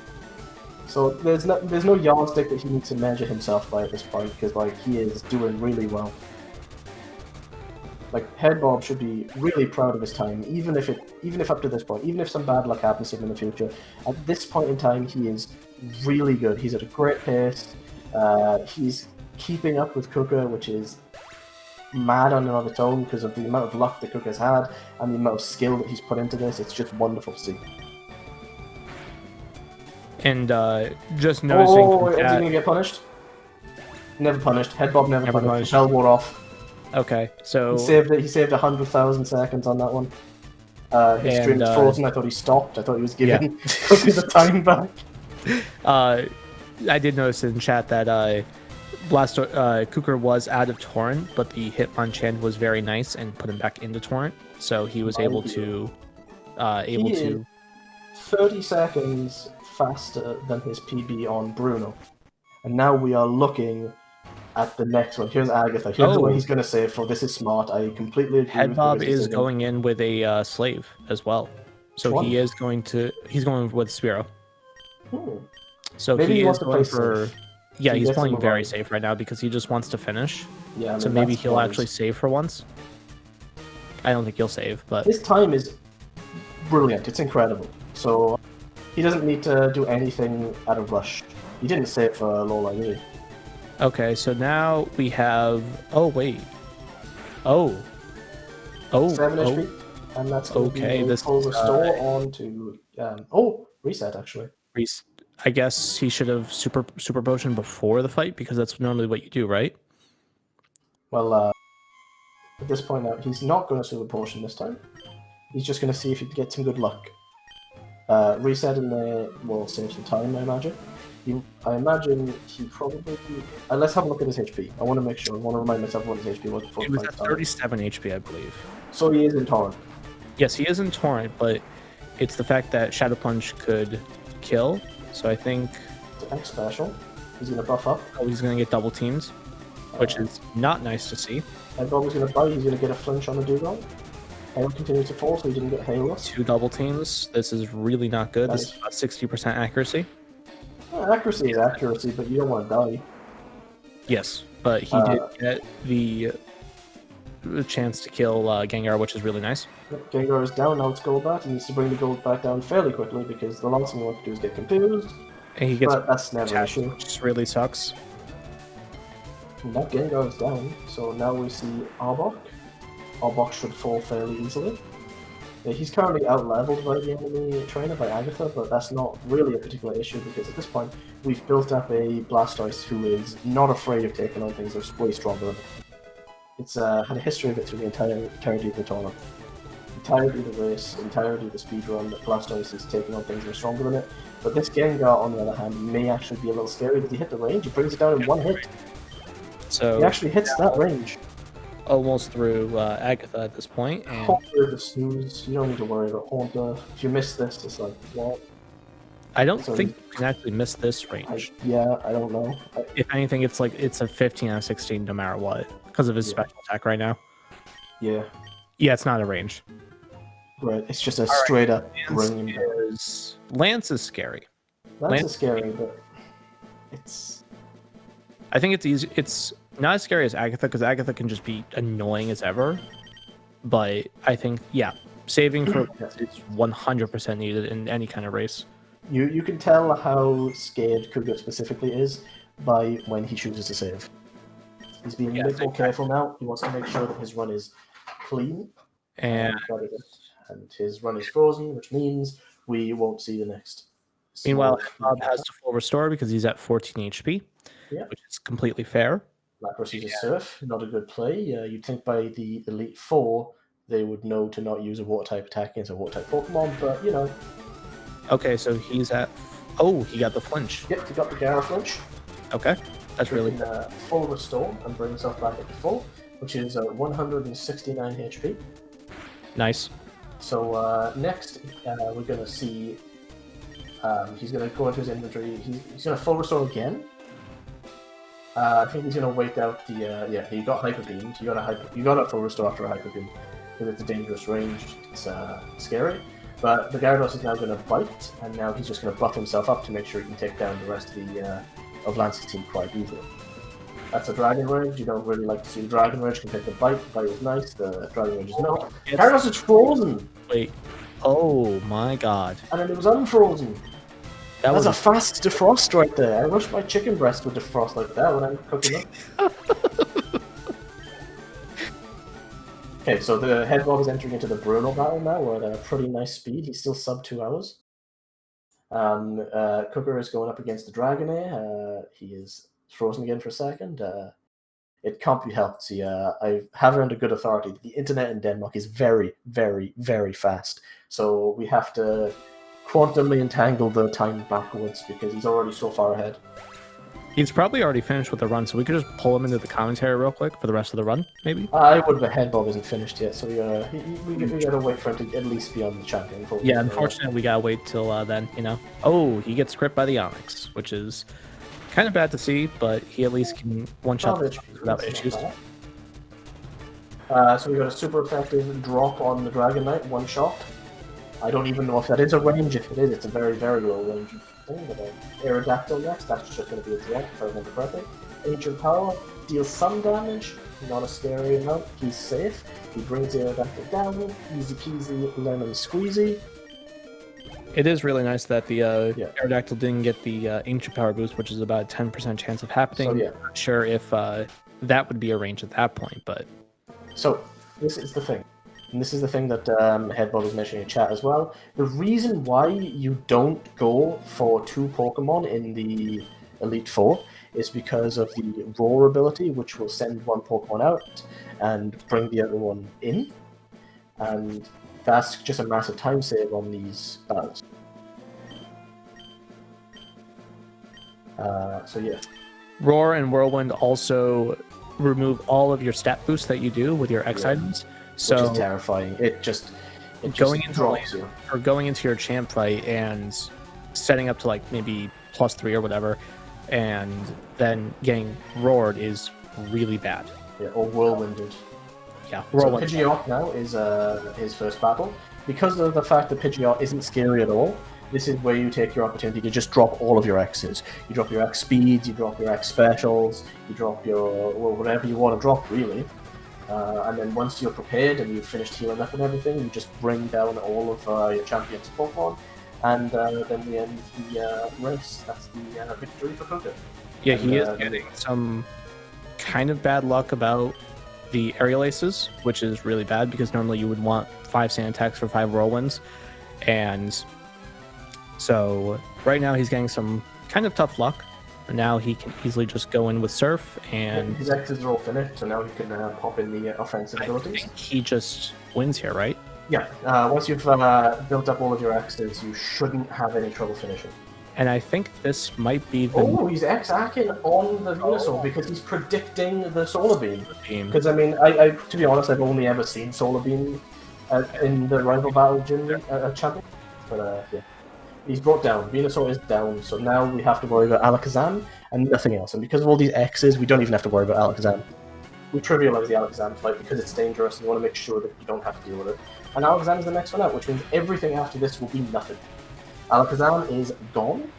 So there's no yardstick that he needs to measure himself by at this point because like he is doing really well. Like, Headbob should be really proud of his time, even if up to this point, even if some bad luck happens to him in the future. At this point in time, he is really good. He's at a great pace. He's keeping up with Kukker, which is mad on and of its own because of the amount of luck that Kukker's had and the amount of skill that he's put into this. It's just wonderful to see. And just noticing. Is he going to get punished? Never punished. Headbob never punished. Hell wore off. Okay, so he saved 100,000 seconds on that one. His stream's frozen. I thought he stopped. I thought he was giving Kukker the time back. I did notice in chat that Kukker was out of Torrent, but the Hitmonchan was very nice and put him back into Torrent, so he was able to He is 30 seconds faster than his PB on Bruno. And now we are looking at the next one. Here's Agatha. Here's the way he's going to save for. This is smart. I completely agree Headbob with is going in with a slave as well. So he's going with Spearow. So maybe he wants is to play going for... safe. Yeah, he's playing very safe right now because he just wants to finish. Yeah, I mean, so maybe he'll actually save for once. I don't think he'll save, but... His time is brilliant. It's incredible. So he doesn't need to do anything out of rush. He didn't save for Lola, did he? Okay, so now we have... Oh, wait. Oh. 7 HP. And that's going to be a full restore on to... reset, actually. I guess he should have super potion before the fight, because that's normally what you do, right? Well, at this point now, he's not going to super potion this time. He's just going to see if he can get some good luck. Reset in there will save some time, I imagine. I imagine he probably... let's have a look at his HP. I want to make sure. I want to remind myself what his HP was before the fight started. 37 HP, I believe. So he is in Torrent. Yes, he is in Torrent, but it's the fact that Shadow Plunge could kill. So I think... X special. He's going to buff up. Oh, he's going to get double teams, which is not nice to see. Headbob is going to bite. He's going to get a flinch on the Dugong. Hail continues to fall, so he didn't get Halo. 2 double teams. This is really not good. This is about 60% accuracy. Accuracy is accuracy, but you don't want to die. Yes, but he did get the chance to kill Gengar, which is really nice. Gengar is down, now it's Golbat. He needs to bring the Golbat down fairly quickly because the last thing he wants to do is get confused. And he gets but that's never an issue. Which really sucks. Now Gengar is down, so now we see Arbok. Arbok should fall fairly easily. He's currently out-leveled by the enemy trainer, by Agatha, but that's not really a particular issue because at this point we've built up a Blastoise who is not afraid of taking on things that's way stronger than it. It's had a history of it through the entirety of the tournament. Entirety of the race, entirety of the speedrun, Blastoise is taking on things that are stronger than it. But this Gengar, on the other hand, may actually be a little scary. Does he hit the range? He brings it down in one hit. So he actually hits that range. Almost through Agatha at this point. And... Haunter the snooze. You don't need to worry about Haunter. If you miss this, it's like, what? I don't think you can actually miss this range. I don't know. If anything, it's like it's a 15 out of 16 no matter what because of his special attack right now. Yeah. Yeah, it's not a range. Right, it's just a straight up ring. Lance is scary. Lance is scary, but it's... I think it's easy. It's not as scary as Agatha because Agatha can just be annoying as ever. But I think, yeah, saving for Lance is 100% needed in any kind of race. You can tell how scared Kukker specifically is by when he chooses to save. He's being a bit more careful now. He wants to make sure that his run is clean. And his run is frozen, which means we won't see the next. Meanwhile, Bob has to full restore because he's at 14 HP, which is completely fair. Lapras uses Surf, not a good play. You'd think by the Elite Four they would know to not use a Water-type attack against a Water-type Pokemon, but you know. Okay, so he's at... Oh, he got the flinch. Yep, he got the Gara flinch. Okay, that's really good. Full restore and bring himself back up to full, which is 169 HP. Nice. So next, we're going to see... he's going to go into his inventory. He's going to full restore again. I think he's going to wait out the... he got Hyper Beamed. You got a full restore after a Hyper Beam because it's a dangerous range. It's scary. But the Gyarados is now going to bite, and now he's just going to buff himself up to make sure he can take down the rest of Lance's team quite easily. That's a Dragon Rage. You don't really like to see the Dragon Rage compared to Bite. Bite is nice, the Dragon Rage is not. Gyarados is frozen! Wait. Oh my god. And then it was unfrozen. That's a fast defrost right there. I wish my chicken breast would defrost like that when I'm cooking up. Okay, so the Headbob is entering into the Bruno battle now. We're at a pretty nice speed. He's still sub 2 hours. Kukker is going up against the Dragonair. He is frozen again for a second. It can't be helped. See, I have earned a good authority. The internet in Denmark is very, very, very fast. So we have to quantumly entangle the time backwards because he's already so far ahead. He's probably already finished with the run, so we could just pull him into the commentary real quick for the rest of the run, maybe? I would, but Headbob isn't finished yet, so we gotta wait for him to at least be on the champion. Yeah, unfortunately, we gotta wait till then, you know. Oh, he gets crit by the Onyx, which is kind of bad to see, but he at least can one-shot without issues. So we got a super effective drop on the Dragon Knight, one shot. I don't even know if that is a range. If it is, it's a very, very low range thing. But Aerodactyl next, that's just going to be a drop, if I remember correctly. Ancient Power deals some damage, not a scary amount. He's safe. He brings Aerodactyl down, easy peasy, lemon squeezy. It is really nice that the Aerodactyl didn't get the Ancient Power boost, which is about a 10% chance of happening. So, yeah. Not sure if that would be a range at that point, but... So, this is the thing. And this is the thing that Headbob was mentioning in chat as well. The reason why you don't go for 2 Pokemon in the Elite Four is because of the Roar ability, which will send one Pokemon out and bring the other one in. And that's just a massive time save on these battles. So yeah. Roar and Whirlwind also remove all of your stat boosts that you do with your X items. So which is terrifying. It just going into drops you. Or going into your champ fight and setting up to like maybe +3 or whatever, and then getting roared is really bad. Yeah, or whirlwinded. Yeah, whirlwind. So Pidgeot now is his first battle. Because of the fact that Pidgeot isn't scary at all, this is where you take your opportunity to just drop all of your X's. You drop your X speeds, you drop your X specials, you drop your whatever you want to drop really. And then once you're prepared and you've finished healing up and everything, you just bring down all of your champion's Pokemon, and then we end the race. That's the victory for Kukker. Yeah, he is getting some kind of bad luck about the aerial aces, which is really bad because normally you would want 5 sand attacks for 5 whirlwinds. And so right now he's getting some kind of tough luck. Now he can easily just go in with Surf, and his X's are all finished, so now he can pop in the offensive abilities. I think he just wins here, right? Yeah. Once you've built up all of your X's, you shouldn't have any trouble finishing. And I think this might be the... Oh, he's X-hacking on the Venusaur because he's predicting the Solar Beam. Because, I mean, I to be honest, I've only ever seen Solar Beam in the Rival Battle Gym champion. But, yeah. He's brought down. Venusaur is down, so now we have to worry about Alakazam and nothing else. And because of all these X's, we don't even have to worry about Alakazam. We trivialize the Alakazam fight because it's dangerous and you want to make sure that you don't have to deal with it. And Alakazam is the next one out, which means everything after this will be nothing. Alakazam is gone.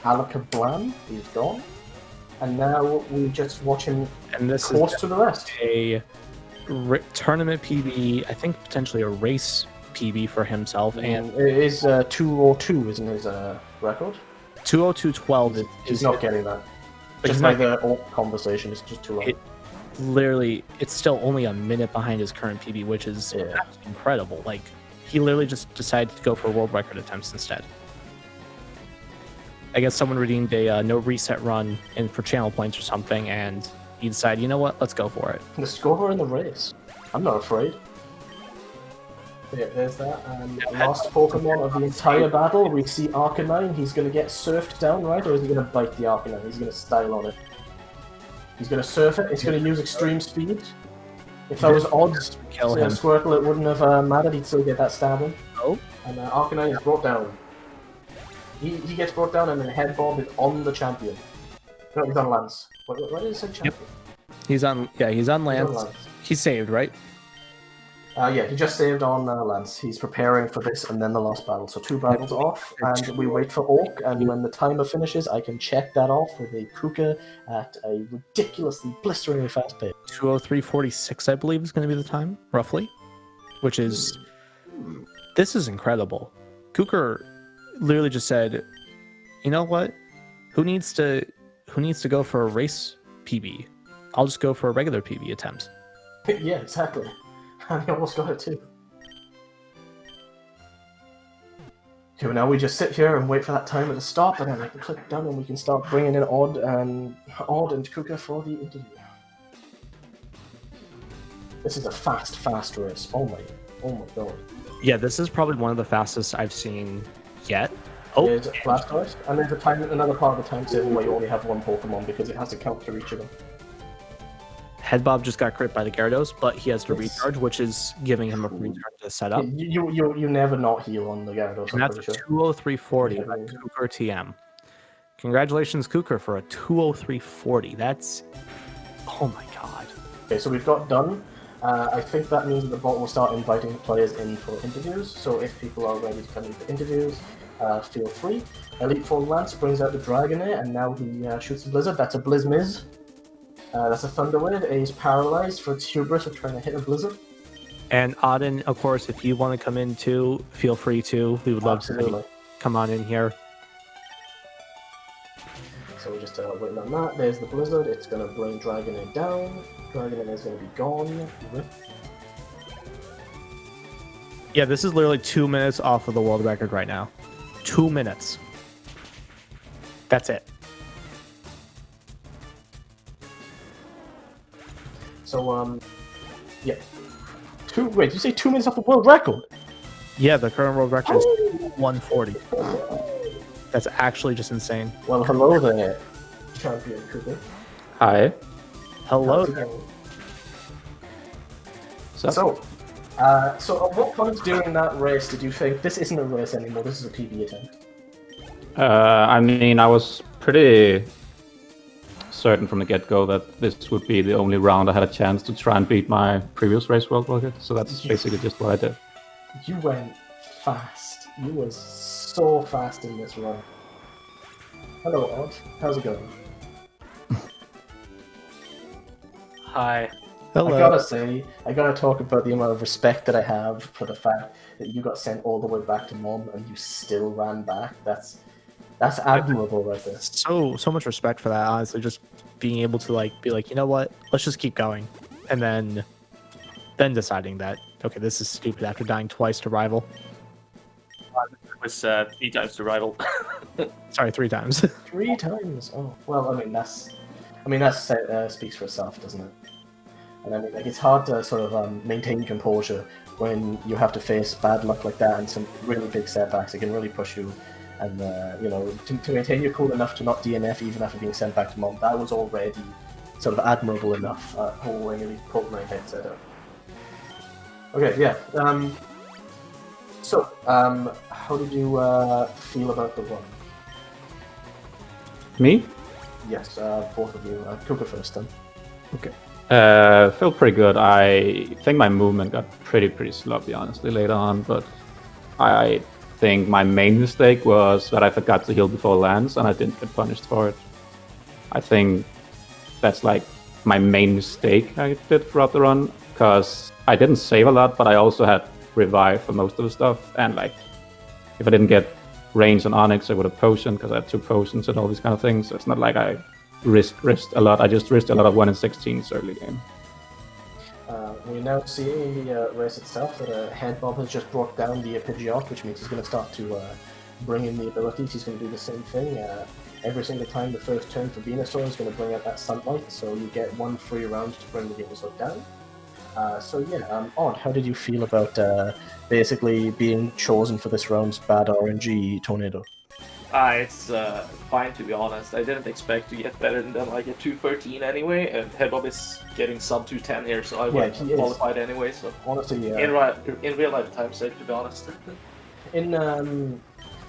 Alakablam is gone. And now we just watch him course to the rest. A tournament PB, I think potentially a race PB for himself, and it is 202, isn't his record? 202.12. He's not getting that. Just by the alt conversation, it's just too long. It's still only a minute behind his current PB, which is incredible. Like, he literally just decided to go for world record attempts instead. I guess someone redeemed a no reset run for channel points or something, and he decided, you know what, let's go for it. Let's go for in the race. I'm not afraid. Yeah, there's that. And last Pokemon of the entire battle, we see Arcanine. He's going to get surfed down, right? Or is he going to bite the Arcanine? He's going to style on it. He's going to surf it. He's going to use extreme speed. If that was odds, Squirtle, it wouldn't have mattered. He'd still get that stab in. Oh. And Arcanine is brought down. He gets brought down, and then Headbob is on the champion. No, he's on Lance. What did it say champion? Yep. He's on Lance. He's saved, right? Yeah, he just saved on Lance. He's preparing for this and then the last battle. So 2 battles off, and we wait for Orc, and when the timer finishes, I can check that off with a Kukker at a ridiculously, blisteringly fast pace. 2:03.46, I believe, is going to be the time, roughly. Which is... This is incredible. Kukker literally just said, you know what? Who needs to go for a race PB? I'll just go for a regular PB attempt. Yeah, exactly. And he almost got it too. Okay, well now we just sit here and wait for that timer to stop, and then I can click done, and we can start bringing in Odd and Kukker for the interview. This is a fast race. Oh my god. Yeah, this is probably one of the fastest I've seen yet. Oh, There's Blastoise, and there's another part of the time saving where you only have one Pokemon because it has to count for each of them. Headbob just got crit by the Gyarados, but he has to Yes. recharge, which is giving him a free turn to set up. You never not heal on the Gyarados, And I'm that's a pretty sure. 203.40 by Yeah. Kukker TM. Congratulations, Kukker, for a 203.40. That's... Oh my god. Okay, so we've got done. I think that means that the bot will start inviting players in for interviews, so if people are ready to come in for interviews, feel free. Elite Form Lance brings out the Dragonair, and now he shoots the Blizzard. That's a Blizzmiz. That's a Thunderwave. He's paralyzed for its hubris of trying to hit a Blizzard. And Odden, of course, if you want to come in too, feel free to. We would love to have you come on in here. So we're just waiting on that. There's the Blizzard. It's going to bring Dragonair down. Dragonair is going to be gone. Yeah, this is literally 2 minutes off of the world record right now. 2 minutes. That's it. So, yeah. Wait, did you say 2 minutes off the world record? Yeah, the current world record is 140. That's actually just insane. Well, hello there, Champion Kukker. Hi. Hello. So, at what point during that race did you think this isn't a race anymore? This is a PB attempt. I mean, I was pretty certain from the get-go that this would be the only round I had a chance to try and beat my previous race world record. So that's basically just what I did. You went fast. You were so fast in this run. Hello, Odd. How's it going? Hi. I gotta say, I gotta talk about the amount of respect that I have for the fact that you got sent all the way back to Mom and you still ran back. That's admirable right there. So much respect for that, honestly. Just being able to be like, you know what? Let's just keep going. And then deciding that, okay, this is stupid after dying twice to Rival. It was 3 times to Rival. Sorry, 3 times. 3 times? Oh, well, I mean, that speaks for itself, doesn't it? And I mean, it's hard to sort of maintain composure when you have to face bad luck like that and some really big setbacks. It can really push you. And, to maintain your cool enough to not DNF even after being sent back to Mom, that was already sort of admirable enough. I nearly pulled my headset out. Okay, yeah. How did you feel about the run? Me? Yes, both of you. Kukker first then. Okay. Felt pretty good. I think my movement got pretty sloppy, honestly, later on, but I think my main mistake was that I forgot to heal before lands, and I didn't get punished for it. I think that's like my main mistake I did throughout the run, because I didn't save a lot, but I also had revive for most of the stuff, and like if I didn't get range on Onyx, I would have potion because I had 2 potions and all these kind of things. So it's not like I risked a lot. I just risked a lot of 1 in 16s early game. We're now seeing in the race itself that Headbob has just brought down the Pidgeot, which means he's going to start to bring in the abilities. He's going to do the same thing. Every single time the first turn for Venusaur is going to bring out that Sunlight, so you get 1 free round to bring the Venusaur down. Odd, how did you feel about basically being chosen for this round's bad RNG tornado? It's fine, to be honest. I didn't expect to get better than like a 213 anyway, and Headbob is getting sub 210 here, so I would have qualified anyway. So honestly, yeah. In real life time sake, to be honest. In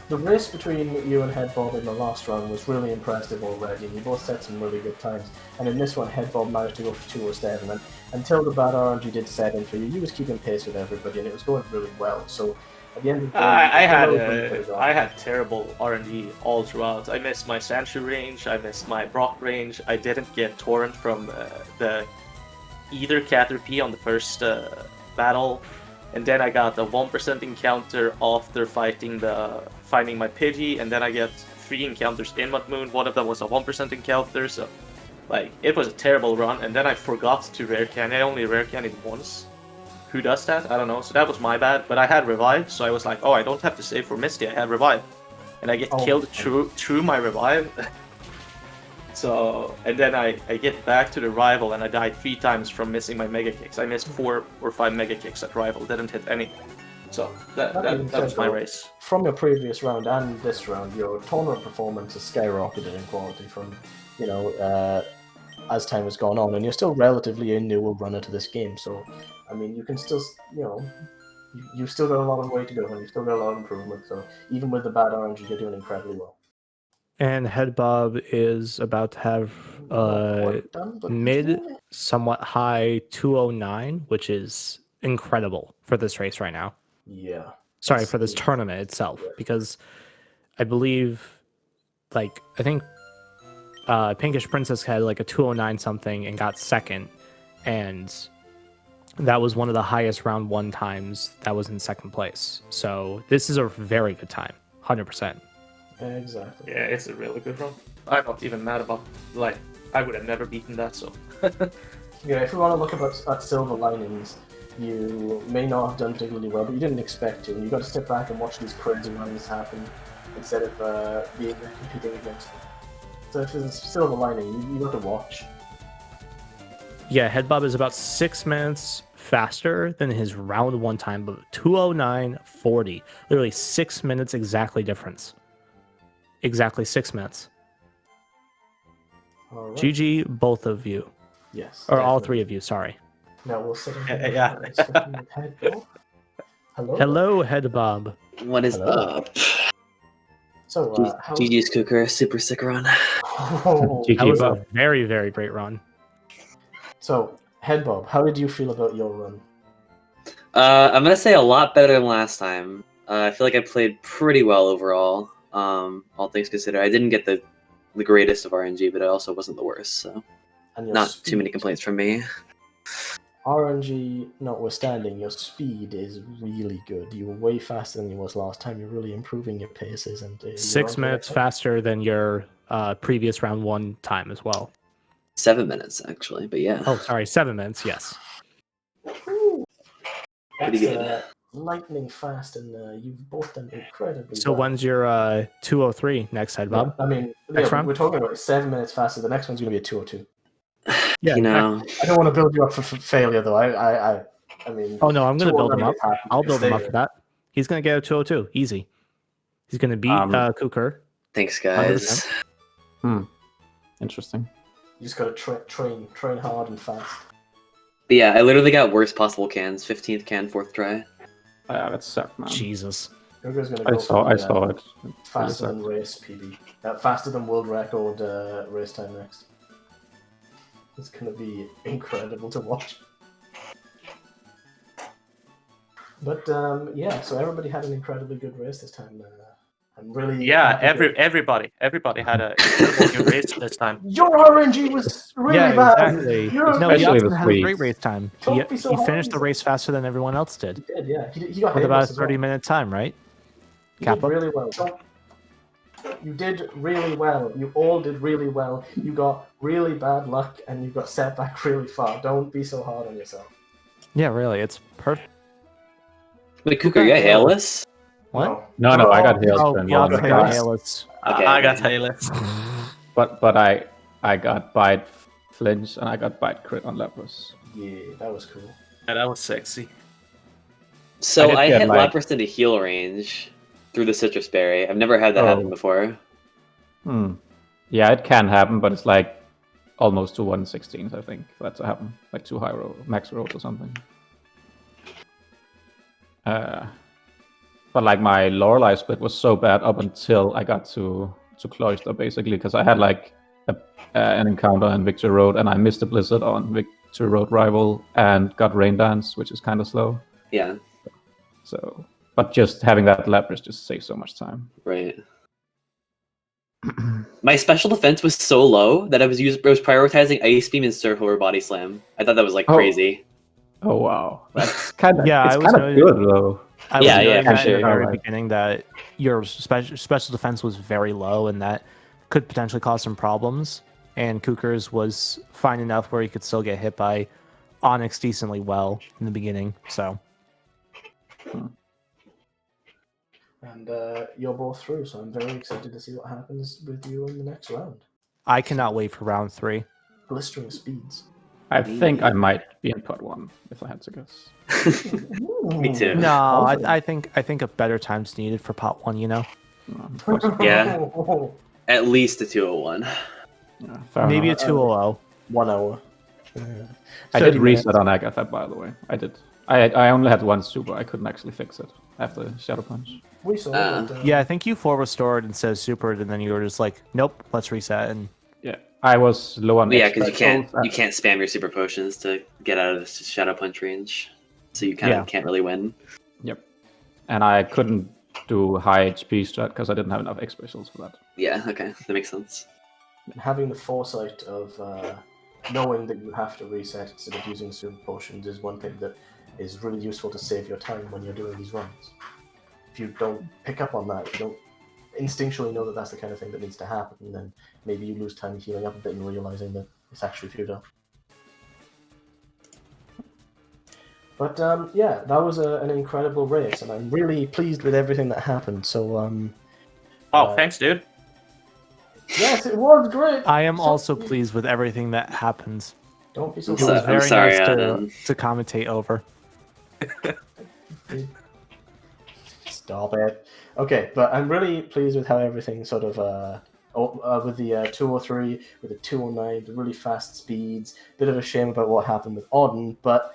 the race between you and Headbob in the last round was really impressive already, and you both set some really good times. And in this one, Headbob managed to go for 207, and until the bad RNG did set in for you, you was keeping pace with everybody, and it was going really well. So at the end of the day, I had terrible RNG all throughout. I missed my Sandshrew range, I missed my Brock range, I didn't get Torrent from either Caterpie on the first battle, and then I got a 1% encounter after finding my Pidgey, and then I get 3 encounters in Mud Moon. One of them was a 1% encounter, so like it was a terrible run, and then I forgot to rare candy. I only rare candied once. Who does that? I don't know. So that was my bad. But I had revive, so I was like, oh, I don't have to save for Misty. I had revive, and I get killed through my revive. So, and then I get back to the rival, and I died 3 times from missing my Mega Kicks. I missed 4 or 5 Mega Kicks at rival. Didn't hit any. So That being that was said, my though, race. From your previous round and this round, your tournament performance has skyrocketed in quality from, as time has gone on, and you're still relatively a newer runner to this game. So, I mean, you can still, you've still got a lot of way to go, and you've still got a lot of improvement. So, even with the bad RNG, you're doing incredibly well. And Headbob is about to have Not quite done, but mid, somewhat high 209, which is incredible for this race right now. Yeah. Sorry, for this tournament itself, because I believe, I think Pinkish Princess had like a 209 something and got second, and that was one of the highest round 1 times that was in second place. So this is a very good time, 100%. Exactly. Yeah, it's a really good run. I'm not even mad about I would have never beaten that. So Yeah, if we want to look at silver linings, you may not have done particularly well, but you didn't expect to, and you got to step back and watch these crazy runs happen instead of being competing against them. So if there's a silver lining, you got to watch. Yeah, Headbob is about 6 minutes faster than his round 1 time of 209.40. Literally 6 minutes exactly difference. Exactly 6 minutes. All right. GG, both of you. Yes. Or all definitely. 3 of you, sorry. Now we'll sit Yeah. Headbob. Hello. Hello, Headbob. What is Hello. up? So, how... GG's Kukker, super sick run. Oh, GG, That was Bob. a very, very great run. So, Headbob, how did you feel about your run? I'm gonna say a lot better than last time. I feel like I played pretty well overall. All things considered, I didn't get the greatest of RNG, but it also wasn't the worst. So, And your not speed, too many complaints from me. RNG notwithstanding, your speed is really good. You were way faster than you was last time. You're really improving your paces, and 6 minutes faster than your previous round 1 time as well. 7 minutes actually, but yeah. Oh, sorry, 7 minutes, yes. Pretty good. Lightning fast, and you've both done incredibly So well. when's your 203 next, Headbob? I mean, Next round? we're talking about 7 minutes faster. The next one's going to be a 202. Yeah, You know, I don't want to build you up for failure, though. I mean... Oh, no, I'm going to build him up. 209 is happy. I'll build him up Stay for that. He's going to get a 202. Easy. He's going to beat Kukker. thanks guys. 100%. Interesting. You just got to train hard and fast. But yeah, I literally got worst possible cans. 15th can, 4th try. Yeah, that sucked, man. Jesus. Yoga's going to I go saw for it. faster Really than race PB. Faster than world record race time next. It's going to be incredible to watch. But yeah, so everybody had an incredibly good race this time. I'm really everybody had a incredible good race this time. Your RNG was really bad. Exactly. Your- No, Especially Yasser the had a great Swedes. race time. Don't be so He finished the hard. race faster than everyone else did. He did, yeah. He got With hit about a as well. 30-minute time, right? You did Kappa? really well. You did really well. You all did really well. You got really bad luck, and you got set back really far. Don't be so hard on yourself. Yeah, really. It's perfect. Wait, Kukker, you got hailless? What? No, I got hailed. Oh, from Yasser one. had Hailus. Okay. I got Taylor's. But I got bite flinch and I got bite crit on Lapras. Yeah, that was cool. Yeah, that was sexy. So I I did get, hit like- Lapras into heal range through the citrus berry. I've never had that happen before. Yeah, it can happen, but it's like almost to 1/16th, I think. For that to happen, like 2 high roll, max rolls or something. But like my Lorelei split was so bad up until I got to Cloister, basically, because I had like an encounter on Victory Road, and I missed the Blizzard on Victory Road Rival and got Rain Dance, which is kind of slow. Yeah, So, but just having that Lapras just saves so much time. right. My special defense was so low that I was prioritizing Ice Beam and Circle or Body Slam. I thought that was like Oh. crazy. Oh wow, that's kind of Yeah, it's I was kind of noting- good though. I was Yeah, noting for that in the sure. very Alright. beginning that your special defense was very low, and that could potentially cause some problems. And Kukker's was fine enough where he could still get hit by Onyx decently well in the beginning. So And you're both through, so I'm very excited to see what happens with you in the next round. I cannot wait for round 3. Blistering speeds. I think I might be in pot 1 if I had to guess. Me too. No, Awesome. I think a better time's needed for pot 1. You know, Possibly. Yeah. At least a 201. Yeah, fair maybe a enough. 200. 1 hour. I 30 did minutes. reset on Agatha, by the way. I did. I only had one super. I couldn't actually fix it after Shadow Punch. We saw it. Yeah, I think you full restored instead of supered, and then you were just like, nope, let's reset. And Yeah, I was low on. Yeah, because XP you can't spam your super potions to get out of this Shadow Punch range, so you kind of can't really win. Yep, and I couldn't do high HP strat because I didn't have enough X specials for that. Yeah, okay, that makes sense. Having the foresight of knowing that you have to reset instead of using super potions is one thing that is really useful to save your time when you're doing these runs. If you don't pick up on that, if you don't instinctually know that that's the kind of thing that needs to happen, then maybe you lose time healing up a bit and realizing that it's actually futile. But yeah, that was an incredible race, and I'm really pleased with everything that happened. So Thanks, dude. yes, it was great. I am also pleased with everything that happens. Don't be so It was I'm very sorry, nice Odden. to commentate over. Stop it. Okay, but I'm really pleased with how everything sort of with the 203, with the 209, the really fast speeds. Bit of a shame about what happened with Odden, but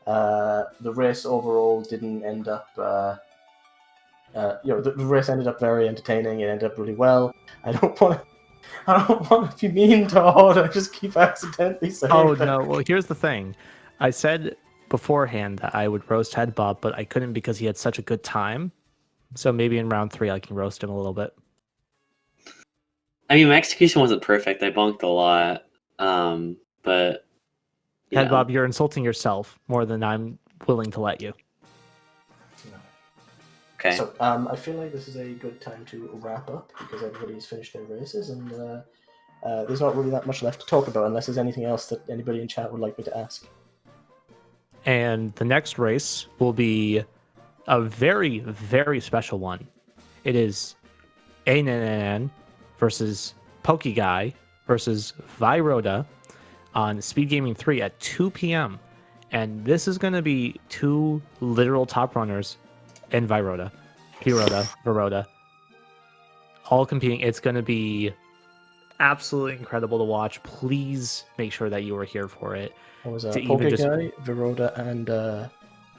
the race overall didn't end up. The race ended up very entertaining. It ended up really well. I don't want to be mean to Odd. I just keep accidentally saying. Oh that. no! Well, here's the thing. I said beforehand that I would roast Headbob, but I couldn't because he had such a good time. So maybe in round 3 I can roast him a little bit. I mean, my execution wasn't perfect. I bonked a lot, but you know. Headbob, you're insulting yourself more than I'm willing to let you. Okay. So I feel like this is a good time to wrap up because everybody's finished their races and there's not really that much left to talk about unless there's anything else that anybody in chat would like me to ask. And the next race will be a very, very special one. It is Anan versus Pokeguy versus Viroda on SpeedGaming 3 at 2 p.m. And this is going to be 2 literal top runners in Viroda, all competing. It's going to be absolutely incredible to watch. Please make sure that you are here for it. What was To even just- Pokeguy, Viroda, and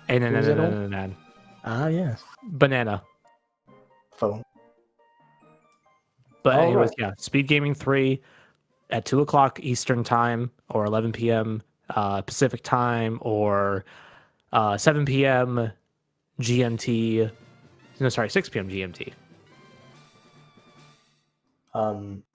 Anan. yes, Banana. phone. But All anyways, right. yeah, SpeedGaming 3 at 2 o'clock Eastern time or 11 p.m. Pacific time or 7 p.m. GMT. No, sorry, 6 p.m. GMT.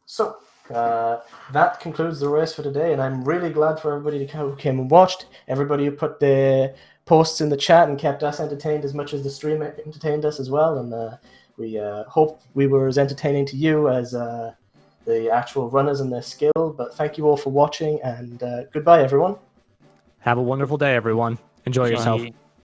So that concludes the race for today, and I'm really glad for everybody who came and watched, everybody who put their posts in the chat and kept us entertained as much as the stream entertained us as well, and we hope we were as entertaining to you as the actual runners and their skill. But thank you all for watching, and goodbye, everyone. Have a wonderful day, everyone. Enjoy yourself.